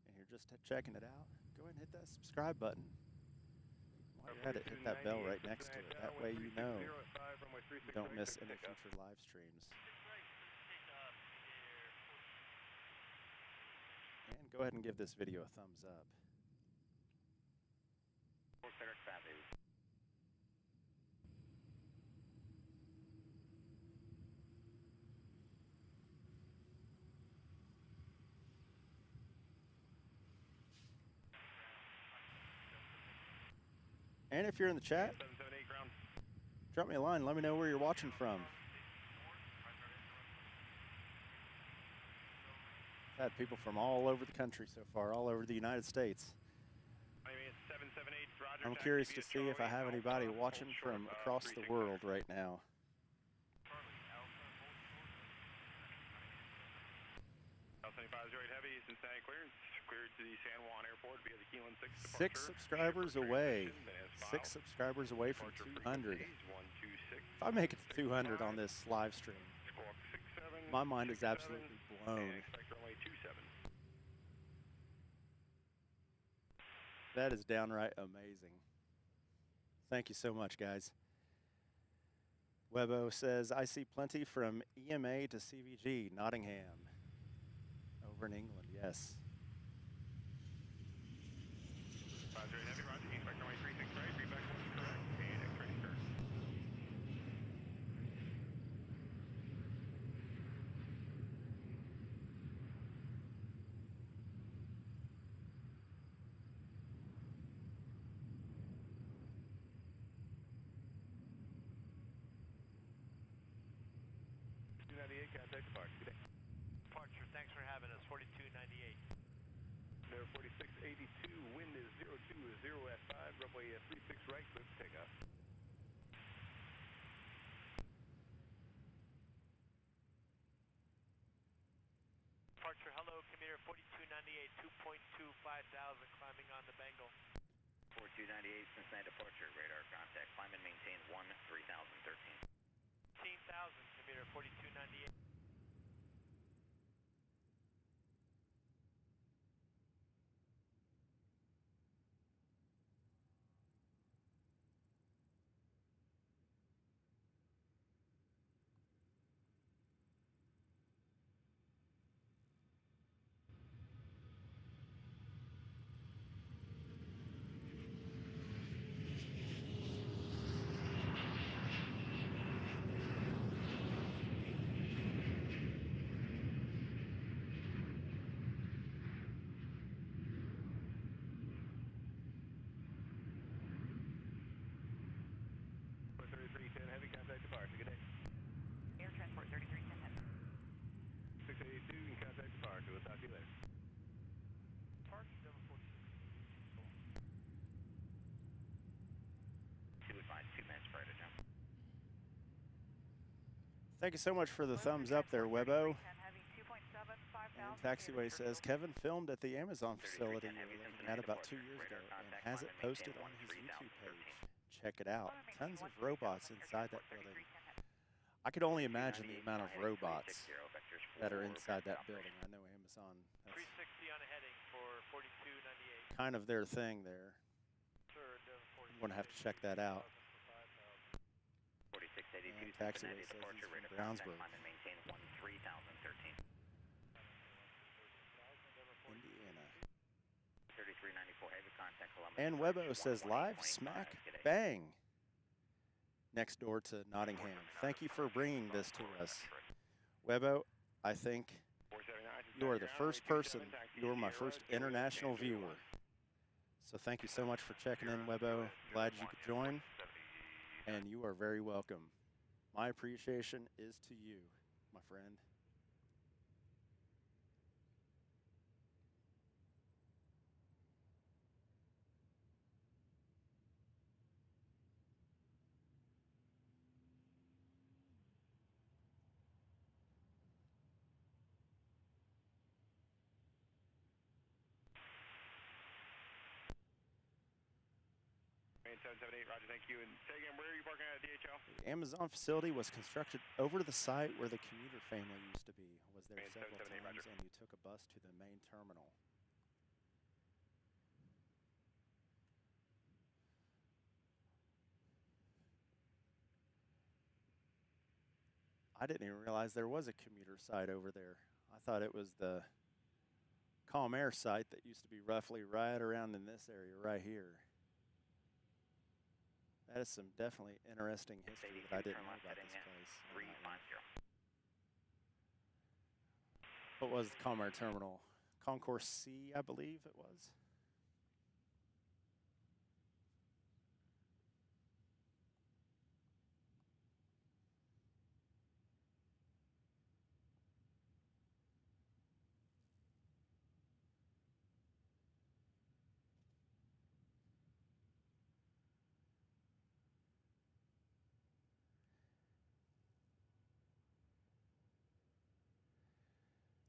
A: and you're just checking it out, go ahead and hit that subscribe button. While you're at it, hit that bell right next to it. That way you know you don't miss any future live streams. And go ahead and give this video a thumbs up. And if you're in the chat, drop me a line. Let me know where you're watching from. I've had people from all over the country so far, all over the United States. I'm curious to see if I have anybody watching from across the world right now. Six subscribers away. 6 subscribers away from 200. If I make it to 200 on this live stream, my mind is absolutely blown. That is downright amazing. Thank you so much, guys. Webo says, I see plenty from EMA to CVG, Nottingham. Over in England, yes.
D: Contact departure.
F: Departure, thanks for having us, 4298.
D: Number 4682, wind is 02 at 5, runway 36 right, clear for takeoff.
F: Departure, hello, commuter 4298, 2.25,000, climbing on the Bengal.
H: 4298 Cincinnati departure, radar contact, climb and maintain 3013.
F: 15,000, commuter 4298.
D: Heavy contact departure. Good day.
B: Air Transport 3310.
D: 682 in contact departure. We'll talk to you later.
F: Departure, number 46.
H: 2 advised, 2 minutes prior to jump.
A: Thank you so much for the thumbs up there, Webbo. And Taxiway says, Kevin filmed at the Amazon facility we were looking at about 2 years ago and has it posted on his YouTube page. Check it out. Tons of robots inside that building. I could only imagine the amount of robots that are inside that building. I know Amazon, that's
F: 360 on a heading for 4298.
A: kind of their thing there.
F: Third,
A: I'm going to have to check that out.
H: 4682
A: And Taxiway
H: Cincinnati
A: says
H: departure,
A: he's
H: radar
A: from
H: contact,
A: Brownsburg,
H: climb and maintain 3013.
A: Indiana.
H: 3394 heavy contact, Columbus.
A: And Webbo says, live smack bang next door to Nottingham. Thank you for bringing this to us. Webbo, I think you are the first person, you are my first international viewer. So thank you so much for checking in, Webbo. Glad you could join, and you are very welcome. My appreciation is to you, my friend.
D: Man 778, roger, thank you. And say again, where are you parking at DHL?
A: The Amazon facility was constructed over to the site where the commuter family used to be. Was there
D: Man,
A: several
D: 778,
A: times,
D: roger.
A: and you took a bus to the main terminal. I didn't even realize there was a commuter site over there. I thought it was the Calm Air site that used to be roughly right around in this area right here. That is some definitely interesting history that I didn't know about this place. or that one.
H: 350.
A: What was the Calm Air terminal? Concourse C, I believe it was.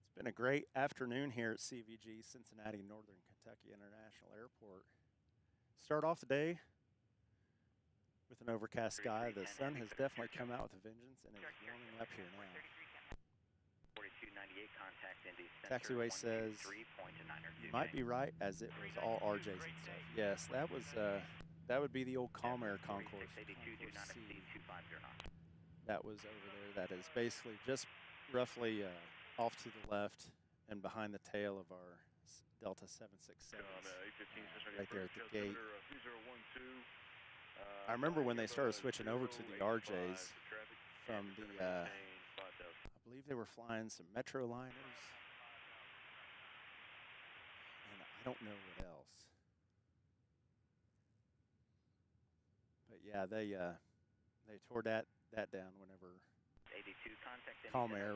A: It's been a great afternoon here at CVG, Cincinnati, Northern Kentucky International Airport. Start off the day with an overcast sky. The sun has definitely come out with a vengeance and is warming up here now.
H: 4298 contact Indy
A: Taxiway says, you might be right, as it was all RJs and stuff. Yes, that would be the old Calm Air concourse, Concourse C. That was over there. That is basically just roughly off to the left and behind the tail of our Delta 767s, right there at the gate. I remember when they started switching over to the RJs from the, I believe they were flying some Metro liners, and I don't know what else. But yeah, they tore that down whenever Calm Air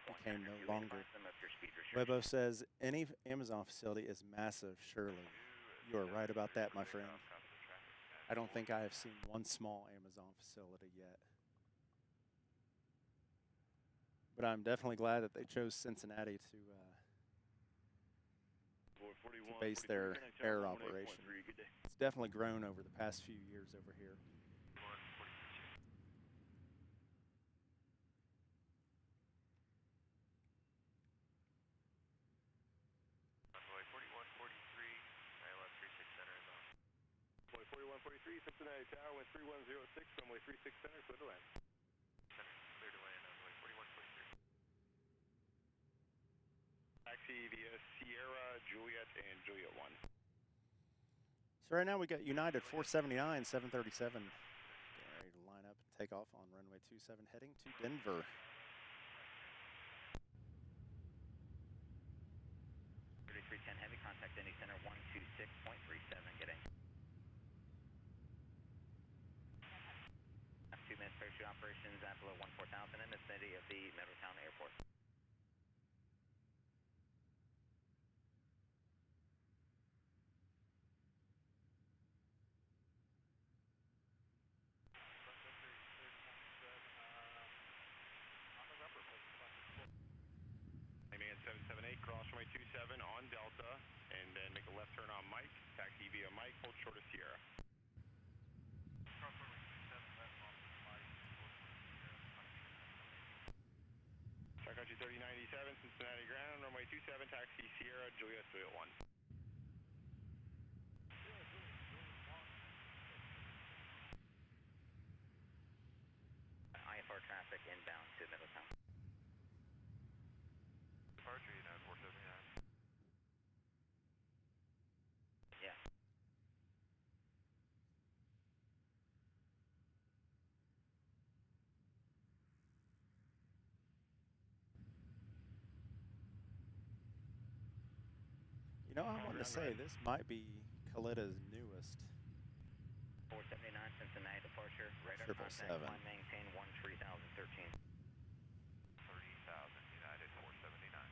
A: became no longer. Webbo says, any Amazon facility is massive, surely. You are right about that, my friend.
G: Copy the traffic.
A: I don't think I have seen one small Amazon facility yet. But I'm definitely glad that they chose Cincinnati to base their air operation.
I: Good day.
A: It's definitely grown over the past few years over here.
G: Runway 4143, ILS 36 center is on.
D: Runway 4143, Cincinnati Tower, wind 3106, runway 36 center, clear to land.
G: Center, clear to land, runway 4143.
D: Taxi via Sierra, Juliet, and Juliet 1.
A: So right now we got United 479, 737. Getting ready to line up and take off on runway 27 heading to Denver.
H: 3310 Heavy, contact Indy Center 126.37, getting. 2 minutes parachute operations at below 14,000 in the vicinity of the Middletown Airport.
D: Landing at 778, cross runway 27 on Delta, and then make a left turn on Mike. Taxi via Mike, hold short of Sierra.
G: Cross runway 27, left on Mike,
D: Sky Country 3097, Cincinnati ground, runway 27, taxi Sierra, Juliet, Juliet 1.
H: IFR traffic inbound to Middletown.
G: departure, United 479.
H: Yeah.
A: You know, I want to say this might be Kalitta's newest.
H: 479 Cincinnati departure, radar contact,
A: 777.
H: climb maintain 13,013.
G: 30,000, United 479.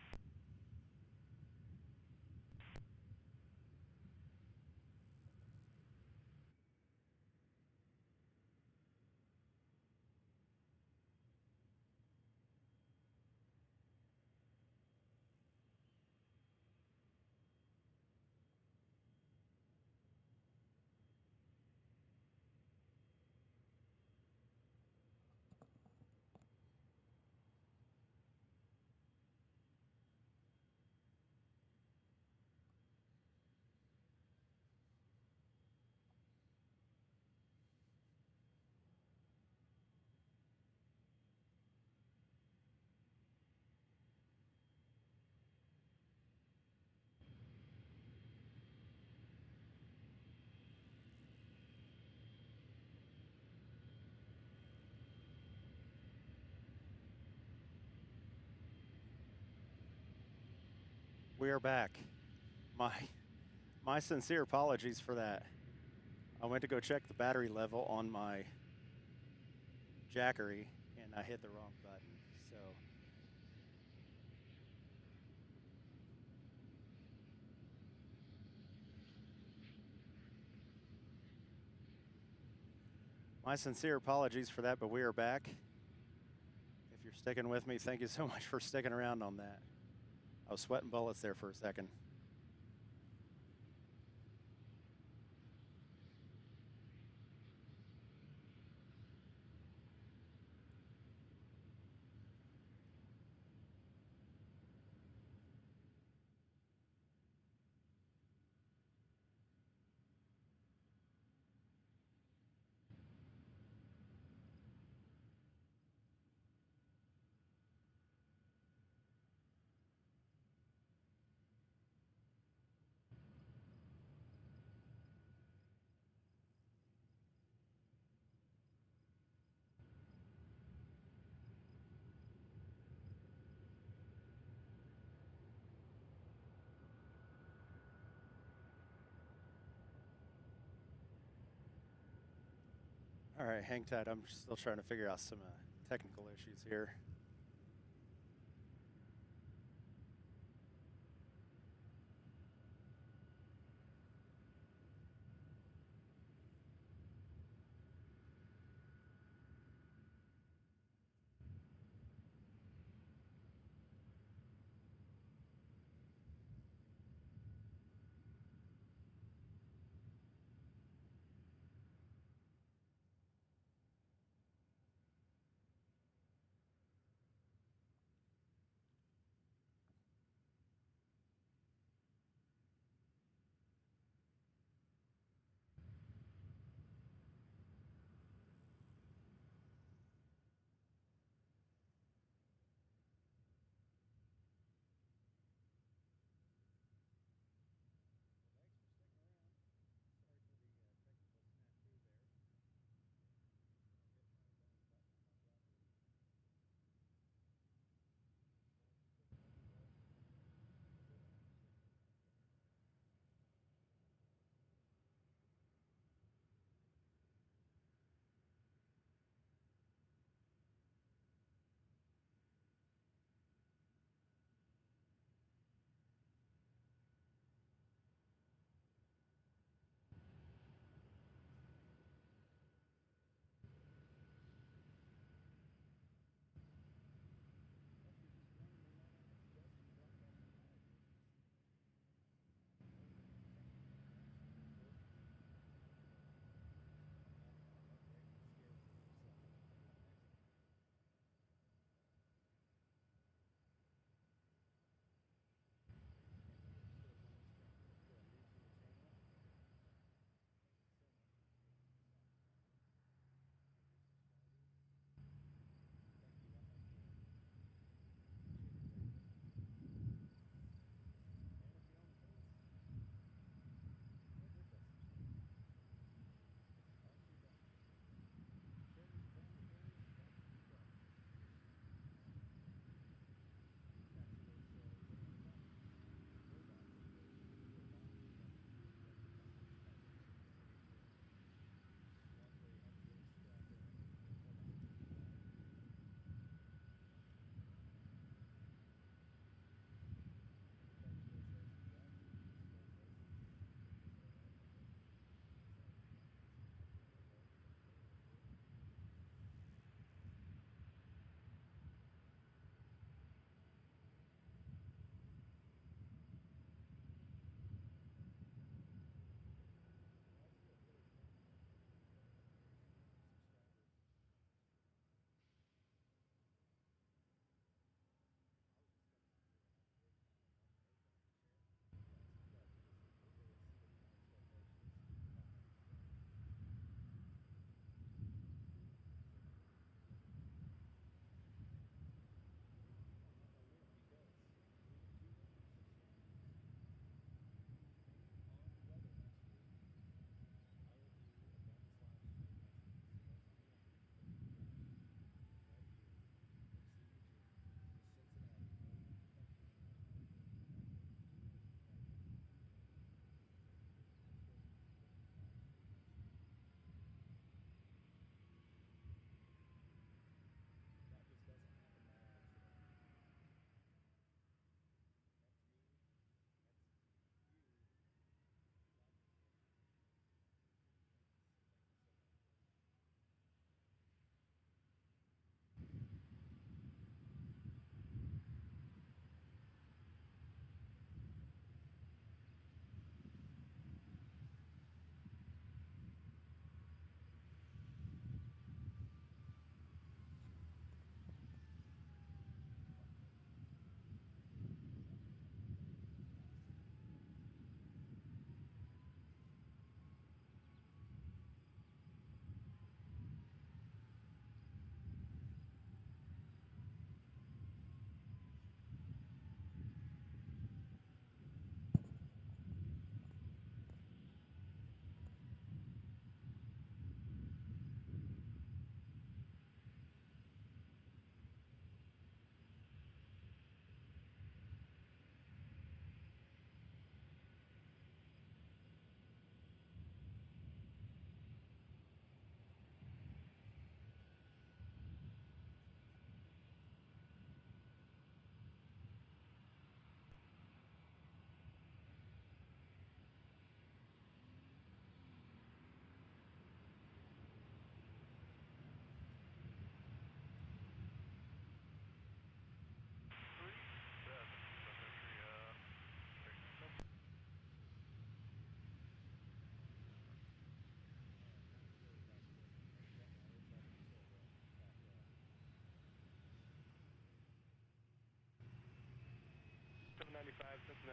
A: We are back. My sincere apologies for that. I went to go check the battery level on my Jackery, and I hit the wrong button. So my sincere apologies for that, but we are back. If you're sticking with me, thank you so much for sticking around on that. I was sweating bullets there for a second. All right, hang tight. I'm still trying to figure out some technical issues here.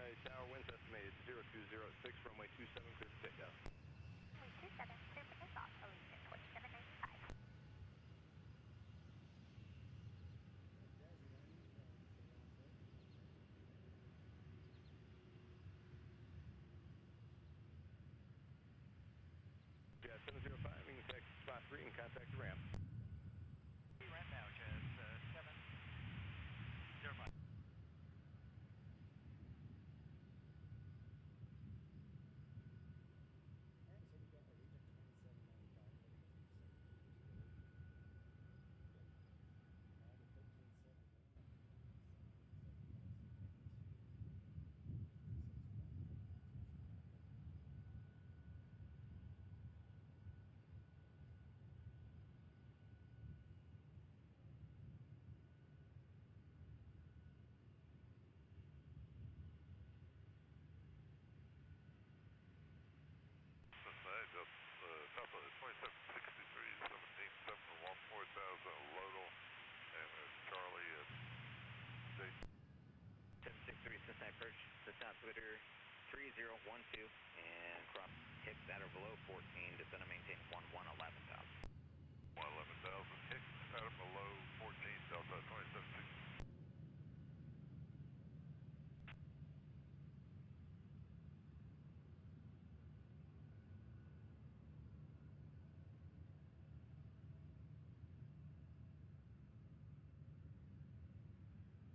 D: Cincinnati Tower, winds estimated 0206, runway 27, clear for takeoff.
K: Runway 27, clear for takeoff, Allegiant 2795.
D: Jazz 705, you can taxi spot 3 and contact the ramp.
J: Ramp now, Jazz 705.
G: Top of 2763, 17,714,000, Lodal, and Charlie at State.
H: 763 Cincinnati Perch, altimeter 3012, and crop hicks at or below 14, descend and maintain 11,000.
G: 11,000, hicks at or below 14, Delta 2760.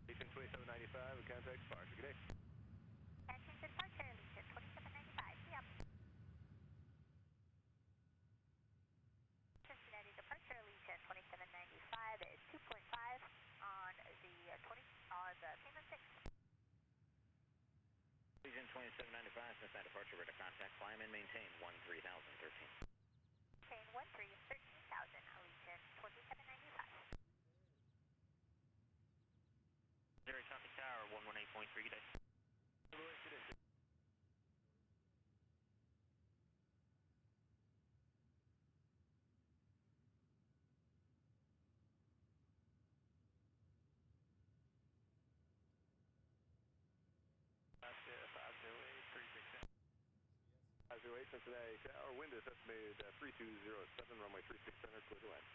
D: Allegiant 2795, and contact departure. Good day.
K: Attention departure, Allegiant 2795, yep. Cincinnati departure, Allegiant 2795 is 2.5 on the payment 6.
H: Allegiant 2795, Cincinnati departure, radar contact, climb and maintain 13,013.
K: Maintain 13,000, Allegiant 2795.
E: Missouri Traffic Tower, 118.3, good day.
J: Alaska 508, 367.
D: 508 Cincinnati Tower, wind is estimated 3207, runway 36 center, clear to land.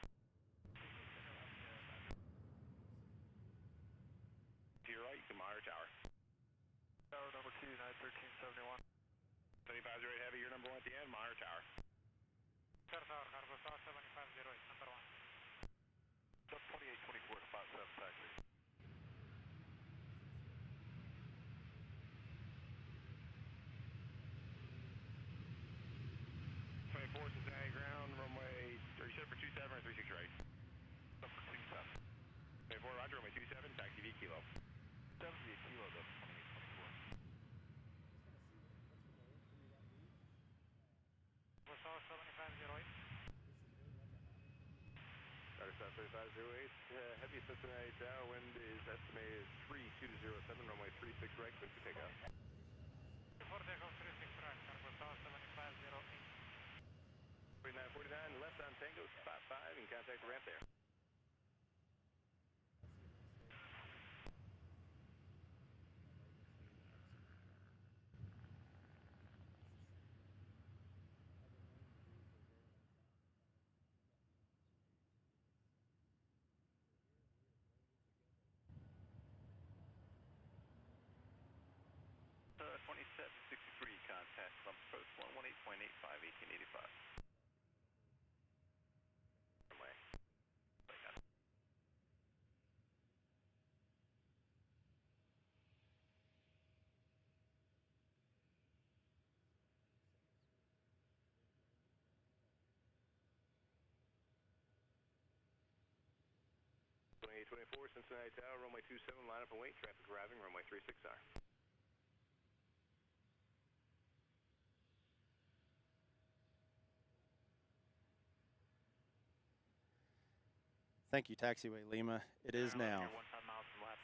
H: To your right, you come higher tower.
J: Tower number 2, 91371.
H: 7508 Heavy, your number 1 at the end, Meyer Tower.
F: Sir, Tower, Cargo Tower 7508, number 1.
G: Sub 2824, spot 7 taxi.
H: Cincinnati ground, runway, are you set for 27 or 36 right?
G: Up for 27.
H: 24, roger, runway 27, taxi V kilo.
G: 70 kilo, that's 2824.
F: Cargo Tower 7508.
D: Starter South 3508, heavy Cincinnati Tower, wind is estimated 3207, runway 36 right, clear for takeoff.
F: Before takeoff 36 right, Cargo Tower 7508.
D: 4949, left on Tango, spot 5, and contact the ramp there.
G: Uh, 2763, contact from post 118.85, 1885.
D: Runway. Twenty-eight 24, Cincinnati Tower, runway 27, line up and wait, traffic arriving, runway 36R.
A: Thank you, Taxiway Lima. It is now.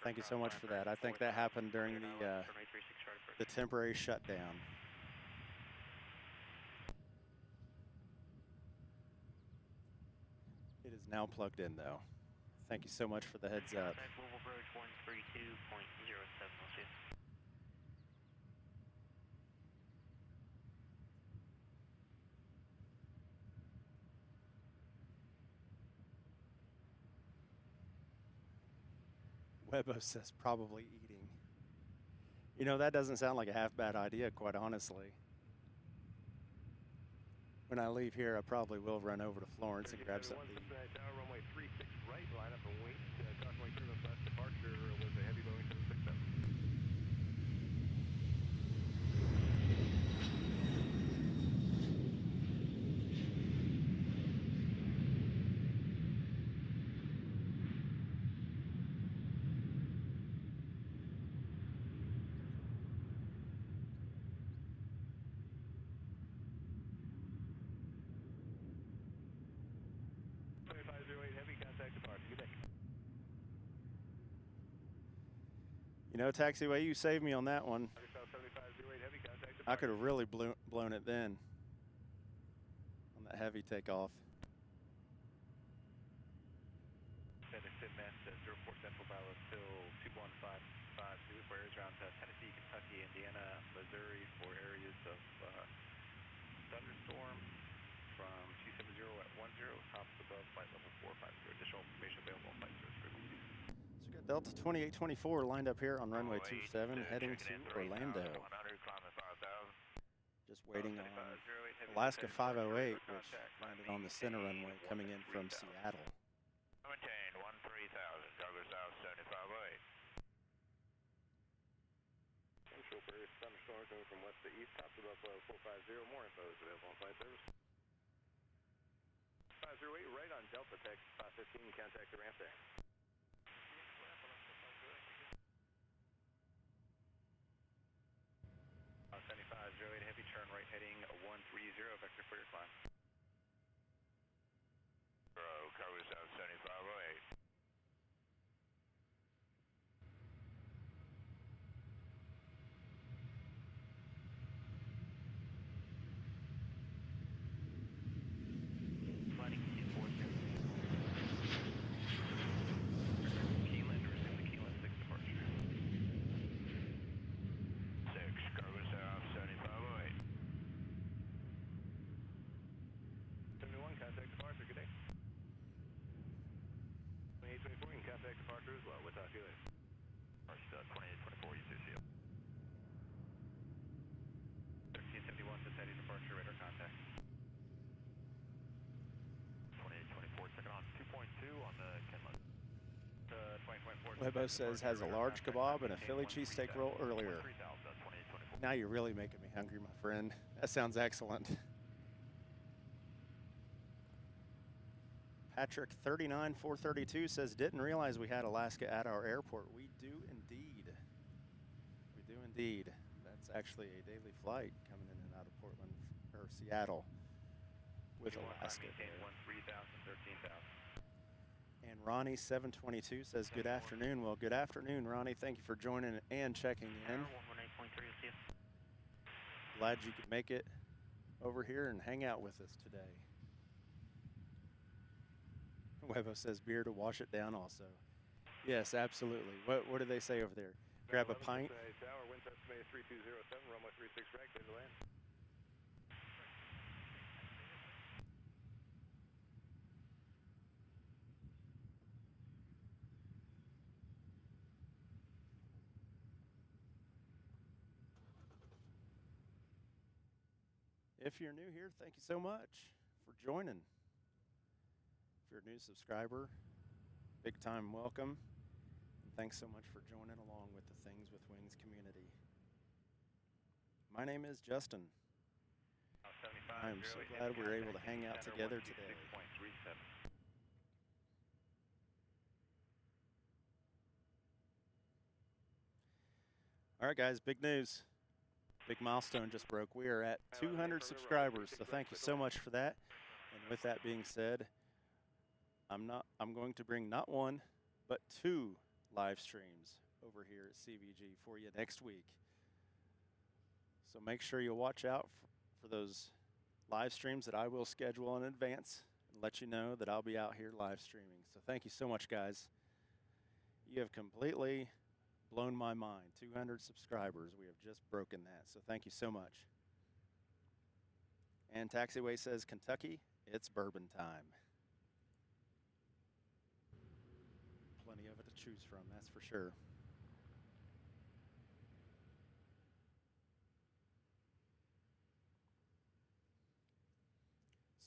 A: Thank you so much for that. I think that happened during the temporary shutdown. It is now plugged in, though. Thank you so much for the heads up.
E: Contact Louisville Approach 132.07, we'll see you.
A: Webbo says probably eating. You know, that doesn't sound like a half bad idea, quite honestly. When I leave here, I probably will run over to Florence and grab something to eat.
D: Cincinnati Tower, runway 36 right, line up and wait. Caution service last departure was a heavy Boeing 767.
A: You know, taxiway, you saved me on that one. I could have really blown it then on that heavy takeoff.
H: FedEx at 04 Central Pilot, still 21552 for areas around Tennessee, Kentucky, Indiana, Missouri for areas of thunderstorm from 270 at 10, tops above flight level 450. Additional information available on flight service frequencies.
A: So we got Delta 2824 lined up here on runway 27 heading to Orlando. Just waiting on Alaska 508, which landed on the center runway coming in from Seattle.
H: Maintain 13,000, Douglas South 7508.
D: Central various thunderstorms coming from west to east, tops above 450. More info is available on flight service. 508 right on Delta, Texas 515, contact the ramp there. 7508 heavy turn right heading 130, vector for your climb.
H: Cover South 7508.
E: Flighting 240.
H: Keyland, resume the Keyland 6 departure. 6, Cover South 7508.
D: 71, contact departure, good day. 2824, you can contact departure as well. We'll talk to you later.
H: 2824, you too, see you. 1371, Cincinnati departure, radar contact. 2824, second on 2.2 on the Kenlet. 2024.
A: Webbo says has a large kebab and a Philly cheesesteak roll earlier. Now you're really making me hungry, my friend. That sounds excellent. Patrick 39432 says didn't realize we had Alaska at our airport. We do indeed. We do indeed. That's actually a daily flight coming in and out of Portland or Seattle with Alaska there.
H: 13,000.
A: And Ronnie 722 says good afternoon. Well, good afternoon, Ronnie. Thank you for joining and checking in.
E: 118.3, see you.
A: Glad you could make it over here and hang out with us today. Webbo says beer to wash it down also. Yes, absolutely. What do they say over there? Grab a pint?
D: Tower, wind estimated 3207, runway 36 right, clear to land.
A: If you're new here, thank you so much for joining. If you're a new subscriber, big time welcome. And thanks so much for joining along with the Things with Wings community. My name is Justin. I'm so glad we're able to hang out together today. All right, guys, big news. Big milestone just broke. We are at 200 subscribers, so thank you so much for that. And with that being said, I'm going to bring not one, but 2 live streams over here at CVG for you next week. So make sure you watch out for those live streams that I will schedule in advance and let you know that I'll be out here live streaming. So thank you so much, guys. You have completely blown my mind. 200 subscribers. We have just broken that. So thank you so much. And Taxiway says, Kentucky, it's bourbon time. Plenty of it to choose from, that's for sure.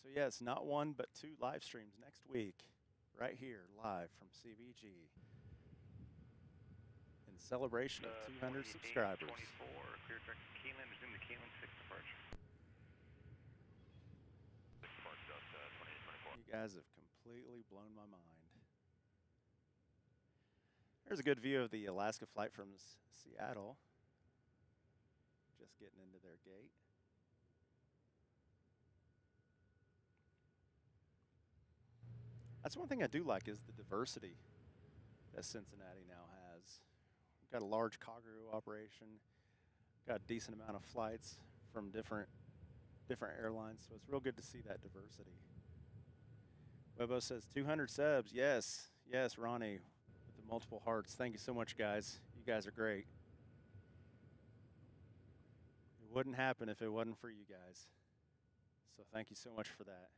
A: So yes, not one but two live streams next week, right here, live from CVG, in celebration of 200 subscribers.
D: 24, clear track to Keeneland, resume the Keeneland 6 departure. 6 departure, Delta 2824.
A: You guys have completely blown my mind. There's a good view of the Alaska flight from Seattle. Just getting into their gate. That's one thing I do like is the diversity that Cincinnati now has. We've got a large cargo operation, got a decent amount of flights from different airlines, so it's real good to see that diversity. Webo says 200 subs. Yes, Ronnie, with the multiple hearts. Thank you so much, guys. You guys are great. It wouldn't happen if it wasn't for you guys. So thank you so much for that.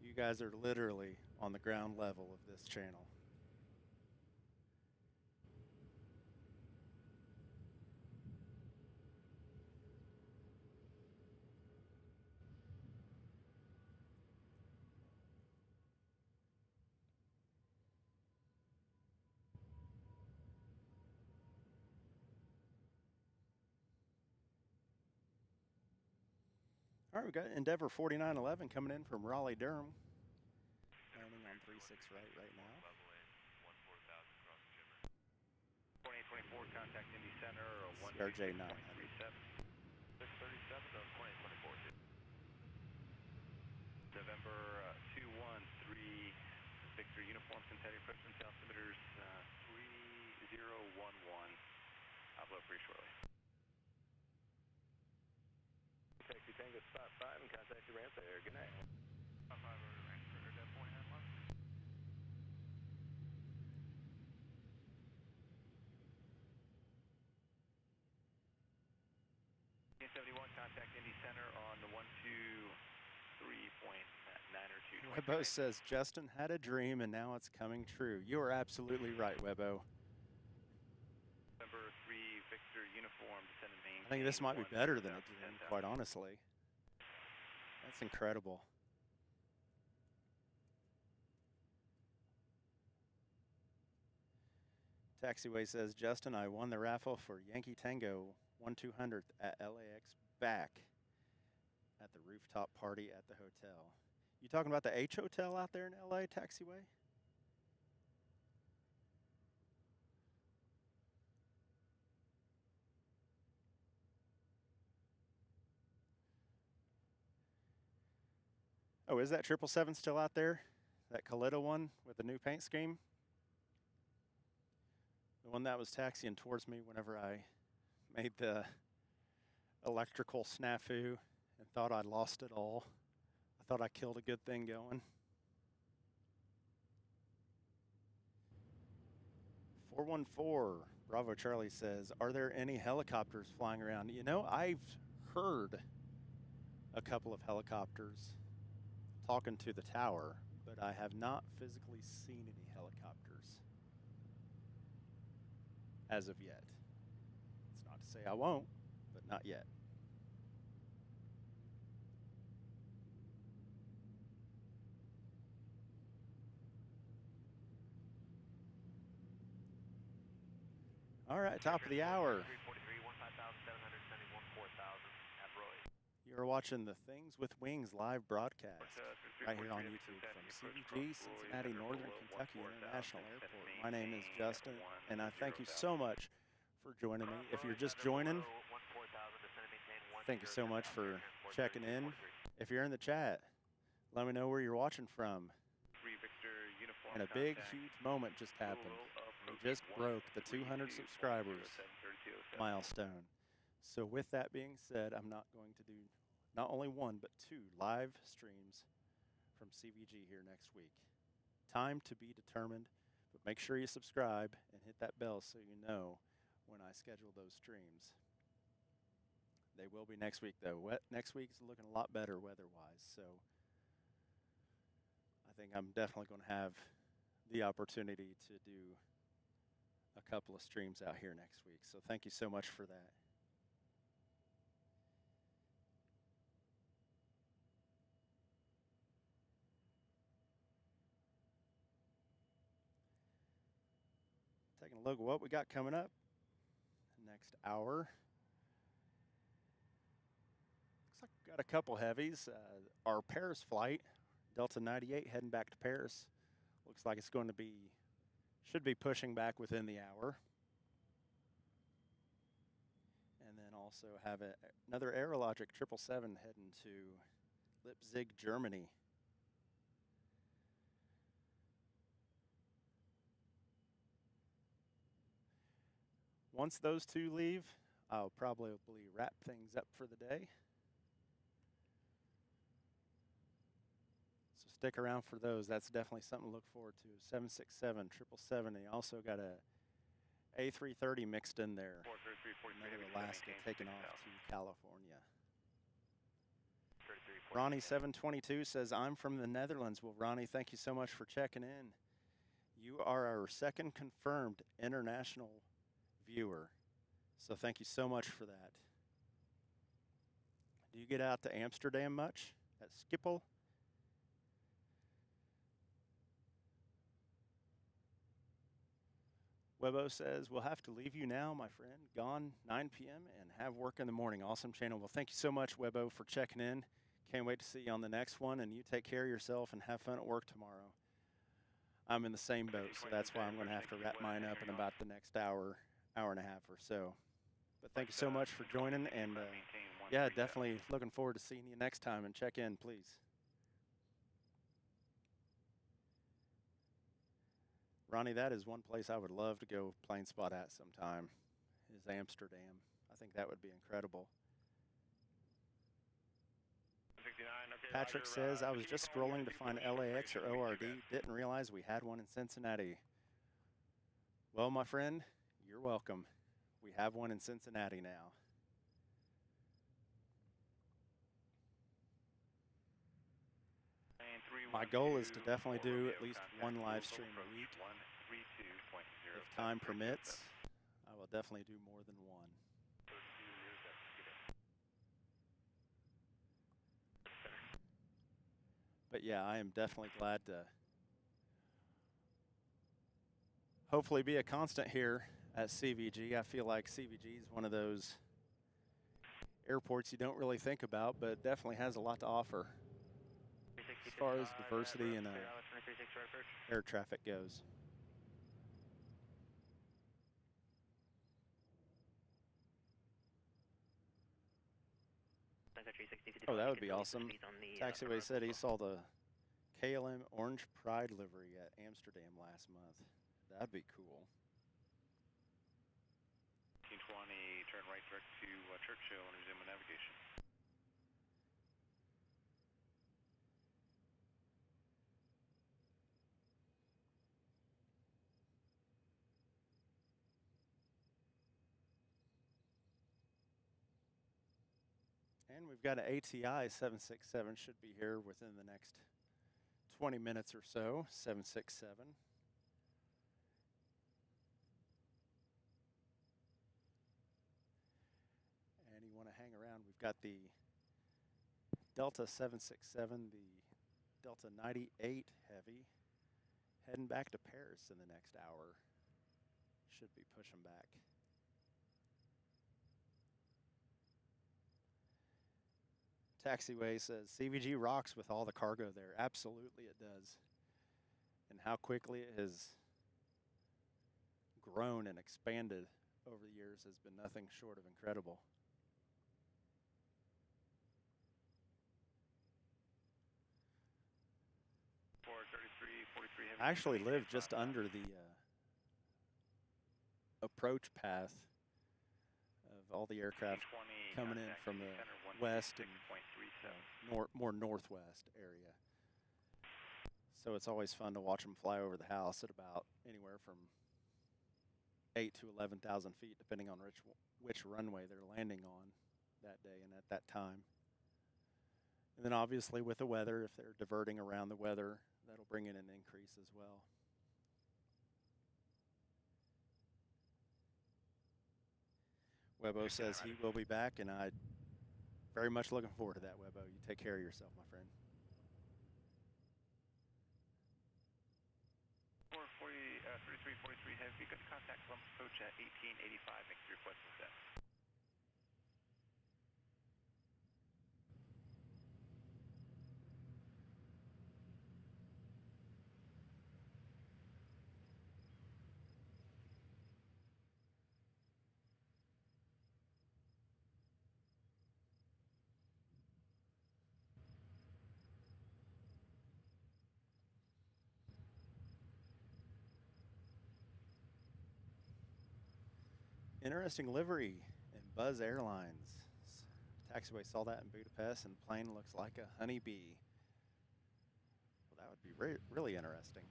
A: You guys are literally on the ground level of this channel. All right, we got Endeavor 4911 coming in from Raleigh, Durham. Landing on 36 right now.
G: Level in 14,000 cross Jimmer.
D: 2824, contact Indy Center,
A: CRJ 900.
D: 637 on 2824. November 213, Victor Uniform, Cincinnati approach and altimeters 3011. I'll blow pretty shortly. Taxi Tango Spot 5 and contact the ramp there. Good night.
G: Spot 5 over to range for Air 49 left.
D: 71, contact Indy Center on the 123.9 or 2.
A: Webo says Justin had a dream and now it's coming true. You are absolutely right, Webo.
D: Number 3, Victor Uniform, descend and maintain.
A: I think this might be better than a dream, quite honestly. That's incredible. Taxiway says, Justin, I won the raffle for Yankee Tango 1200th at LAX back at the rooftop party at the hotel. You talking about the H Hotel out there in LA, Taxiway? Oh, is that 777 still out there? That Coletta one with the new paint scheme? The one that was taxiing towards me whenever I made the electrical snafu and thought I lost it all. I thought I killed a good thing going. 414, Bravo Charlie says, are there any helicopters flying around? You know, I've heard a couple of helicopters talking to the tower, but I have not physically seen any helicopters as of yet. It's not to say I won't, but not yet. All right, top of the hour.
D: 343, 15,770, 14,000 at Roy.
A: You're watching the Things with Wings live broadcast right here on YouTube from CVG, Cincinnati, Northern Kentucky International Airport. My name is Justin, and I thank you so much for joining me. If you're just joining, thank you so much for checking in. If you're in the chat, let me know where you're watching from. And a big, huge moment just happened. We just broke the 200 subscribers milestone. So with that being said, I'm not going to do not only one, but two live streams from CVG here next week. Time to be determined, but make sure you subscribe and hit that bell so you know when I schedule those streams. They will be next week, though. Next week's looking a lot better weather-wise, so I think I'm definitely going to have the opportunity to do a couple of streams out here next week. So thank you so much for that. Taking a look at what we got coming up next hour. Looks like we've got a couple heavies. Our Paris flight, Delta 98, heading back to Paris. Looks like it's going to be, should be pushing back within the hour. And then also have another Aerologic 777 heading to Leipzig, Germany. Once those two leave, I'll probably wrap things up for the day. So stick around for those. That's definitely something to look forward to. 767, 777. And you also got a A330 mixed in there. Another Alaska taking off to California. Ronnie 722 says, I'm from the Netherlands. Well, Ronnie, thank you so much for checking in. You are our second confirmed international viewer. So thank you so much for that. Do you get out to Amsterdam much at Schiphol? Webo says, we'll have to leave you now, my friend. Gone 9 p.m. and have work in the morning. Awesome channel. Well, thank you so much, Webo, for checking in. Can't wait to see you on the next one, and you take care of yourself and have fun at work tomorrow. I'm in the same boat, so that's why I'm going to have to wrap mine up in about the next hour and a half or so. But thank you so much for joining, and yeah, definitely looking forward to seeing you next time, and check in, please. Ronnie, that is one place I would love to go Planespot at sometime, is Amsterdam. I think that would be incredible. Patrick says, I was just scrolling to find LAX or ORD. Didn't realize we had one in Cincinnati. Well, my friend, you're welcome. We have one in Cincinnati now. My goal is to definitely do at least one live stream a week. If time permits, I will definitely do more than one. But yeah, I am definitely glad to hopefully be a constant here at CVG. I feel like CVG is one of those airports you don't really think about, but definitely has a lot to offer as far as diversity and air traffic goes. Oh, that would be awesome. Taxiway said he saw the KLM Orange Pride livery at Amsterdam last month. That'd be cool.
G: 1920, turn right direct to Churchill and resume navigation.
A: And we've got an ATI 767 should be here within the next 20 minutes or so, 767. And you want to hang around, we've got the Delta 767, the Delta 98 Heavy, heading back to Paris in the next hour. Should be pushing back. Taxiway says, CVG rocks with all the cargo there. Absolutely it does. And how quickly it has grown and expanded over the years has been nothing short of incredible. I actually live just under the approach path of all the aircraft coming in from the west and more northwest area. So it's always fun to watch them fly over the house at about anywhere from 8,000 to 11,000 feet, depending on which runway they're landing on. that day and at that time. And then obviously with the weather, if they're diverting around the weather, that'll bring in an increase as well. Webbo says he will be back, and I very much looking forward to that, Webbo. You take care of yourself, my friend.
J: 3343 Heavy, good contact Columbus Coach at 1885, makes the request for set.
A: Interesting livery in Buzz Airlines. Taxiway saw that in Budapest, and the plane looks like a honeybee. Well, that would be really interesting.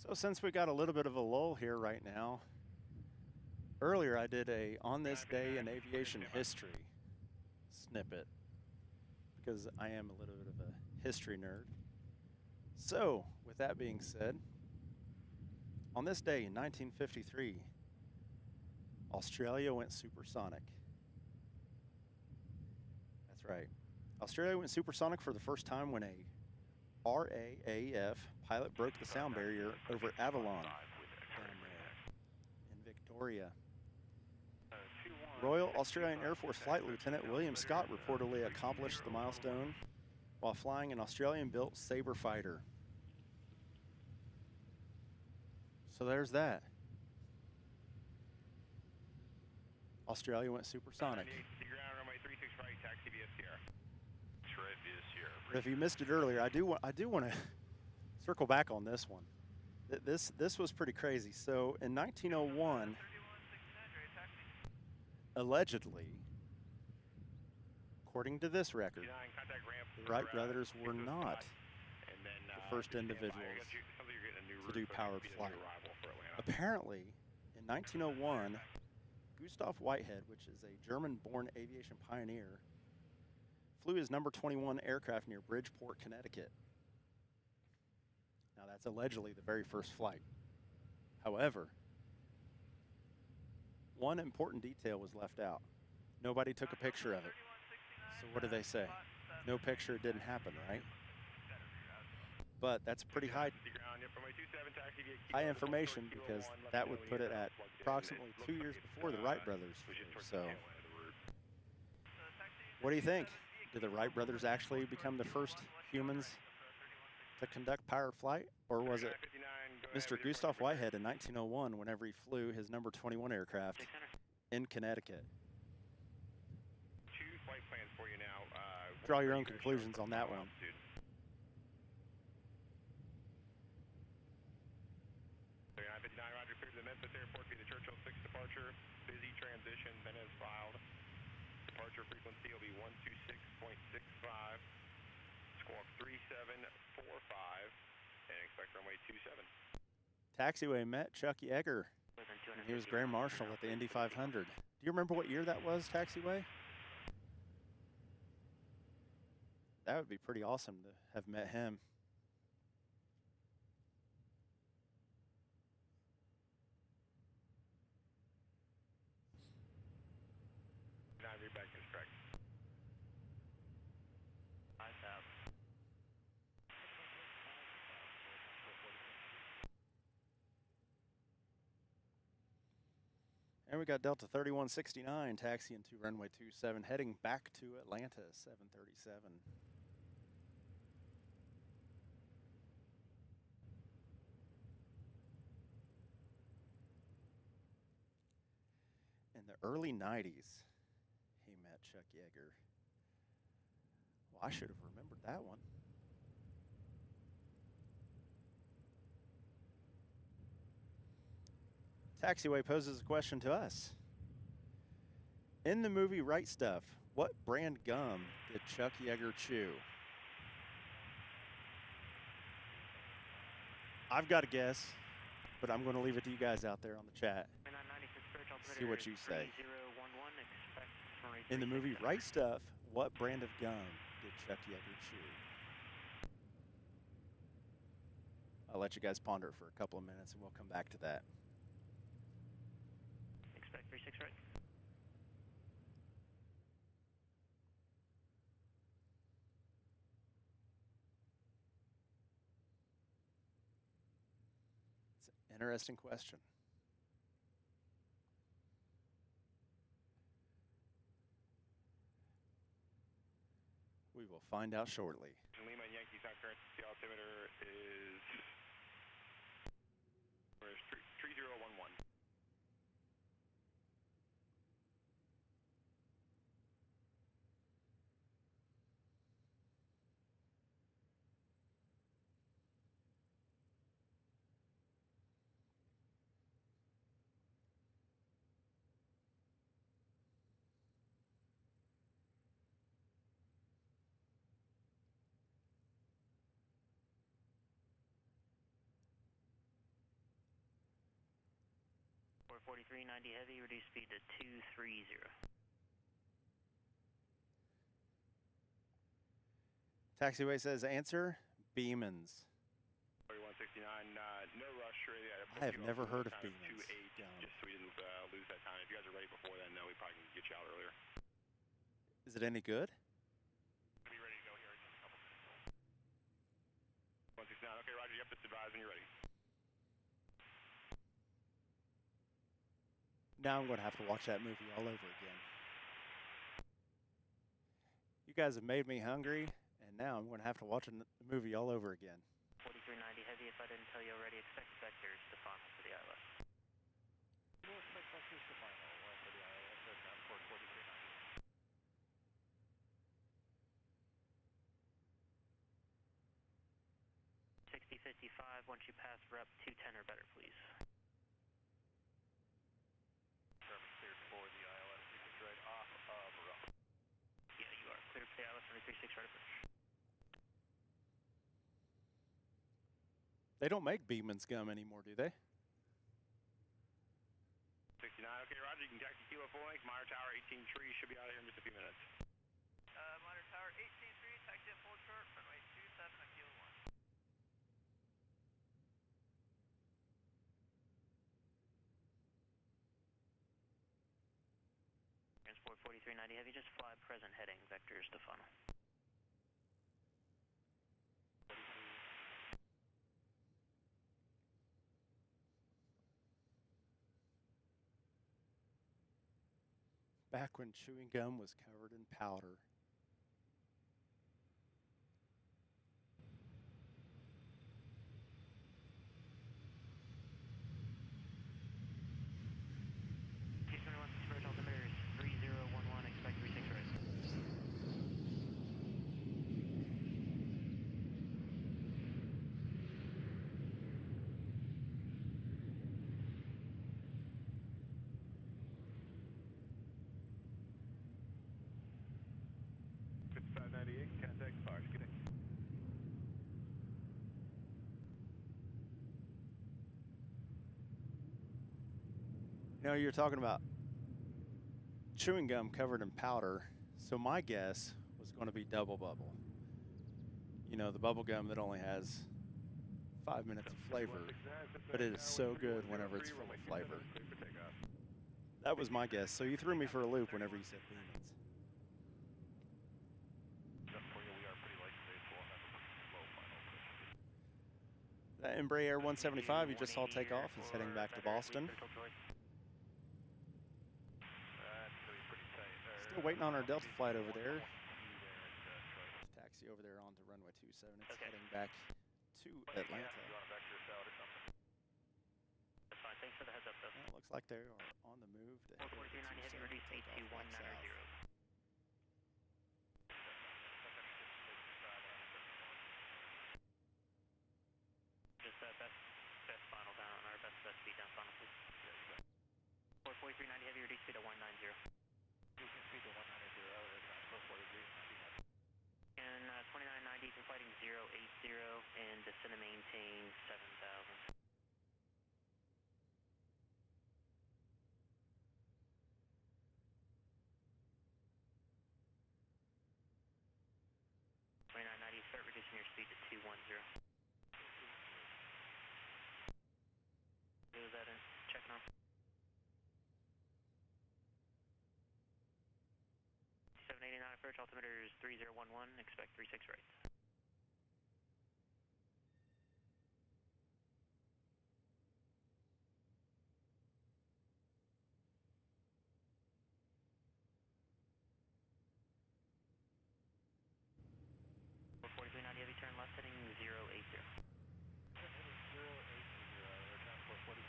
A: So since we got a little bit of a lull here right now, earlier I did a On This Day in Aviation History snippet because I am a little bit of a history nerd. So with that being said, on this day in 1953, Australia went supersonic. That's right. Australia went supersonic for the first time when a RAAF pilot broke the sound barrier over Avalon down there in Victoria. Royal Australian Air Force Flight Lieutenant William Scott reportedly accomplished the milestone while flying an Australian-built Sabre fighter. So there's that. Australia went supersonic. But if you missed it earlier, I do want to circle back on this one. This was pretty crazy. So in 1901, allegedly, according to this record, the Wright brothers were not the first individuals to do powered flight. Apparently, in 1901, Gustav Whitehead, which is a German-born aviation pioneer, flew his number 21 aircraft near Bridgeport, Connecticut. Now, that's allegedly the very first flight. However, one important detail was left out. Nobody took a picture of it. So what do they say? No picture, it didn't happen, right? But that's pretty high information because that would put it at approximately 2 years before the Wright brothers flew. So what do you think? Did the Wright brothers actually become the first humans to conduct powered flight? Or was it Mr. Gustav Whitehead in 1901 whenever he flew his number 21 aircraft in Connecticut? Draw your own conclusions on that one.
D: Departure, busy transition, then as filed. Departure frequency will be 126.65, squawk 3745, and expect runway 27.
A: Taxiway met Chuck Yeager. He was Grand Marshal at the Indy 500. Do you remember what year that was, Taxiway? That would be pretty awesome to have met him.
D: Back is correct.
H: 5,000.
A: And we got Delta 3169 taxiing to runway 27, heading back to Atlanta, 737. In the early 90s, he met Chuck Yeager. Well, I should have remembered that one. Taxiway poses a question to us. In the movie Right Stuff, what brand gum did Chuck Yeager chew? I've got a guess, but I'm going to leave it to you guys out there on the chat. See what you say. In the movie Right Stuff, what brand of gum did Chuck Yeager chew? I'll let you guys ponder it for a couple of minutes, and we'll come back to that.
E: Expect 36 right.
A: It's an interesting question. We will find out shortly.
D: Lima Yankee South current, the altimeter is 3011.
E: Four 4390 heavy, reduce speed to 230.
A: Taxiway says answer, Beeman's.
D: 4169, no rush ready.
A: I have never heard of Beeman's.
D: 28, just so we didn't lose that time. If you guys are ready before then, we probably can get you out earlier.
A: Is it any good?
D: Be ready to go here in just a couple minutes. 169, okay, Roger, yep, just advise when you're ready.
A: Now I'm going to have to watch that movie all over again. You guys have made me hungry, and now I'm going to have to watch a movie all over again.
E: 4390 heavy, if I didn't tell you already, expect vectors to final for the ILS.
J: We'll expect vectors to final for the ILS at transport 4390.
E: 6055, once you pass rep 210 or better, please.
J: Cleared for the ILS, you can right off of rep.
E: Yeah, you are cleared for the ILS 336 right approach.
A: They don't make Beeman's gum anymore, do they?
D: 69, okay, Roger, you can taxi Kilo full length, Meyer Tower 18 tree, should be out of here in just a few minutes.
J: Monitor Tower 18-3, taxi at full short, runway 27 at Kilo 1.
E: Transport 4390 heavy, just fly present heading, vectors to funnel.
A: Back when chewing gum was covered in powder.
E: Altimeter is 3011, expect 36 right.
D: Contact Fox, good day.
A: You know, you're talking about chewing gum covered in powder, so my guess was going to be double bubble. You know, the bubble gum that only has 5 minutes of flavor, but it is so good whenever it's full of flavor. That was my guess, so you threw me for a loop whenever you said Beeman's. That Embraer 175 you just saw take off is heading back to Boston. Still waiting on our Delta flight over there. Taxi over there onto runway 27. It's heading back to Atlanta.
E: That's fine, thanks for the heads up though.
A: Well, it looks like they are on the move to head over to
E: 4390 heavy,
A: 27,
E: reduce speed
A: take
E: to
A: off back
E: 190.
A: south.
E: descend and maintain 7,000. Start reducing your speed to 210. Was that in? Checking on. 789 approach, altimeter is 3011, expect 36 right. Heavy turn left heading 080.
J: Heading 080, air transport 43.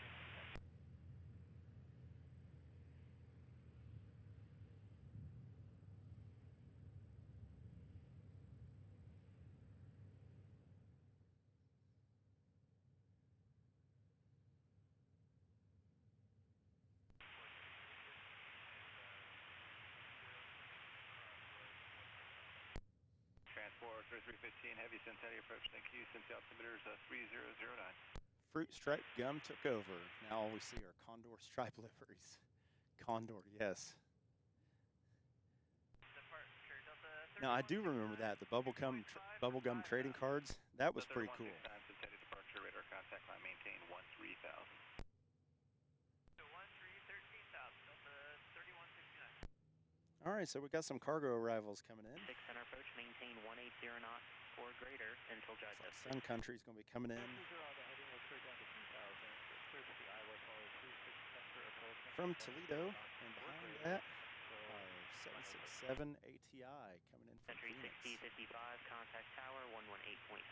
H: Transport 3315, heavy Cincinnati approach, thank you. Cincinnati altimeter is 3009.
A: Fruit stripe gum took over. Now all we see are condor stripe liveries. Condor, yes. Now I do remember that, the bubblegum trading cards. That was pretty cool.
H: Cincinnati departure, radar contact line maintain 13,000.
A: 3169. All right, so we got some cargo arrivals coming in.
E: 6 center approach, maintain 180 knots or greater until dry
A: Looks like
E: test.
A: Sun Country's going to be coming in. From Toledo, and behind that are 767 ATI coming in from
E: Country
A: Phoenix.
E: 6055, contact tower 118.3.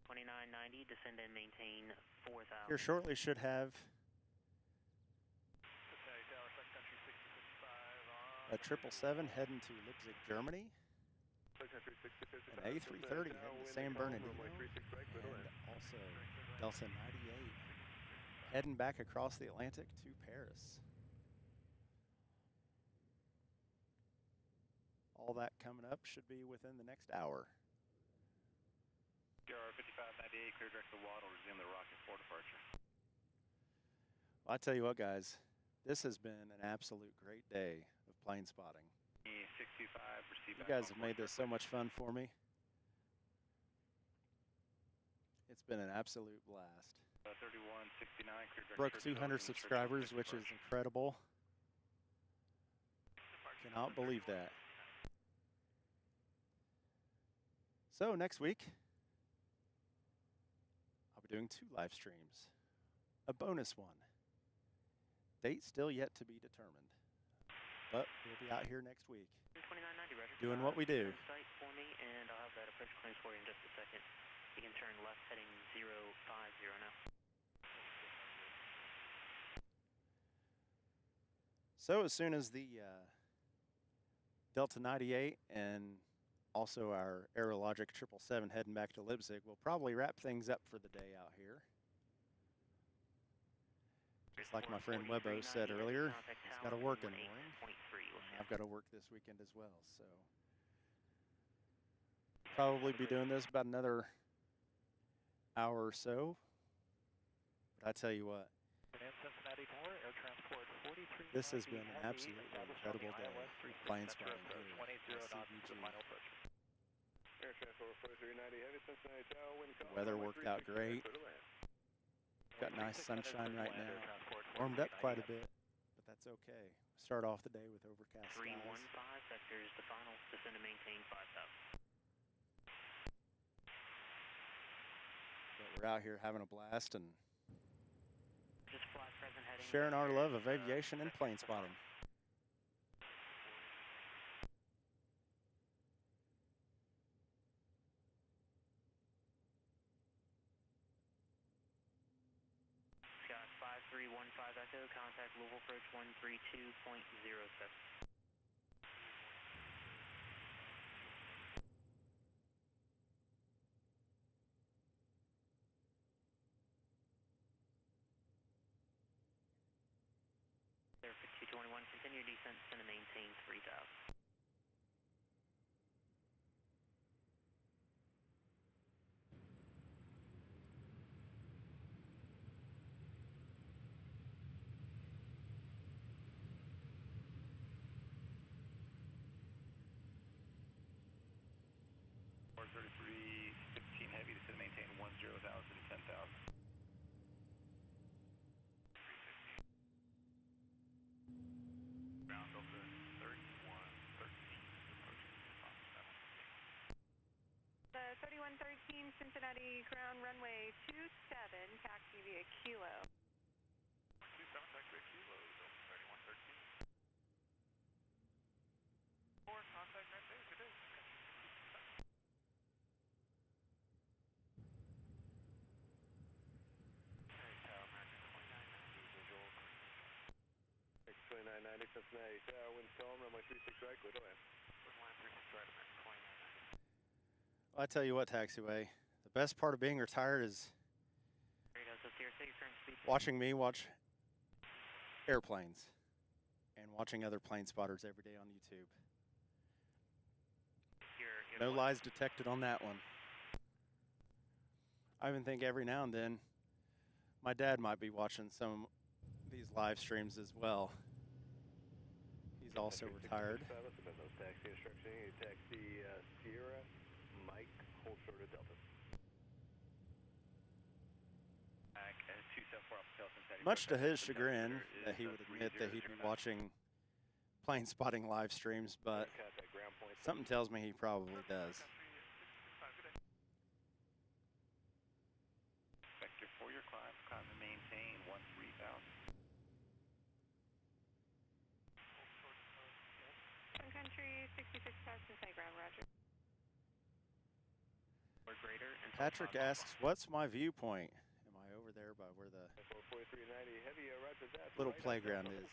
E: 2990, descend and maintain 4,000.
A: Here shortly should have a 777 heading to Leipzig, Germany. An A330 heading to San Bernardino. And also Delta 98 heading back across the Atlantic to Paris. All that coming up should be within the next hour.
H: PR 5598, clear direct to Waddle, resume the rocket 4 departure.
A: Well, I tell you what, guys, this has been an absolute great day of plane spotting.
H: 625, receive.
A: You guys have made this so much fun for me. It's been an absolute blast.
H: 3169, clear direct.
A: Broke 200 subscribers, which is incredible. Cannot believe that. So next week, I'll be doing 2 live streams. A bonus one. Date still yet to be determined. But we'll be out here next week.
E: 2990, Roger.
A: Doing what we do.
E: Site for me, and I'll have that approach claims for you in just a second. You can turn left heading 050 now.
A: So as soon as the Delta 98 and also our Aerologic 777 heading back to Leipzig, we'll probably wrap things up for the day out here. Just like my friend Webbo said earlier, he's got to work in the morning. I've got to work this weekend as well, so probably be doing this about another hour or so. But I tell you what, this has been an absolutely incredible day of plane spotting here at CVG. The weather worked out great. Got nice sunshine right now. Warmed up quite a bit, but that's okay. Start off the day with overcast skies.
E: 315 sectors, the final, descend and maintain 5,000.
A: But we're out here having a blast and
E: Just fly present heading.
A: sharing our love of aviation and plane spotting.
E: Scott 5315 Echo, contact Louisville approach 132.07. continue descent, descend and maintain 3000.
J: Or 3315 heavy, descend and maintain 10,000, 10,000. Ground Delta 3113, approaching
B: The 3113 Cincinnati ground runway 27, taxi via Kilo.
J: 27, taxi via Kilo, Delta 3113. 4, contact right there, good day.
D: X2990 Cincinnati Tower, wind storm, runway 36 right, clear to land.
J: Line 36 right, I'm at 2990.
A: Well, I tell you what, taxiway, the best part of being retired is
E: There you go, so your current speed.
A: watching me watch airplanes and watching other plane spotters every day on YouTube. No lies detected on that one. I even think every now and then my dad might be watching some of these live streams as well. He's also retired.
D: Taxi instruction, you taxi Sierra, Mike, hold short of Delta.
A: Much to his chagrin that he would admit that he'd be watching plane spotting live streams, but something tells me he probably does.
J: Vector for your climb, climb and maintain 13,000.
B: Sun Country 66 past Cincinnati ground, roger.
E: Or greater.
A: Patrick asks, what's my viewpoint? Am I over there by where the little playground is?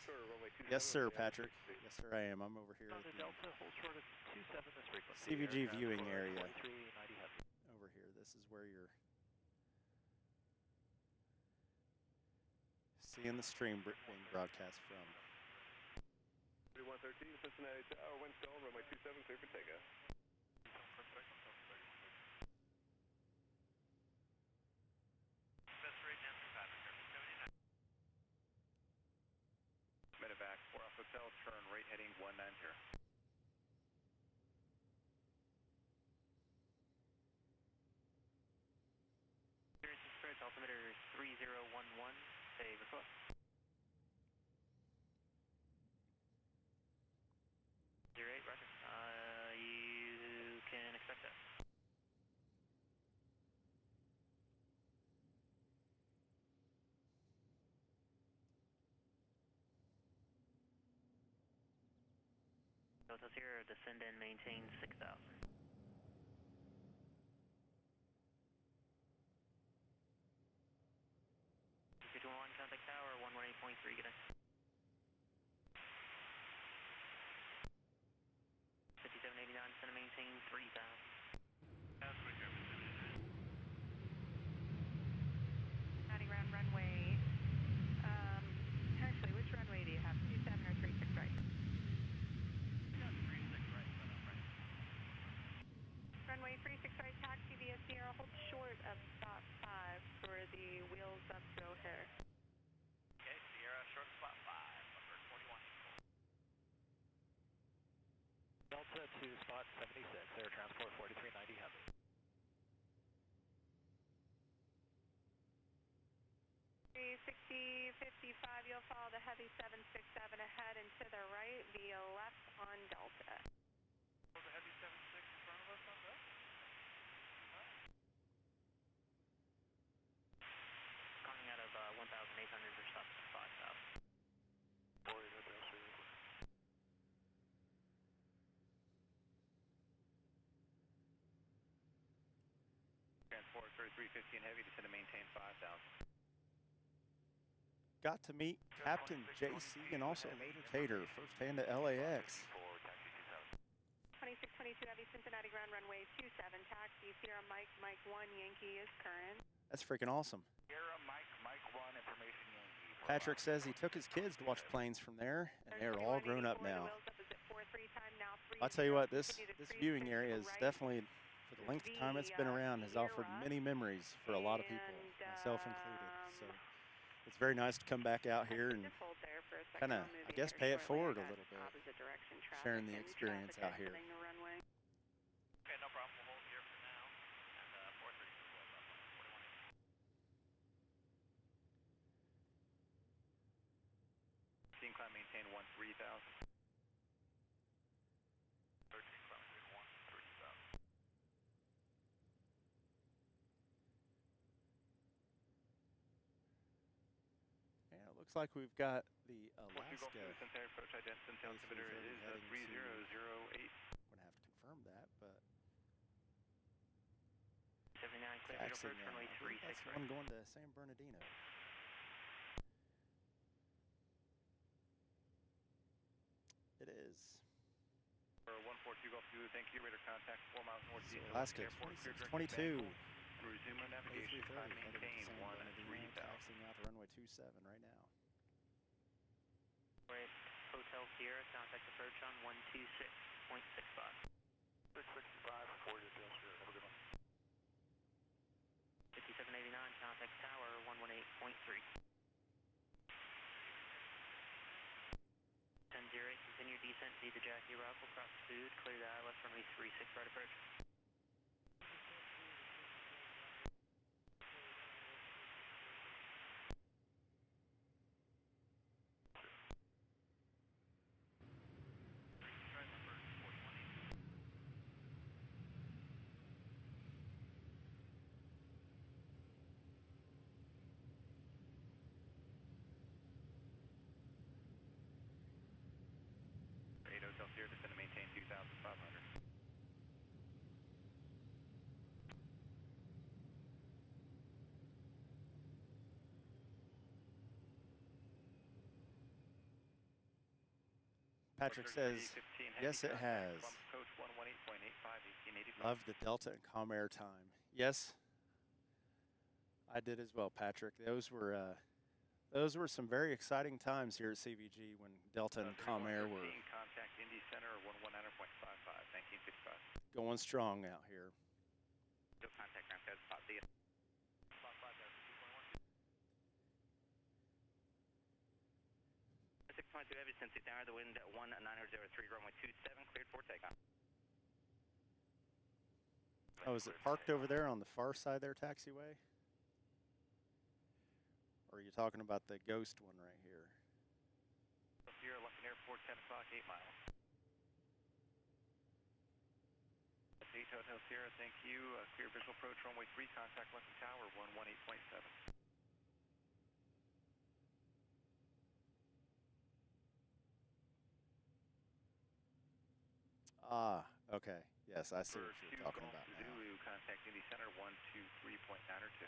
A: Yes, sir, Patrick. Yes, sir, I am. I'm over here at the
J: Delta, hold short of 27 this frequency.
A: CVG viewing area.
J: 4390 heavy.
A: Over here. This is where you're seeing the stream being broadcast from.
D: 3113 Cincinnati Tower, wind storm, runway 27, clear for takeoff.
J: Best rate down to Patrick, 79. Medevac, 4 off hotel, turn right heading 190.
E: Altimeter 3011, say request. 08, roger. You can expect that. Delta's here, descend and maintain 6,000. 221, contact tower, 118.3, get in. 5789, descend and maintain 3,000.
B: Cincinnati ground runway, actually, which runway do you have? 27 or 36 right?
J: 36 right, but I'm right.
B: Runway 36 right, taxi via Sierra, hold short of spot 5 for the wheels up to O'Hare.
J: Okay, Sierra, short spot 5, number 41. Delta to spot 76, air transport 4390 heavy.
B: 360, 55, you'll follow the heavy 767 ahead and to the right via left on Delta.
J: Was the heavy 76 in front of us on that?
E: Calling out of 1,800 for stop 5,000.
J: Transport 3315 heavy, descend to maintain 5,000.
A: Got to meet Captain JC and also later Tater firsthand at LAX.
B: 2622 heavy Cincinnati ground runway 27, taxi Sierra Mike, Mike 1, Yankee is current.
A: That's freaking awesome.
J: Sierra Mike, Mike 1, information Yankee.
A: Patrick says he took his kids to watch planes from there, and they're all grown up now. I'll tell you what, this viewing area is definitely, for the length of time it's been around, has offered many memories for a lot of people, myself included. So it's very nice to come back out here and kind of, I guess, pay it forward a little bit, sharing the experience out here.
J: Okay, no problem. We'll hold here for now. And 432 will up on 41.
H: Team climb maintain 13,000.
J: 13 climb maintain 13,000.
A: Yeah, it looks like we've got the
H: 42 Golf
A: Alaska.
H: 2, Cincinnati approach ident, Cincinnati altimeter is
A: heading to-
H: 3008.
A: I'm going to have to confirm that, but
E: 79, clear visual
A: taxing,
E: approach, runway
A: I think
E: 36
A: that's the
E: right.
A: one going to San Bernardino. It is.
H: For 142 Golf 2, thank you. Radar contact 4 miles northeast
A: So
H: of
A: Alaska
H: Airport. Clear direct
A: 2622.
H: to resume our navigation.
A: A330
H: Climb
A: heading to
H: maintain
A: San Bernardino,
H: 13,000.
A: taxiing out to runway 27 right now.
E: We're at Hotel Sierra, contact approach on 126.65.
J: 665, 40 Hotel Sierra. Have a good one.
E: 5789, contact tower 118.3. 10-08, continue descent via the Jackie Russell, cross food, clear the ILS runway 36 right approach.
J: Drive number 4180.
H: Hotel Sierra, descend to maintain 2,500.
A: Patrick says, yes, it has.
H: Coach 118.85, 1885.
A: Love the Delta and Comair time. Yes, I did as well, Patrick. Those were some very exciting times here at CVG when Delta and Comair were
H: Contact Indy Center 119.55, 1955.
A: going strong out here.
H: Still contact ramp code spot D.
J: Spot 5, guys. 2.12.
H: 622 heavy, Cincy Tower, the wind at 1903, runway 27, cleared for takeoff.
A: Oh, is it parked over there on the far side there, taxiway? Or are you talking about the ghost one right here?
H: Sierra, Lufkin Airport, 10 o'clock, 8 miles. 8 Hotel Sierra, thank you. Clear visual approach, runway 3, contact Lufkin Tower, 118.7.
A: Ah, okay. Yes, I see what you're talking about now.
H: Zulu, contact Indy Center 123.902.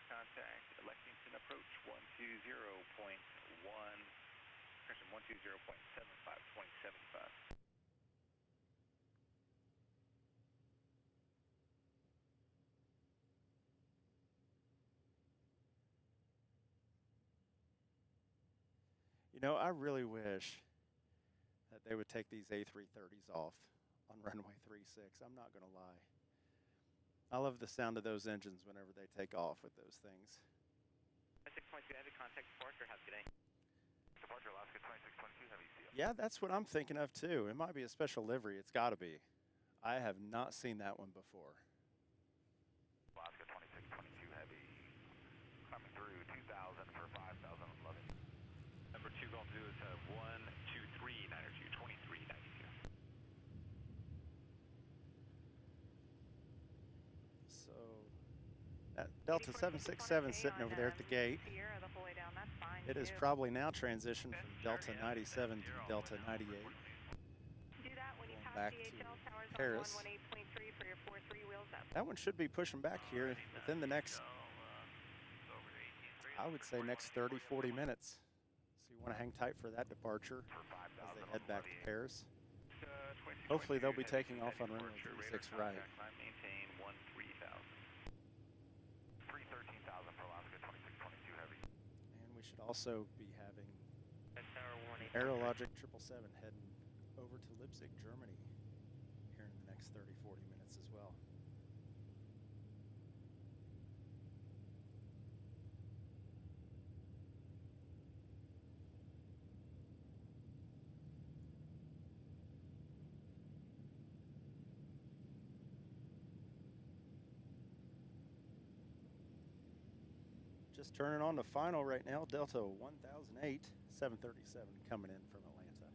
H: Contact Lexington approach 120.1, correction 120.75, 2075.
A: You know, I really wish that they would take these A330s off on runway 36. I'm not going to lie. I love the sound of those engines whenever they take off with those things.
H: 622 heavy, contact departure, have a good day.
J: Departure Alaska 2622 heavy, see ya.
A: Yeah, that's what I'm thinking of too. It might be a special livery. It's got to be. I have not seen that one before.
J: Alaska 2622 heavy, coming through 2000 for 5011. Number 2 Golf 2 is 123.92, 23.92.
A: So That Delta 767 sitting over there at the gate.
B: Sierra the whole way down, that's fine.
A: It is
B: too.
A: probably now transitioned from Delta 97 to Delta 98.
B: Do that when you
A: Going
B: pass
A: back
B: DHL
A: to
B: towers
A: Paris.
B: on 118.3 for your 4-3 wheels up.
A: That one should be pushing back here within the next, I would say, next 30, 40 minutes. So you want to hang tight for that departure as they head back to Paris. Hopefully they'll be taking off on runway 36 right.
H: Maintain 13,000. 313,000 for Alaska 2622 heavy.
A: And we should also be having
E: Tower 18.
A: Aerologic 777 heading over to Leipzig, Germany here in the next 30, 40 minutes as well. Just turning on the final right now, Delta 1008, 737 coming in from Atlanta.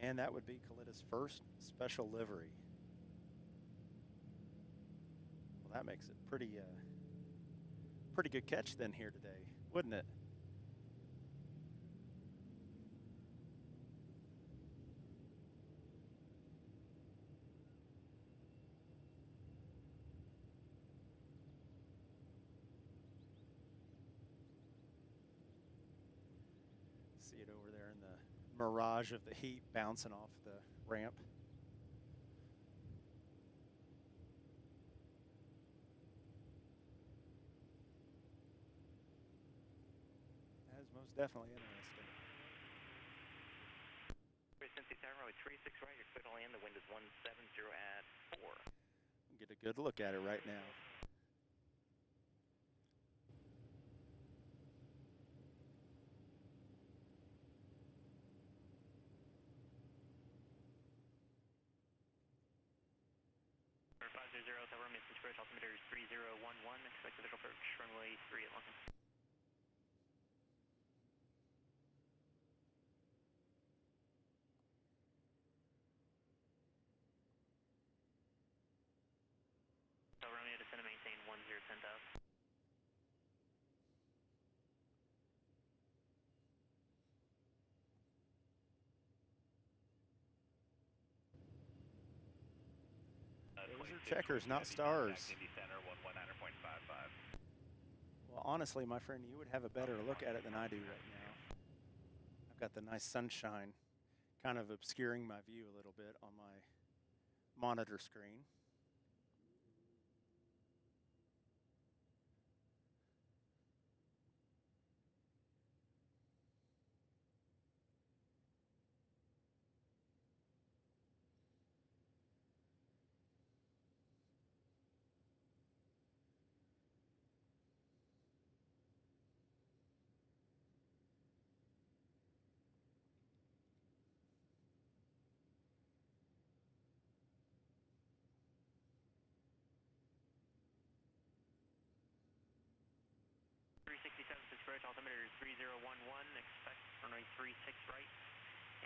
A: And that would be Kalitta's first special livery. Well, that makes it pretty good catch then here today, wouldn't it? See it over there in the mirage of the heat bouncing off the ramp. That is most definitely interesting.
E: Cincinnati Tower, runway 36 right, you're clear to land, the wind is 170 at 4.
A: Get a good look at it right now.
E: Tower, Missing Express, altimeter is 3011, expected visual approach, runway 3 at London. Tower, Romeo, descend and maintain 1010,000.
A: Those are checkers, not stars. Well, honestly, my friend, you would have a better look at it than I do right now. I've got the nice sunshine kind of obscuring my view a little bit on my monitor screen.
E: Altimeter is 3011, expect runway 36 right,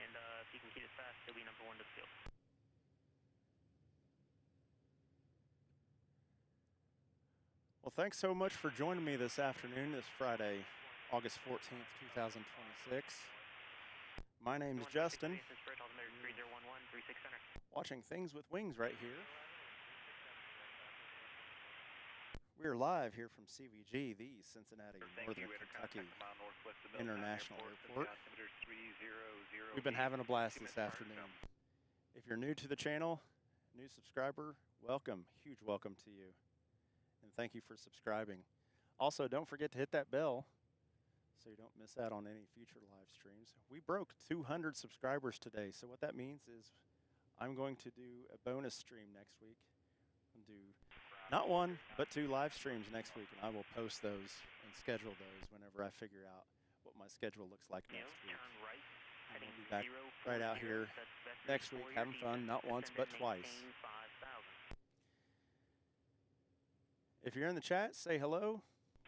E: and if you can keep it fast, you'll be number 1 to the field.
A: Well, thanks so much for joining me this afternoon, this Friday, August 14th, 2026. My name is Justin, watching Things with Wings right here. We're live here from CVG, the Cincinnati Northern Kentucky International Airport. We've been having a blast this afternoon. If you're new to the channel, new subscriber, welcome, huge welcome to you. And thank you for subscribing. Also, don't forget to hit that bell so you don't miss out on any future live streams. We broke 200 subscribers today, so what that means is I'm going to do a bonus stream next week and do not 1, but 2 live streams next week, and I will post those and schedule those whenever I figure out what my schedule looks like next week. And we'll be back right out here next week having fun, not once, but twice. If you're in the chat, say hello,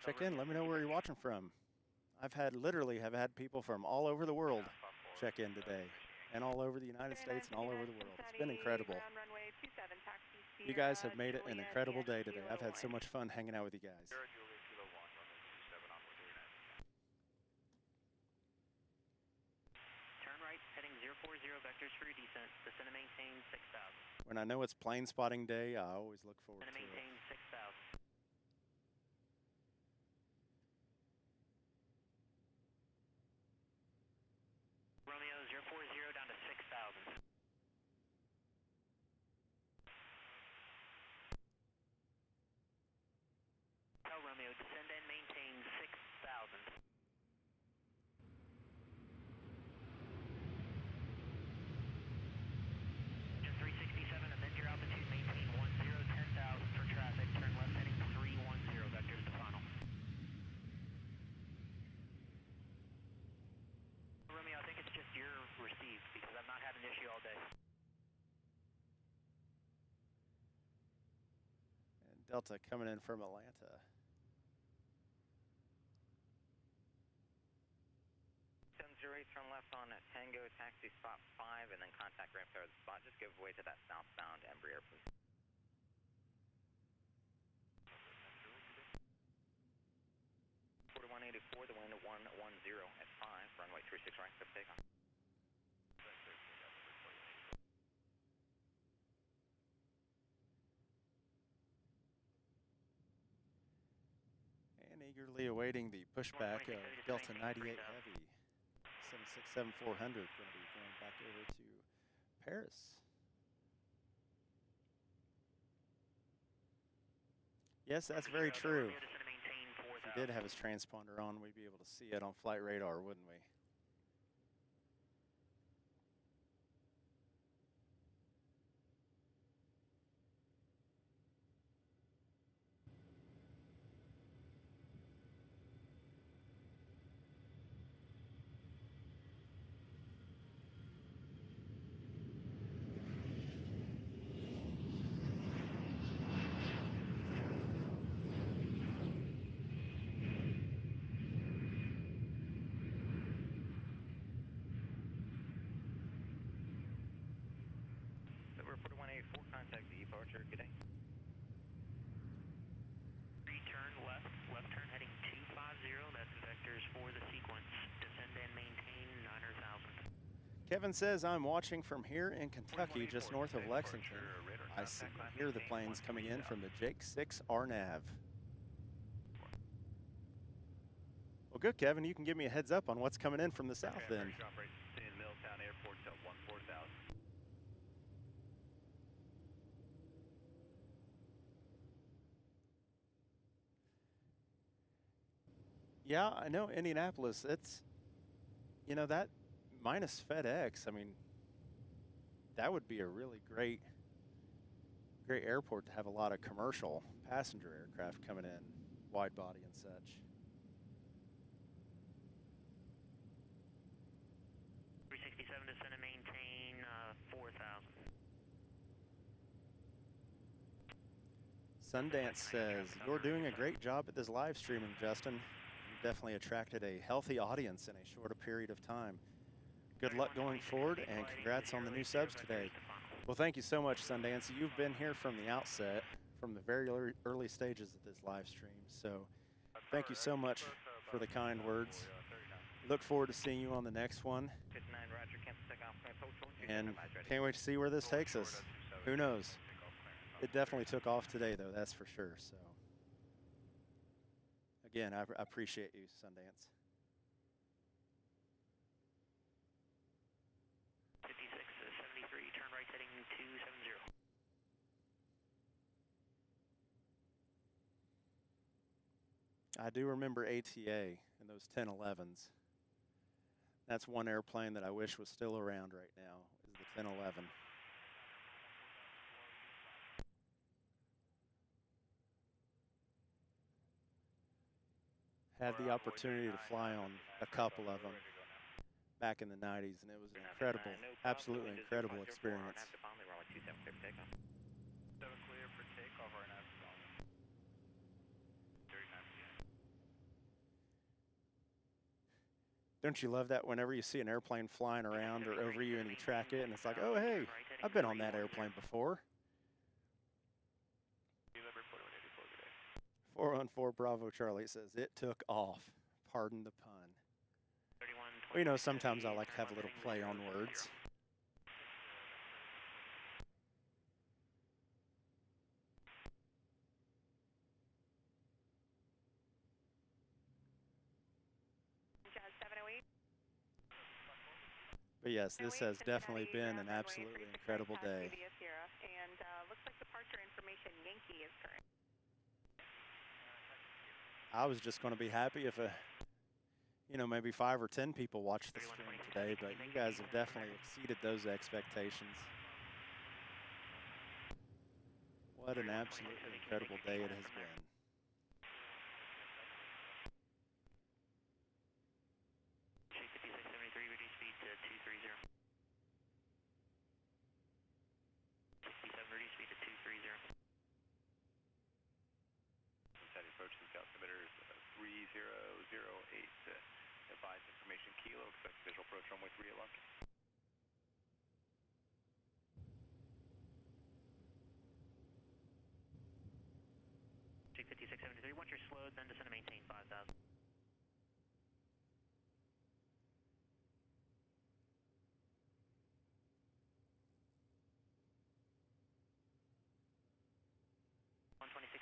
A: check in, let me know where you're watching from. Literally have had people from all over the world check in today, and all over the United States and all over the world. It's been incredible.
B: Runway 27, taxi
A: You guys have made it an incredible day today. I've had so much fun hanging out with you guys.
J: Sierra Juliet Kilo 1, runway 27 on 39.
E: Turn right, heading 040, vectors for your descent. Descend and maintain 6,000.
A: When I know it's plane spotting day, I always look forward
E: Descend and
A: to it.
E: maintain 6,000. Romeo 040 down to 6,000. Tell Romeo, descend and maintain 6,000. Engine 367, amend your altitude, maintain 10,000 for traffic. Turn left heading 310, vectors to final. Romeo, I think it's just your received because I've not had an issue all day.
A: And Delta coming in from Atlanta.
H: 708, turn left on Tango, taxi spot 5, and then contact ramp towards the spot. Just give way to that southbound Embraer, please. Quarter 184, the wind at 110 at 5, runway 36 right, for takeoff.
A: And eagerly awaiting the pushback of Delta 98 Heavy. 767-400 going to be going back over to Paris. Yes, that's very true. If he did have his transponder on, we'd be able to see it on flight radar, wouldn't we?
H: Over 4184, contact the departure, good day.
E: Return left, left turn heading 250, that's vectors for the sequence. Descend and maintain 9,000.
A: Kevin says, I'm watching from here in Kentucky, just north of Lexington. I see and hear the planes coming in from the Jake 6 RNAV. Well, good, Kevin. You can give me a heads up on what's coming in from the south then.
G: In Middletown Airport to 14,000.
A: Yeah, I know Indianapolis. It's, you know, that minus FedEx. I mean, that would be a really great airport to have a lot of commercial passenger aircraft coming in, wide body and such.
E: 367, descend and maintain 4,000.
A: Sundance says, you're doing a great job at this live streaming, Justin. You definitely attracted a healthy audience in a shorter period of time. Good luck going forward, and congrats on the new subs today. Well, thank you so much, Sundance. You've been here from the outset, from the very early stages of this live stream. So thank you so much for the kind words. Look forward to seeing you on the next one.
H: 59, roger, cancel takeoff, approach 1,
A: And can't wait to see where this takes us. Who knows? It definitely took off today, though, that's for sure. So again, I appreciate you, Sundance.
E: 56, 73, turn right heading 270.
A: I do remember ATA and those 1011s. That's one airplane that I wish was still around right now, is the 1011. Had the opportunity to fly on a couple of them back in the 90s, and it was an incredible, absolutely incredible experience.
J: Clear for takeoff right now. 39 p.m.
A: Don't you love that whenever you see an airplane flying around or over you and you track it, and it's like, oh, hey, I've been on that airplane before. 414 Bravo Charlie says, it took off. Pardon the pun.
E: 31,
A: Well, you know, sometimes I like to have a little play on words.
B: Jazz 708.
A: But yes, this has definitely been an
B: Runway
A: absolutely
B: 36
A: incredible
B: right,
A: day.
B: taxi via Sierra, and looks like departure information Yankee is current.
A: I was just going to be happy if maybe 5 or 10 people watched the stream today, but you guys have definitely exceeded those expectations. What an absolutely incredible day it has been.
E: Shake 5673, reduce speed to 230. 67, reduce speed to 230.
H: Cincinnati approach to altimeters 3008. Advise information Kilo. Expect visual approach runway 3 at Lunkin.
E: Shake 5673, once you're slowed, then descend to maintain 5000.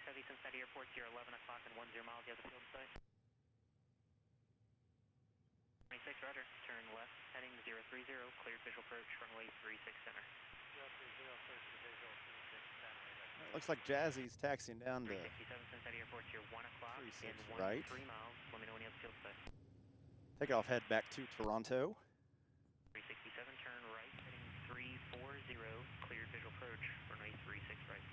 E: Heavy, Cincinnati Airport, 11 o'clock and 10 miles. You have the field in sight. 26, roger. Turn left, heading 030, cleared visual approach, runway 36 center.
F: 030, cleared to visual, 36 center.
A: It looks like Jazzy's taxiing down to
E: 367, Cincinnati Airport, 1 o'clock
A: 36
E: and
A: right.
E: 3 miles. Let me know when you have the field in sight.
A: Take off, head back to Toronto.
E: 367, turn right, heading 340, cleared visual approach, runway 36 right.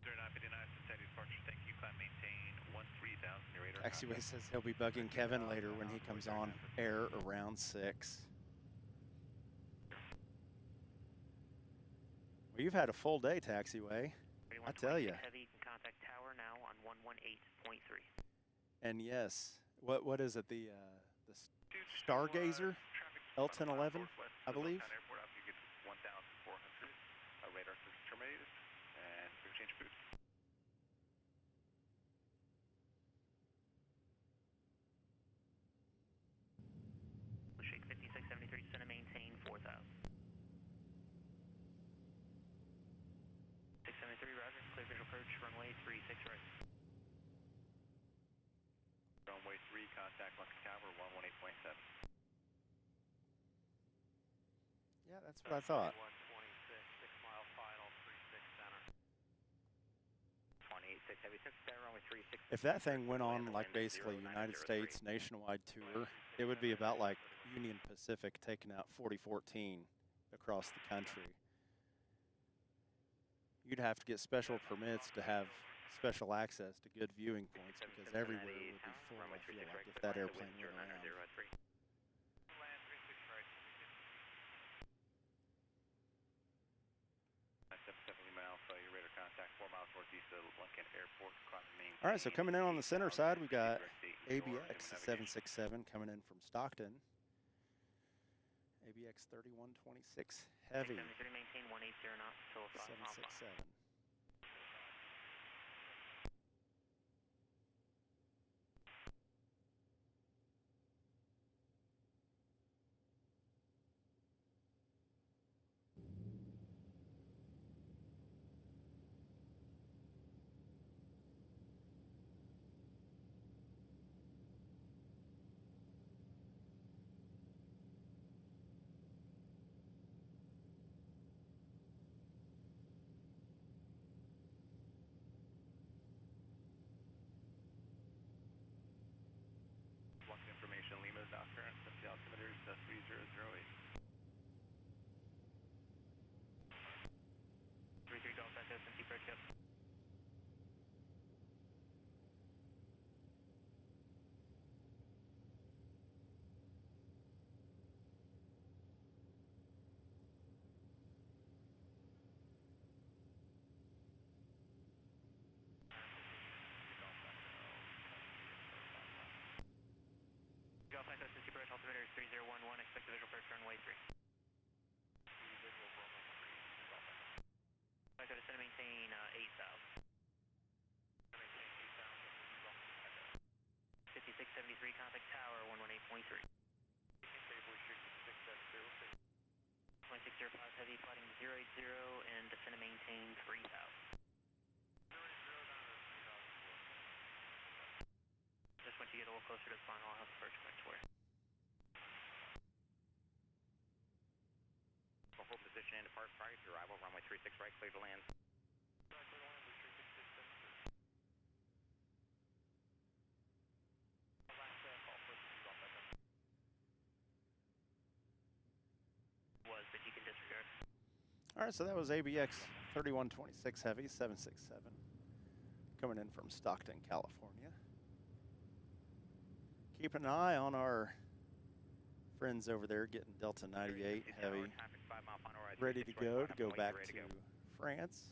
H: 0959, Cincinnati departure. Thank you. Climb maintain 13,000. Your radar.
A: Taxiway says he'll be bugging Kevin later when he comes on air around 6. Well, you've had a full day, Taxiway. I tell you.
E: Heavy, can contact tower now on 118.3.
A: And yes, what is it? The Stargazer L1011, I believe.
H: Airport up, you get 1,400. Radar system terminated, and we'll change boost.
E: Shake 5673, descend to maintain 4000. 673, roger. Clear visual approach, runway 36 right.
H: Runway 3, contact Lunkin Tower, 118.7.
A: Yeah, that's what I thought.
F: 126, 6-mile final, 36 center.
H: 28.6 heavy, took that runway 36.
A: If that thing went on like basically United States nationwide tour, it would be about like Union Pacific taking out 4014 across the country. You'd have to get special permits to have special access to good viewing points because everywhere would be full, I feel like, if that airplane went around.
F: Land 36 right.
H: 770 miles, your radar contact 4 miles northeast of Lunkin Airport.
A: All right, so coming in on the center side, we got ABX 767 coming in from Stockton. ABX 3126 heavy
E: 73, maintain 180 knots till
A: 767.
H: Information, Lima is not current. Set the altimeters 3008.
E: 33 Golf Echo, Cincy approach up. Golf Echo, Cincy approach, altimeter is 3011, expect the visual approach runway
H: clear to land.
E: Was, but you can disregard.
A: All right, so that was ABX 3126 Heavy 767 coming in from Stockton, California. Keeping an eye on our friends over there getting Delta 98 Heavy ready to go back to France,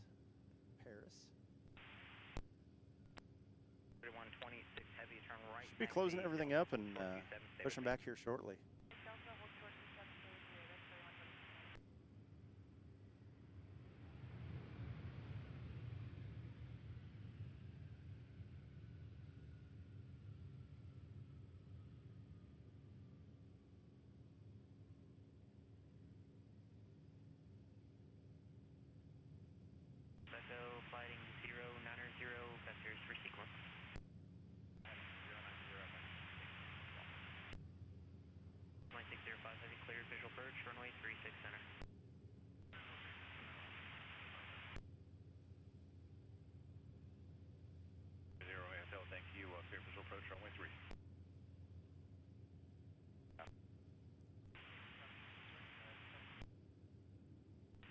A: Paris.
H: 3126 Heavy, turn right.
A: Should be closing everything up and pushing back here shortly.
E: Echo, fighting 090, vectors for sequence. 9605 Heavy, cleared, visual approach, runway 36 center.
G: Zero AFL, thank you. Clear visual approach, runway 3.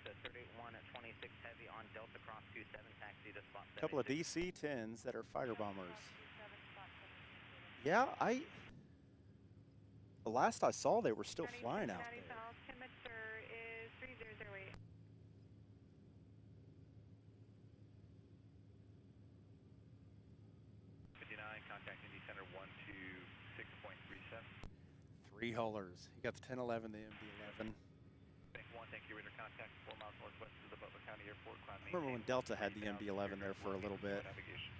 H: The 31 at 26 Heavy on Delta cross 27, taxi to spot 76.
A: Couple of DC-10s that are fighter bombers. Yeah, the last I saw, they were still flying out there.
B: Altimeter is 3008.
G: 59, contact Indy Center 126.37.
A: 3 hullers. You got the 1011, the MD-11.
G: Bank 1, thank you. Radar contact 4 miles northwest of the Butler County Airport. Climb
A: Remember when Delta had the MD-11 there for a little bit.
G: Navigation.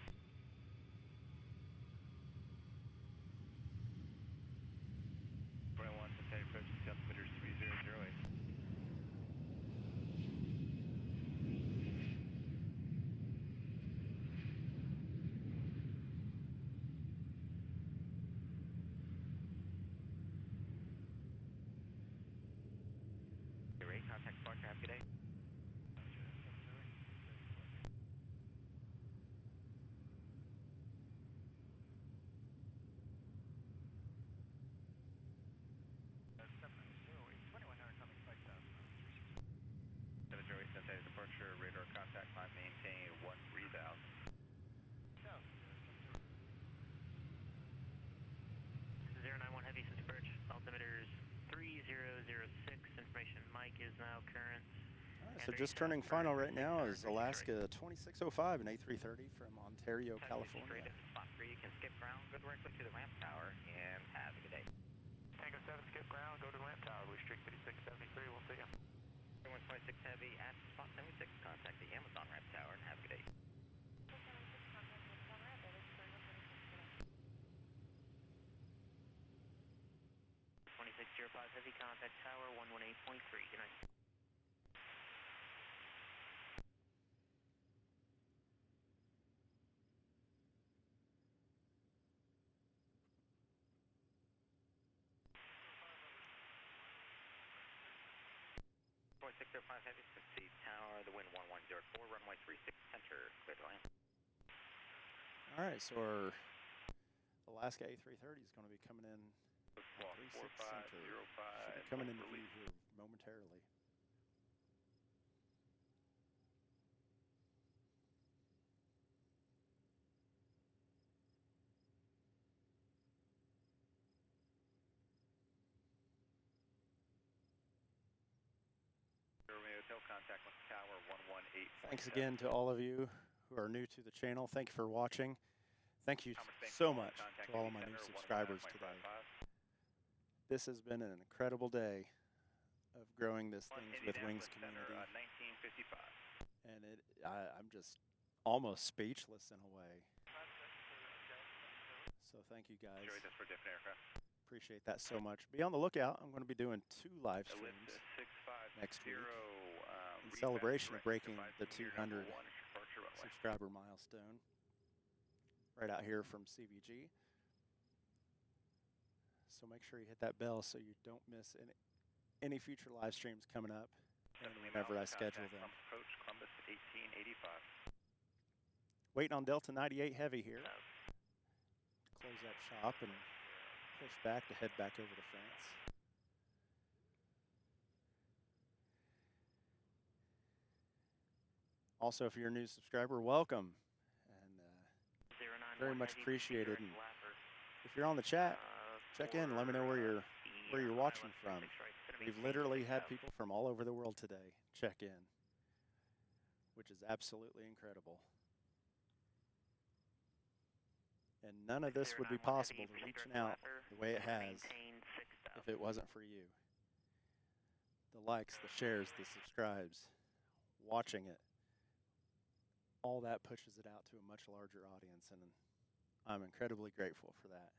G: Approach to altimeter 3008.
H: Great, contact departure, have a good day.
G: Departure, radar contact climb maintain 13,000.
E: 091 Heavy since approach, altimeter's 3006, information Mike is now current.
A: All right, so just turning final right now is Alaska 2605 and A330 from Ontario, California.
H: Straight into spot 3, you can skip ground, go directly to the ramp tower, and have a good day.
F: Tango 7, skip ground, go to the ramp tower, restrict 3673, we'll see you.
H: 126 Heavy at spot 76, contact the Amazon ramp tower, and have a good day.
E: 2605 Heavy, contact tower 118.3, good night.
H: Point 605 Heavy, succeed tower, the wind 1104, runway 36 center, clear to land.
A: All right, so our Alaska A330 is going to be coming in 36 center. Should be coming into view here momentarily.
G: Contact with tower 118.
A: Thanks again to all of you who are new to the channel. Thank you for watching. Thank you so much to all of my new subscribers today. This has been an incredible day of growing this Things with Wings community.
G: 1955.
A: And I'm just almost speechless in a way. So thank you guys.
G: Enjoy this for different aircraft.
A: Appreciate that so much. Be on the lookout. I'm going to be doing 2 live streams next week in celebration of breaking the 200 subscriber milestone right out here from CVG. So make sure you hit that bell so you don't miss any future live streams coming up and whenever I schedule them.
G: Approach Columbus 18
A: Waiting on Delta 98 Heavy here. Close that shop and push back to head back over to France. Also, if you're a new subscriber, welcome. And very much appreciated. And if you're on the chat, check in. Let me know where you're watching from. We've literally had people from all over the world today check in, which is absolutely incredible. And none of this would be possible to reaching out the way it has if it wasn't for you. The likes, the shares, the subscribes, watching it, all that pushes it out to a much larger audience, and I'm incredibly grateful for that.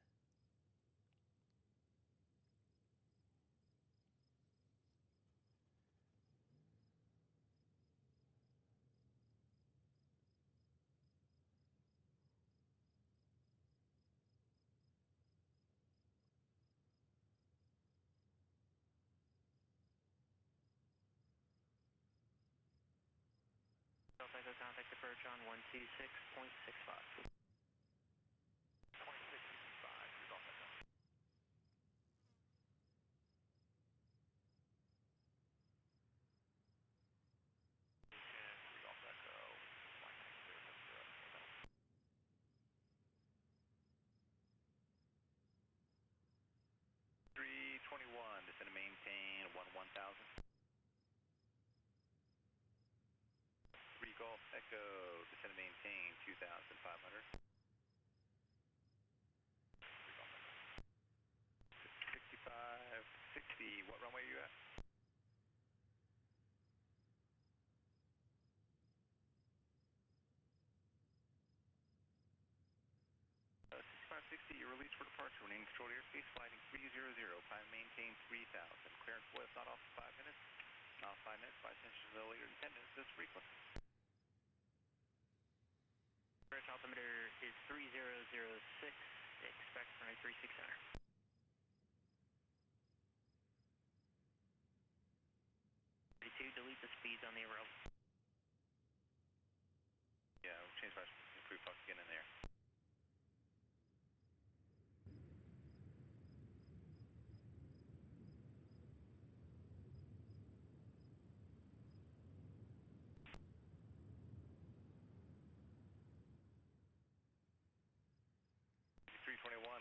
E: Delta Echo contact approach on 126.65.
J: 2665, Rudolph Echo. Rudolph Echo, flight tank clear, 321, descend and maintain 1000. 3 Golf Echo, descend and maintain 2500. 3 Golf Echo. 65, 60, what runway are you at? 6560, you're released for departure. Remaining controlled airspace, flighting 300, climb maintain 3000. Clearance was not off 5 minutes. Not 5 minutes, 5 cents no later than 10 minutes, this frequency.
E: Approach altimeter is 3006, expect runway 36 center. Delete the speeds on the arrival.
J: Yeah, we'll change my crew talk again in there.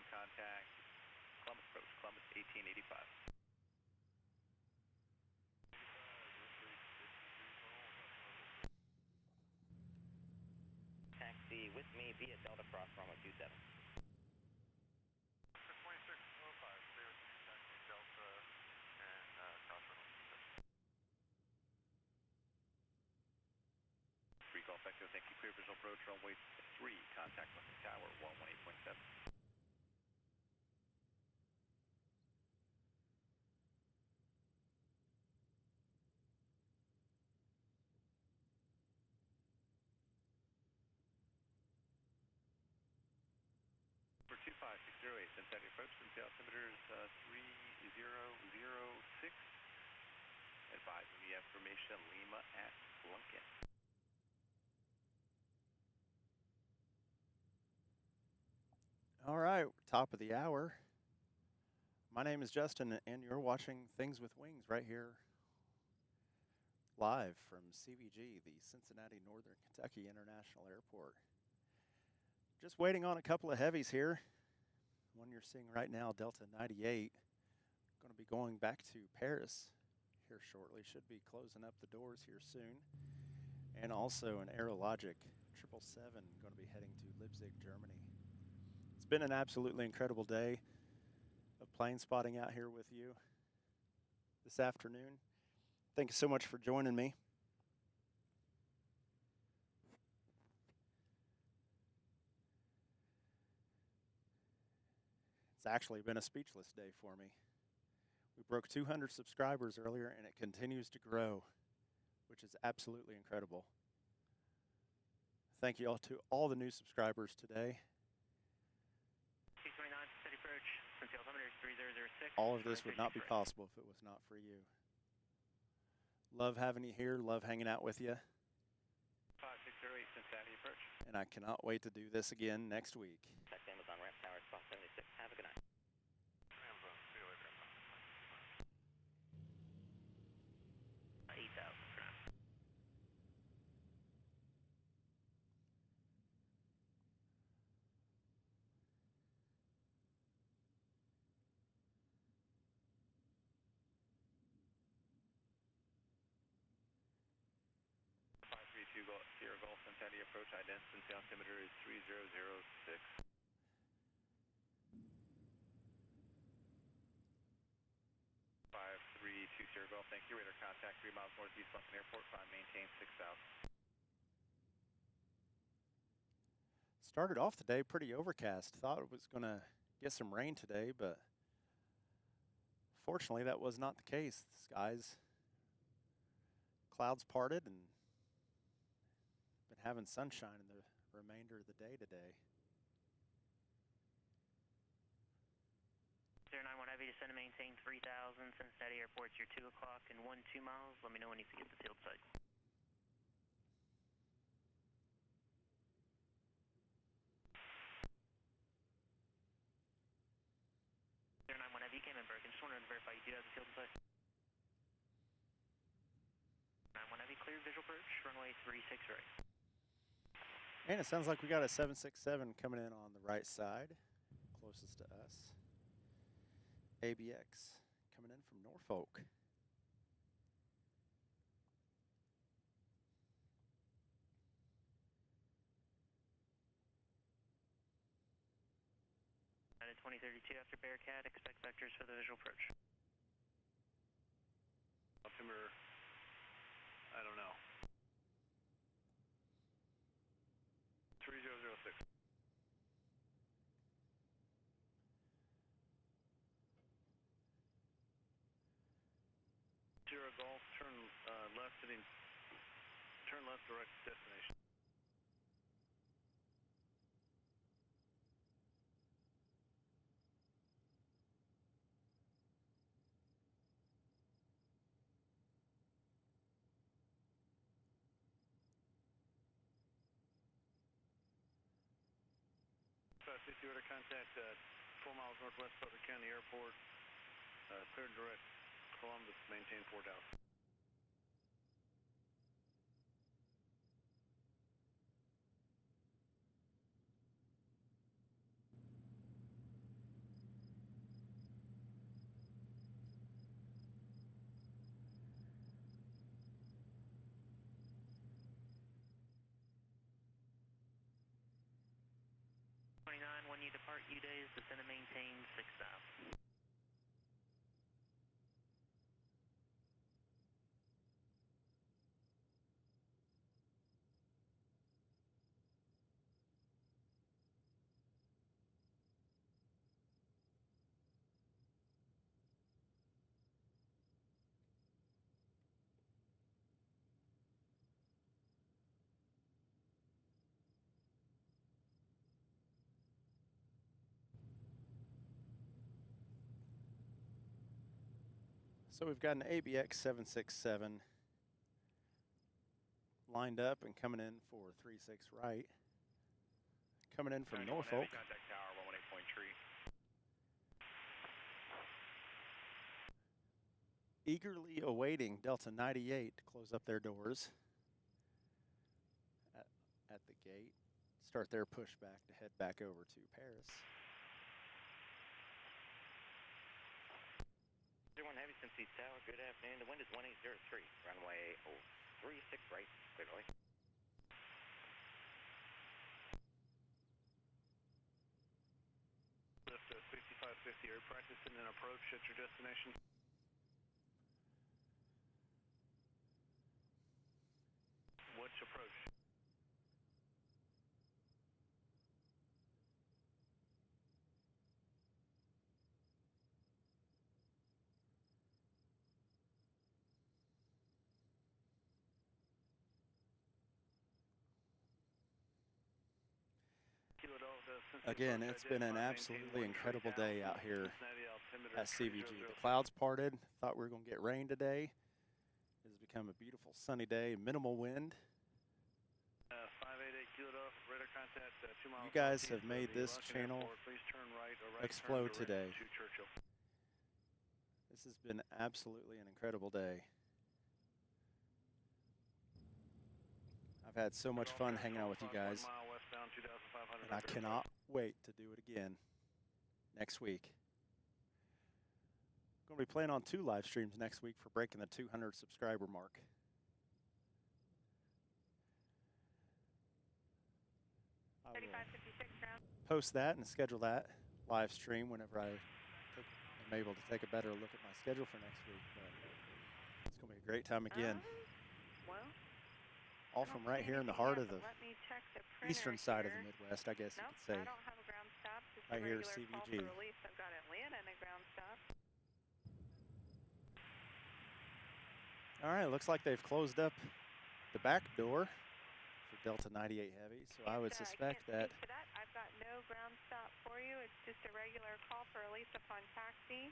J: Contact Columbus approach, Columbus 1885.
H: Taxi with me via Delta Cross runway 27.
G: 2605, stay with me, taxi Delta and cross runway 27.
J: 3 Golf Echo, thank you. Clear visual approach runway 3, contact Western Tower 118.7. For 25608, Cincinnati approach, Cincinnati altimeters 3006. Advising the information Lima at Lunkin.
A: All right, top of the hour. My name is Justin, and you're watching Things with Wings right here live from CVG, the Cincinnati Northern Kentucky International Airport. Just waiting on a couple of heavies here. One you're seeing right now, Delta 98, going to be going back to Paris here shortly. Should be closing up the doors here soon. And also an Aerologic 777 going to be heading to Leipzig, Germany. It's been an absolutely incredible day of plane spotting out here with you this afternoon. Thank you so much for joining me. It's actually been a speechless day for me. We broke 200 subscribers earlier, and it continues to grow, which is absolutely incredible. Thank you all to all the new subscribers today.
E: 229, steady approach, Cincinnati altimeter 3006.
A: All of this would not be possible if it was not for you. Love having you here, love hanging out with you.
J: 5608, Cincinnati approach.
A: and I cannot wait to do this again next week.
H: Contact Amazon ramp tower, spot 76. Have a good night.
G: Amazon, see you later.
E: 8,000 for now.
G: Sierra Golf, Cincinnati approach, identity altimeter is 3006. 532 Sierra Golf, thank you. Radar contact 3 miles northeast Lufkin Airport, 5 maintain 6,000.
A: Started off the day pretty overcast. Thought it was going to get some rain today, but fortunately that was not the case. The skies, clouds parted, and been having sunshine in the remainder of the day today.
E: 091 Heavy, descend and maintain 3,000. Cincinnati Airport's your 2 o'clock and 2 miles. Let me know when you get the field site. 091 Heavy, you came in broken. Just wanted to verify you do have the field site. 91 Heavy, clear visual approach, runway 36 right.
A: And it sounds like we got a 767 coming in on the right side, closest to us. ABX coming in from Norfolk.
E: At 2032 after Bearcat, expect vectors for the visual approach.
G: Altimeter, I don't know. 3006. Sierra Golf, turn left direct destination. Order contact 4 miles northwest Butler County Airport, clear direct Columbus, maintain 4,000.
E: When you depart U-Days, descend and maintain 6,000.
A: So we've got an ABX 767 lined up and coming in for 36 right. Coming in from Norfolk.
G: Contact tower 118.3.
A: Eagerly awaiting Delta 98 to close up their doors at the gate, start their pushback to head back over to Paris.
H: 01 Heavy, Cincinnati Tower, good afternoon. The wind is 1803, runway 36 right, clearly.
G: Lift 6550, are you practicing an approach at your destination? Which approach?
A: Again, it's been an absolutely incredible day out here at CVG. The clouds parted. Thought we were going to get rain today. It has become a beautiful sunny day, minimal wind.
G: 588 Kilo, radar
A: You guys have made this channel explode today. This has been absolutely an incredible day. I've had so much fun hanging out with you guys, and I cannot wait to do it again next week. I'm going to be playing on 2 live streams next week for breaking the 200 subscriber mark. I will post that and schedule that live stream whenever I am able to take a better look at my schedule for next week. But it's going to be a great time again.
B: Well,
A: all from right here in the heart of the eastern side of the Midwest, I guess you could say.
B: I don't have a ground stop. Just
A: right
B: a
A: here,
B: regular call
A: CVG.
B: for release. I've got Atlanta and a ground stop.
A: All right, looks like they've closed up the back door for Delta 98 Heavy, so I would suspect
B: I
A: that.
B: can't speak to that. I've got no ground stop for you. It's just a regular call for release upon taxi.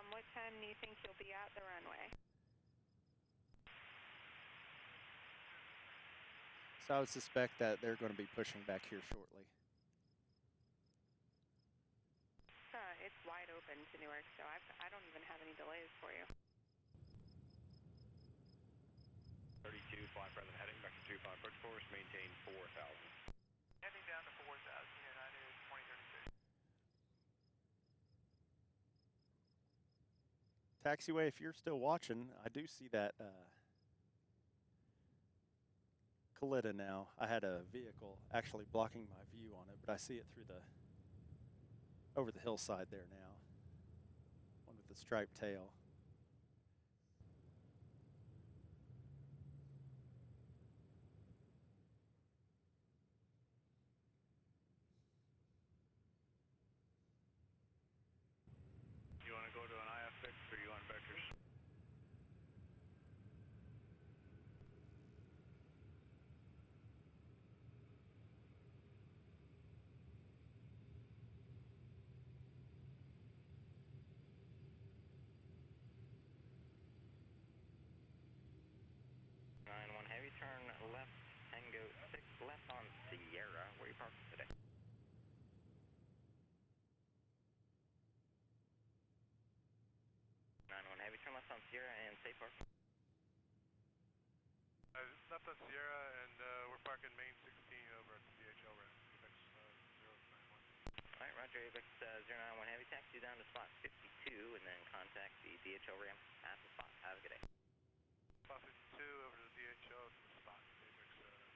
B: What time do you think you'll be at the runway?
A: So I would suspect that they're going to be pushing back here shortly.
B: It's wide open to Newark, so I don't even have any delays for you.
D: 32, fly present, heading back to 25, approach course, maintain 4,000.
J: Heading down to 4,000, United 2036.
A: Taxiway, if you're still watching, I do see that Kalita now. I had a vehicle actually blocking my view on it, but I see it through the over the hillside there now. One with the striped tail.
G: You want to go to an IFX or you want vectors?
H: Heavy, turn left, Tango 6 left on Sierra. Where are you parked today? 91 Heavy, turn left on Sierra and stay parked.
G: Left on Sierra and we're parking main 16 over at the DHL ramp. AVEX 091.
H: Alright, Roger, AVEX 091 Heavy, taxi down to spot 52 and then contact the DHL ramp at the spot. Have a good day.
G: Spot 52 over to the DHL to the spot. AVEX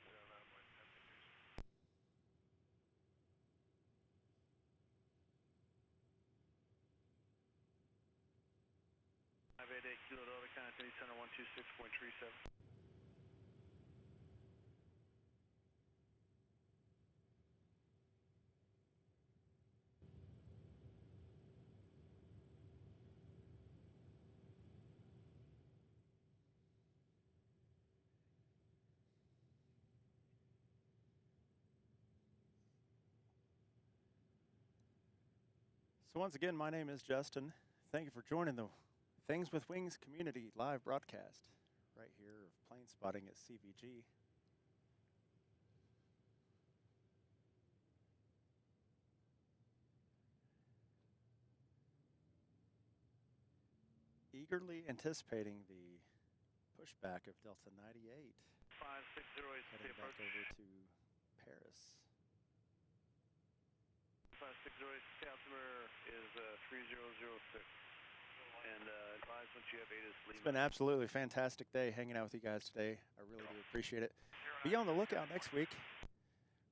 G: 091 application. Five 88 Kilo Delta, Connectivity Center 126.37.
A: So once again, my name is Justin. Thank you for joining the Things with Wings community live broadcast right here of Planespotting at CVG. Eagerly anticipating the pushback of Delta 98 heading back over to Paris.
G: 5608, altimeter is 3006. And advise once you have ATC.
A: It's been an absolutely fantastic day hanging out with you guys today. I really do appreciate it. Be on the lookout next week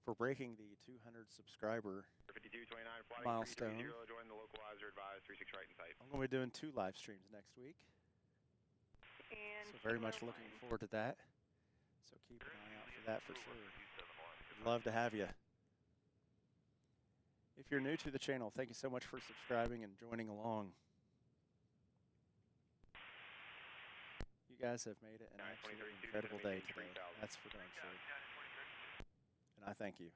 A: for breaking the 200 subscriber
D: 5229,
A: milestone.
D: join the localizer, advise 36 right in sight.
A: I'm going to be doing 2 live streams next week.
B: And
A: So very much looking forward to that. So keep an eye out for that for sure. I'd love to have you. If you're new to the channel, thank you so much for subscribing and joining along. You guys have made it an absolutely incredible day today. That's for darn sure. And I thank you.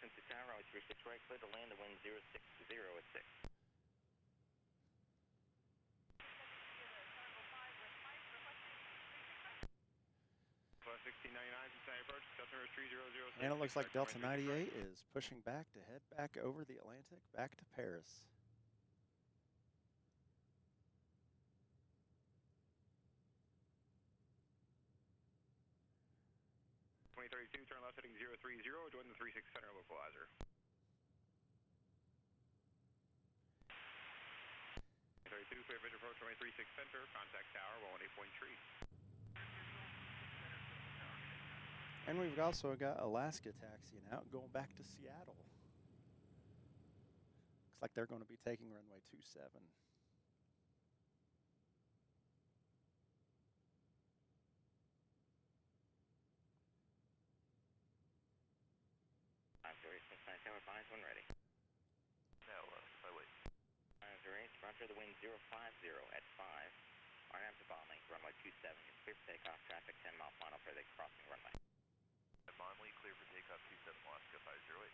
H: Cincinnati Tower, 36 right, clear to land, the wind 060 at 6.
G: 1699, Cincinnati approach, customer is 3006.
A: And it looks like Delta 98 is pushing back to head back over the Atlantic, back to Paris.
G: 2032, turn left heading 030, join the 36 center localizer. 32, clear visual approach, runway 36 center, contact tower, 118.3.
A: And we've also got Alaska taxiing out, going back to Seattle. Looks like they're going to be taking runway 27.
H: 508, Cincinnati tower, advise when ready.
J: Now, if I wait.
H: 508, roger, the wind 050 at 5. RNAV to bombing, runway 27, you're clear for takeoff, traffic 10 mile final for the crossing runway.
J: At Monley, clear for takeoff 27 Alaska 508.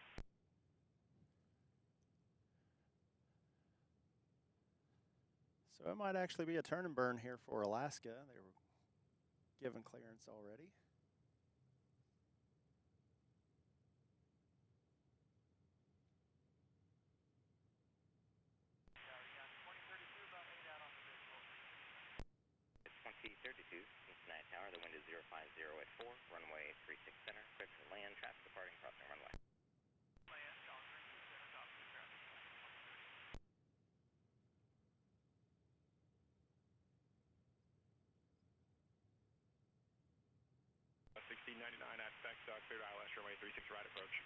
A: So it might actually be a turn and burn here for Alaska. They were given clearance already.
H: It's 2032, Cincinnati tower, the wind is 050 at 4, runway 36 center, clear for land, traffic departing crossing runway.
J: Land, on 36 center, top of the traffic.
G: 1699 at spec, clear to ILS, runway 36 right approach.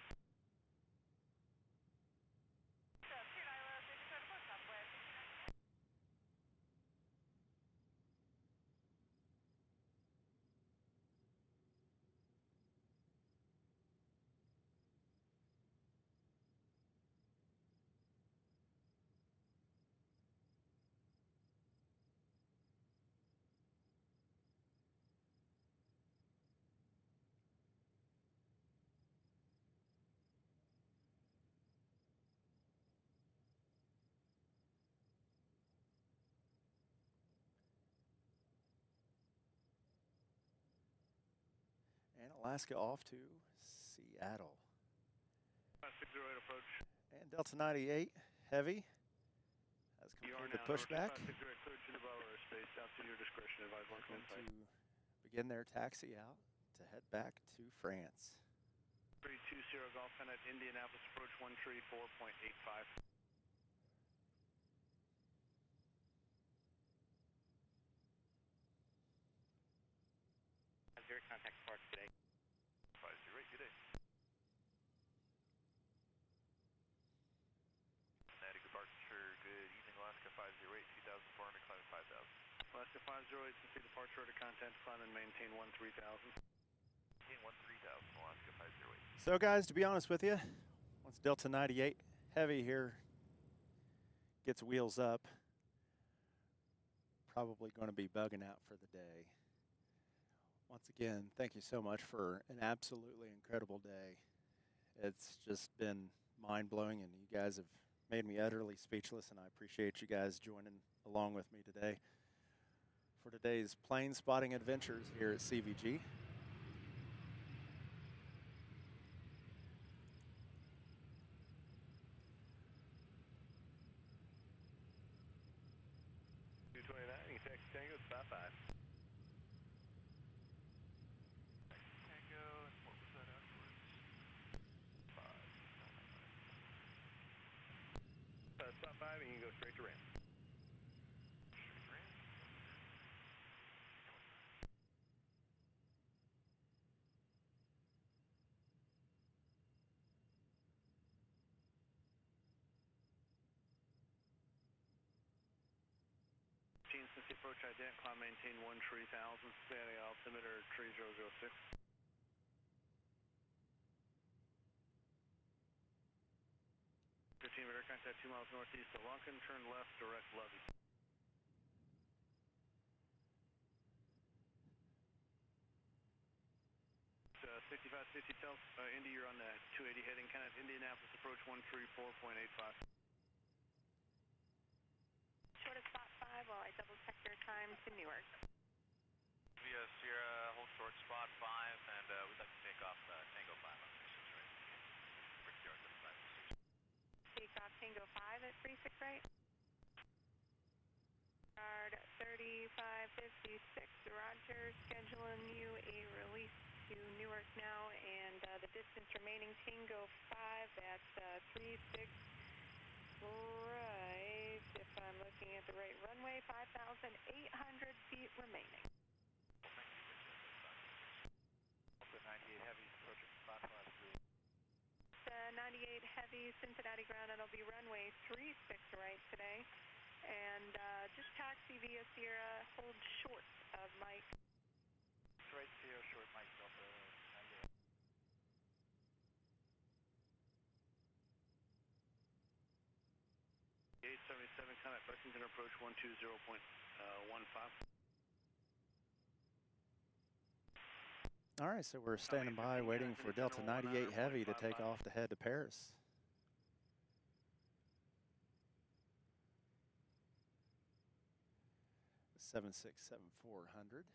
A: And Alaska off to Seattle.
G: 608 approach.
A: And Delta 98 Heavy has completed the pushback.
G: 608 cleared to the Bravo airspace, out to your discretion, advise one
A: Going
G: inside.
A: to begin their taxi out to head back to France.
G: 320 Golf at Indianapolis approach 134.85.
H: Zero contact departure today.
J: 508, good day. Cincinnati departure, good evening, Alaska 508, 2,400, climb at 5,000.
G: Alaska 508, Cincinnati departure to contact, climb and maintain 13,000.
J: Maintain 13,000, Alaska 508.
A: So guys, to be honest with you, once Delta 98 Heavy here gets wheels up, probably going to be bugging out for the day. Once again, thank you so much for an absolutely incredible day. It's just been mind-blowing, and you guys have made me utterly speechless, and I appreciate you guys joining along with me today for today's plane spotting adventures here at CVG.
G: Tango, stop 5.
J: Tango, and what was that afterwards? 5.
G: Stop 5 and you can go straight to ramp.
J: Straight to ramp.
G: 15 since the approach ident, climb maintain 13,000, Cincinnati altimeter 3006. 15 radar contact 2 miles northeast of Lunkin, turn left, direct Lovey. 65 JC Tel, Indy, you're on the 280 heading kind of Indianapolis approach 134.85.
B: Short of spot 5 while I double check your time to Newark.
J: Via Sierra, hold short spot 5, and we'd like to take off Tango 5 on 36 right. Brickyard 35
B: Take off Tango 5 at 36 right. Yard 3556, Roger, scheduling you a release to Newark now, and the distance remaining Tango 5 at 36 right, if I'm looking at the right runway, 5,800 feet remaining.
J: Delta 98 Heavy, approaching spot 53.
B: 98 Heavy, Cincinnati ground, it'll be runway 36 right today. And just taxi via Sierra, hold short of Mike.
J: Right, Sierra, short Mike, Delta 98.
G: 877, Comet Lexington approach 120.15.
A: All right, so we're standing by waiting for Delta 98 Heavy to take off to head to Paris. The 767400.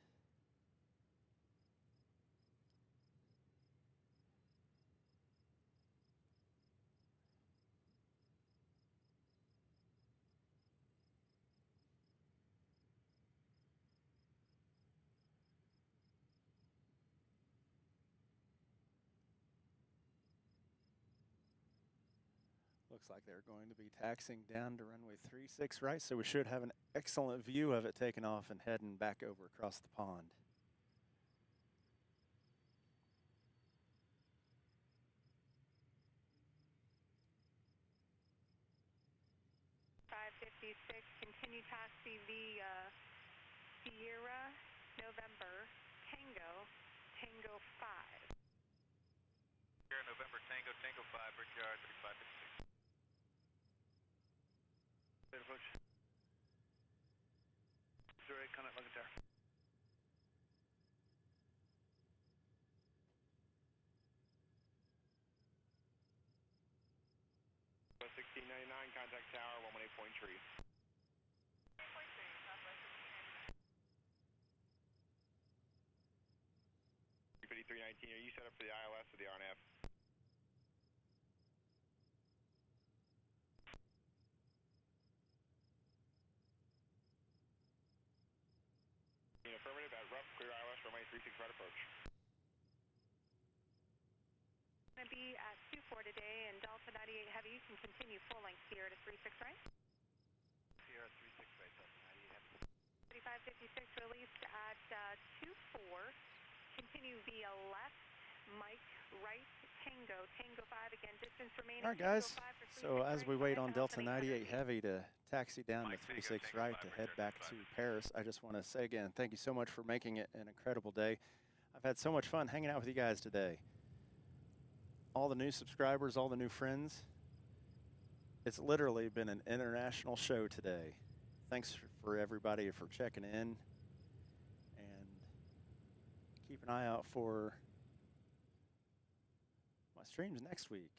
A: Looks like they're going to be taxiing down to runway 36 right, so we should have an excellent view of it taking off and heading back over across the pond.
B: Continue taxi via Sierra, November, Tango, Tango 5.
J: Sierra, November, Tango, Tango 5, Brickyard 3556.
G: Approach. Zurich, Comet Lexington. 1699, contact tower, 118.3. 5319, are you set up for the ILS or the RNF? Affirmative, at rough, clear ILS, runway 36 right approach.
B: Going to be at 24 today, and Delta 98 Heavy, you can continue full length Sierra to 36 right.
J: Sierra 36 right, Delta 98 Heavy.
B: 3556 released at 24. Continue via left, Mike right, Tango, Tango 5 again, distance remaining.
A: All right, guys, so as we wait on Delta 98 Heavy to taxi down to 36 right to head back to Paris, I just want to say again, thank you so much for making it an incredible day. I've had so much fun hanging out with you guys today. All the new subscribers, all the new friends. It's literally been an international show today. Thanks for everybody for checking in, and keep an eye out for my streams next week.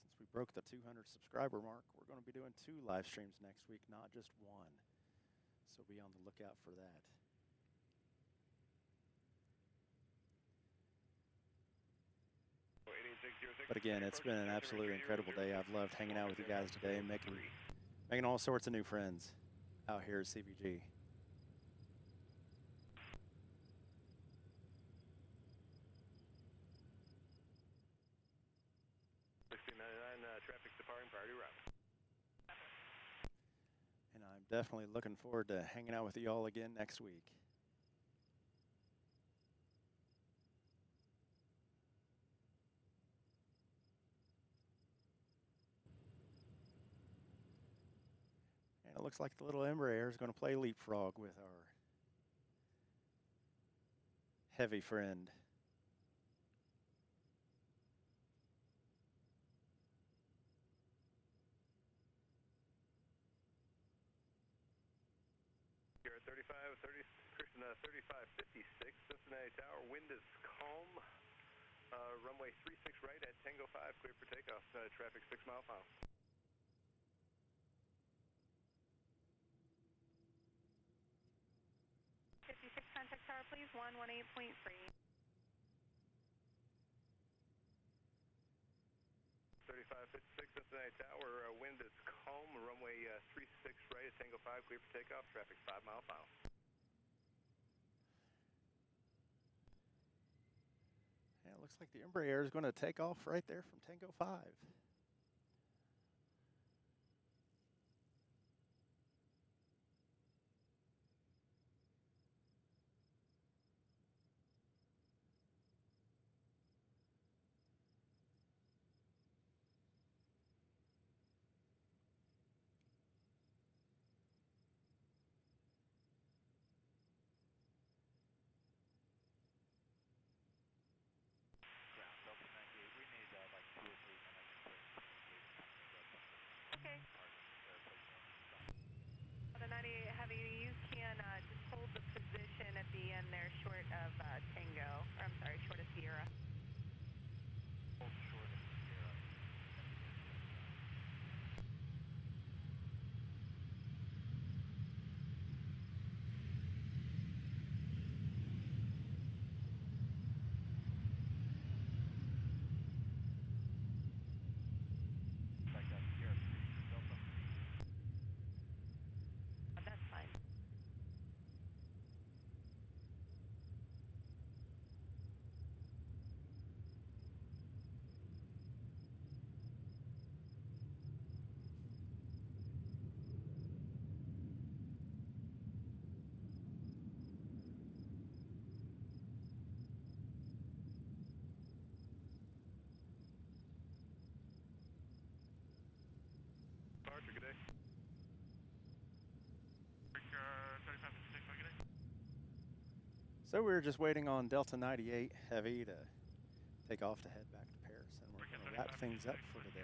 A: Since we broke the 200 subscriber mark, we're going to be doing 2 live streams next week, not just 1. So be on the lookout for that. But again, it's been an absolutely incredible day. I've loved hanging out with you guys today and making all sorts of new friends out here at CVG.
G: Traffic departing priority route.
A: And I'm definitely looking forward to hanging out with you all again next week. And it looks like the little Embraer is going to play leapfrog with our heavy friend.
G: Here at 3556, Cincinnati Tower, wind is calm.
D: Runway 36 right at Tango 5, clear for takeoff. Traffic 6 mile file.
B: 56 contact tower, please, 118.3.
D: 3556 Cincinnati Tower, wind is calm, runway 36 right at Tango 5, clear for takeoff, traffic 5 mile file.
A: Yeah, it looks like the Embraer is going to take off right there from Tango 5.
J: Ground, Delta 98, we need like 2 or 3 minutes to
B: Okay.
J: park
B: The 98 Heavy, you can just hold the position at the end there, short of Tango, or I'm sorry, short of Sierra.
J: Hold short of Sierra. Like that Sierra 3 Delta.
B: That's fine.
D: Departure, good day.
G: 3556, good day.
A: So we were just waiting on Delta 98 Heavy to take off to head back to Paris, and we're going to wrap things up for today.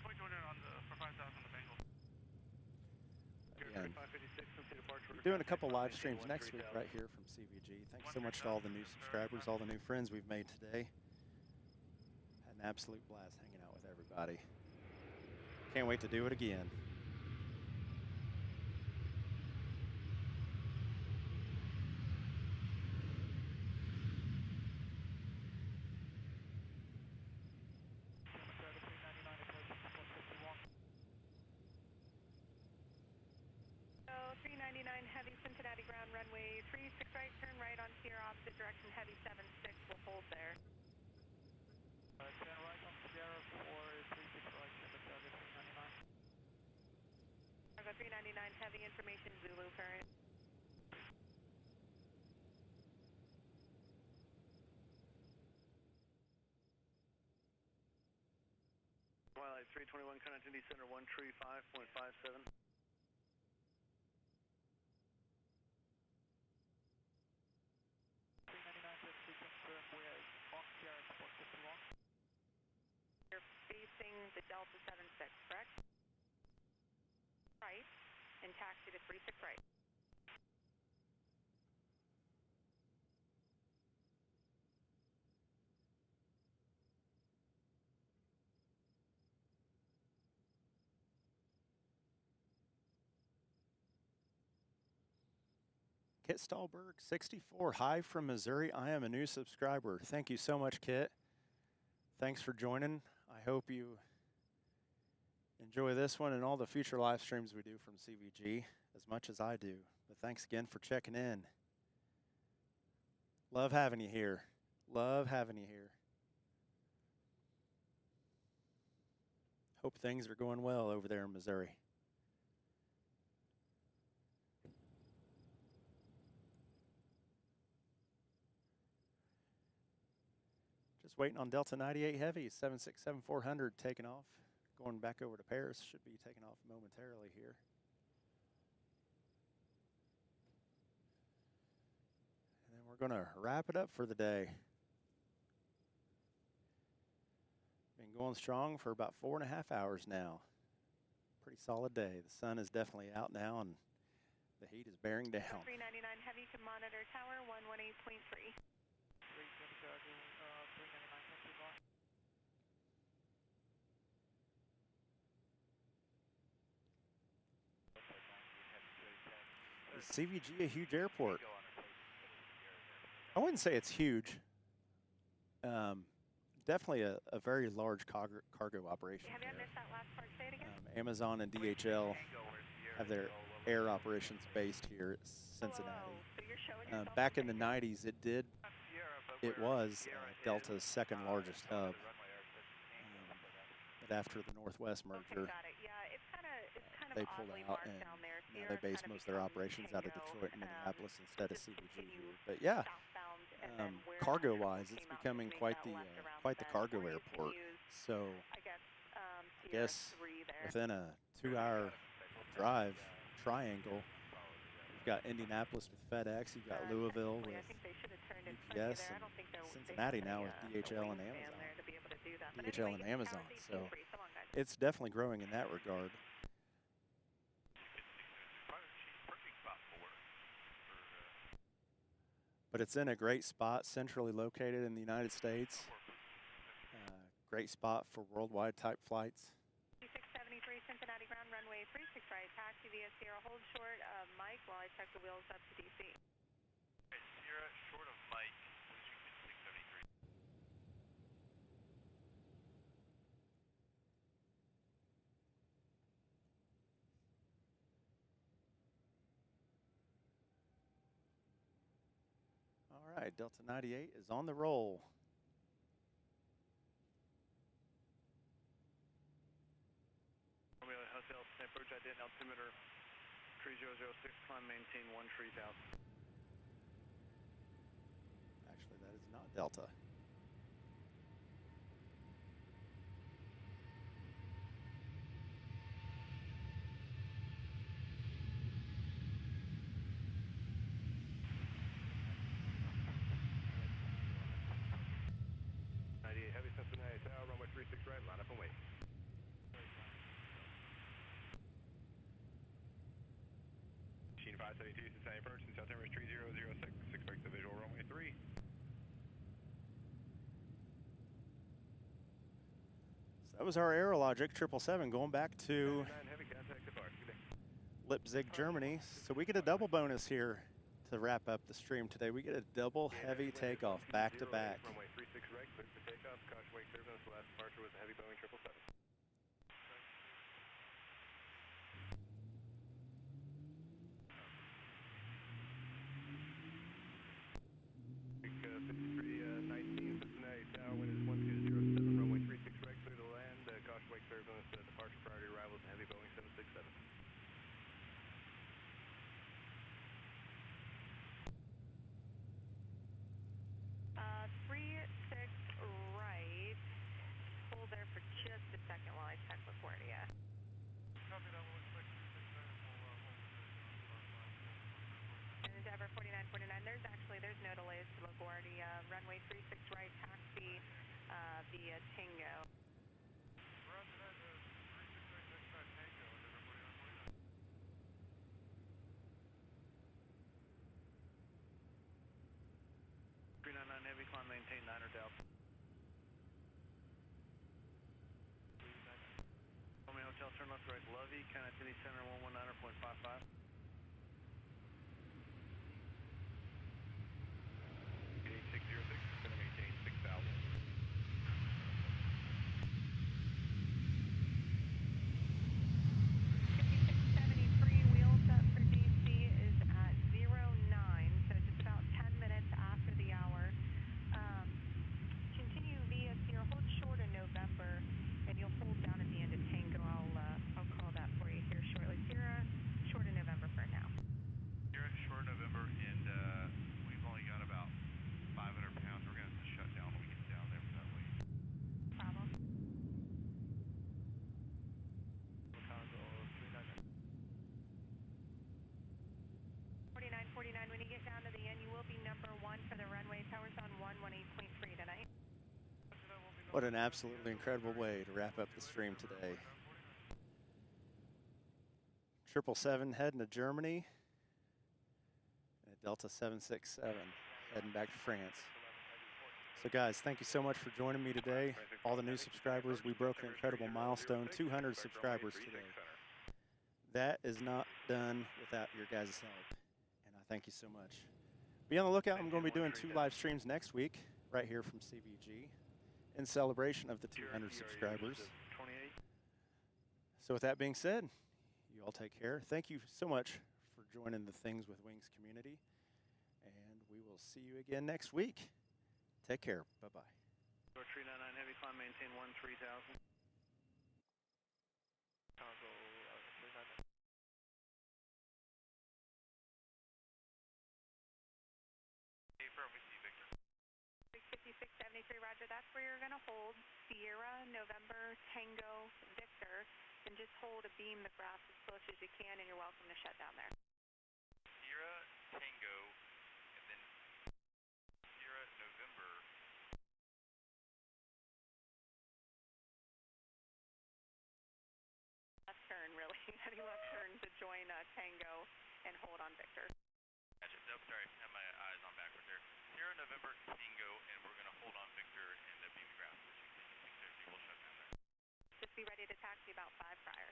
G: 2200 on the, for 5,000 on the Bengal.
A: Again,
D: 3556, Cincinnati departure.
A: we're doing a couple live streams next week right here from CVG. Thanks so much to all the new subscribers, all the new friends we've made today. Had an absolute blast hanging out with everybody. Can't wait to do it again.
F: Cemetery 399 approaching support 51.
B: So 399 Heavy, Cincinnati ground, runway 36 right, turn right on Sierra, opposite direction, Heavy 76 will hold there.
F: Turn right on Sierra for 36 right, Cemetery 399.
B: Cargo 399 Heavy, information Zulu current.
D: Twilight 321, connectivity center 135.57.
F: 399 just to confirm we are on Sierra support 51.
B: You're facing the Delta 76, correct? Right, and taxi to 36 right.
A: Kit Stahlberg, 64, hi from Missouri. I am a new subscriber. Thank you so much, Kit. Thanks for joining. I hope you enjoy this one and all the future live streams we do from CVG as much as I do. But thanks again for checking in. Love having you here. Love having you here. Hope things are going well over there in Missouri. Just waiting on Delta 98 Heavy, 767-400 taking off. Going back over to Paris, should be taking off momentarily here. And then we're going to wrap it up for the day. Been going strong for about 4.5 hours now. Pretty solid day. The sun is definitely out now and the heat is bearing down.
B: 399 Heavy to monitor tower 118.3.
F: 3 Cemetery 399.
A: Is CVG a huge airport? I wouldn't say it's huge. Definitely a very large cargo operation.
B: Have you missed that last part? Say it again.
A: Amazon and DHL have their air operations based here at Cincinnati.
B: So you're showing yourself
A: Back in the 90s, it was Delta's second largest hub. But after the Northwest merger,
B: got it. Yeah, it's kind of
A: they pulled
B: oddly
A: out,
B: marked
A: and
B: down there.
A: now they base most of their operations out of
B: Tango,
A: Detroit and Minneapolis instead of
B: just
A: CVG
B: continue
A: here. But yeah,
B: southbound, and then where
A: cargo-wise, it's
B: came out,
A: becoming
B: just
A: quite
B: made
A: the
B: that left around
A: quite the
B: bend,
A: cargo
B: or you can
A: airport.
B: use,
A: So
B: I
A: I guess
B: TR3 there.
A: within a 2-hour drive triangle, you've got Indianapolis with FedEx, you've got Louisville
B: I
A: with
B: think they should have turned in front of you
A: UPS,
B: there. I
A: and
B: don't think
A: Cincinnati now with DHL and
B: wingspan
A: Amazon.
B: there to be able to do that. But
A: DHL
B: anyway,
A: and Amazon.
B: Tower
A: So
B: 18 free. Come on, guys.
A: it's definitely growing in that regard. But it's in a great spot, centrally located in the United States. Great spot for worldwide type flights.
B: 2673 Cincinnati ground runway 36 right, taxi via Sierra, hold short of Mike while I check the wheels up to DC.
G: Sierra, short of Mike, please reach 673.
A: All right, Delta 98 is on the roll.
I: Romeo Hotel, approach ident altimeter 3006, climb maintain 13,000.
A: Actually, that is not Delta.
D: Heavy Cincinnati Tower, runway 36 right, line up and wait. Machine 572, Cincinnati approach, and South Terminus 3006, expect the visual runway 3.
A: So that was our Aerologic 777 going back to
D: Heavy contact departure. Good day.
A: Leipzig, Germany. So we get a double bonus here to wrap up the stream today. We get a double heavy takeoff back to back.
D: Runway 36 right, clear for takeoff. Caution wake turbulence. Last departure was a heavy Boeing 777. 19 Cincinnati Tower, wind is 1207, runway 36 right, clear to land. Caution wake turbulence. Departure priority arrival is a heavy Boeing 767.
B: Right. Hold there for just a second while I check LaGuardia. And Endeavor 4949, there's no delays to LaGuardia. Runway 36 right, taxi via Tango.
I: Heavy, climb maintain 9er Delta. Romeo Hotel, turn left right, Lovey, connectivity center 119.55.
D: 8606, going to maintain 6,000.
B: Wheels up for DC is at 09, so just about 10 minutes after the hour. Continue via Sierra, hold short in November, and you'll hold down at the end of Tango. I'll call that for you here shortly. Sierra, short in November for now.
G: Sierra, short November, and we've only got about 500 pounds. We're going to have to shut down when we get down there for that week.
B: Problem. 4949, when you get down to the end, you will be number 1 for the runway. Towers on 118.3 tonight.
A: What an absolutely incredible way to wrap up the stream today. 777 heading to Germany. And Delta 767 heading back to France. So guys, thank you so much for joining me today. All the new subscribers, we broke an incredible milestone, 200 subscribers today. That is not done without your guys' help. Thank you so much. Be on the lookout. I'm going to be doing 2 live streams next week right here from CVG in celebration of the 200 subscribers.
G: 28.
A: So with that being said, you all take care. Thank you so much for joining the Things with Wings community, and we will see you again next week. Take care. Bye-bye.
I: 399 Heavy, climb, maintain 13,000.
G: Chicago, 399. Affirm, we see Victor.
B: 65673, roger, that's where you're going to hold. Sierra, November, Tango, Victor, and just hold a beam the grass as close as you can, and you're welcome to shut down there.
G: Sierra, Tango, and then Sierra, November.
B: Left turn, really. Any left turn to join Tango and hold on Victor.
G: Gotcha. Nope, sorry, I had my eyes on backwards there. Sierra, November, Tango, and we're going to hold on Victor and beam the ground. So you can see we'll shut down there.
B: Just be ready to taxi about 5 prior.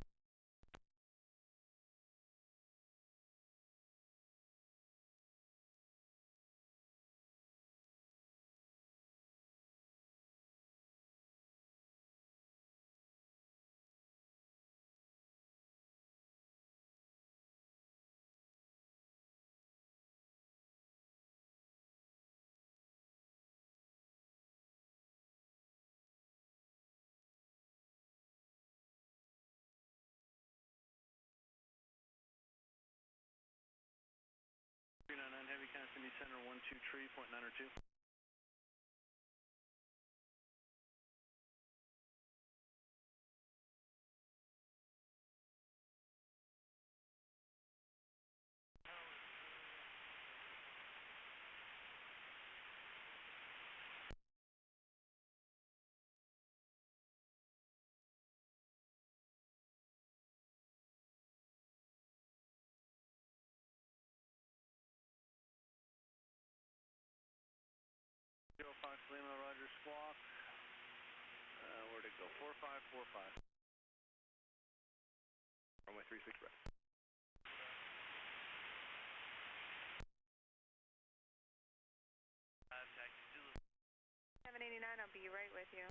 I: Heavy, Cincinnati Center, 123.902. Fox Lima, Roger, squawk. Where'd it go? 4545.
D: Runway 36 right.
G: Taxi to the
B: 789, I'll be right with you.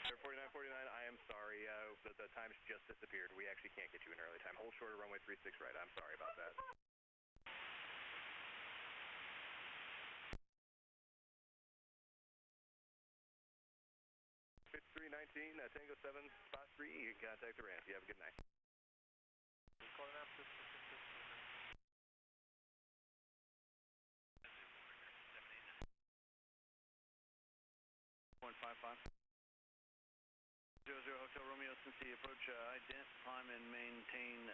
D: Air 4949, I am sorry. The time's just disappeared. We actually can't get you an early time. Hold short of runway 36 right. I'm sorry about that. 5319, Tango 7, spot 3. You can contact the ramp. You have a good night.
G: calling out
I: 0.55. 00 Hotel Romeo, Cincinnati approach, ident, climb and maintain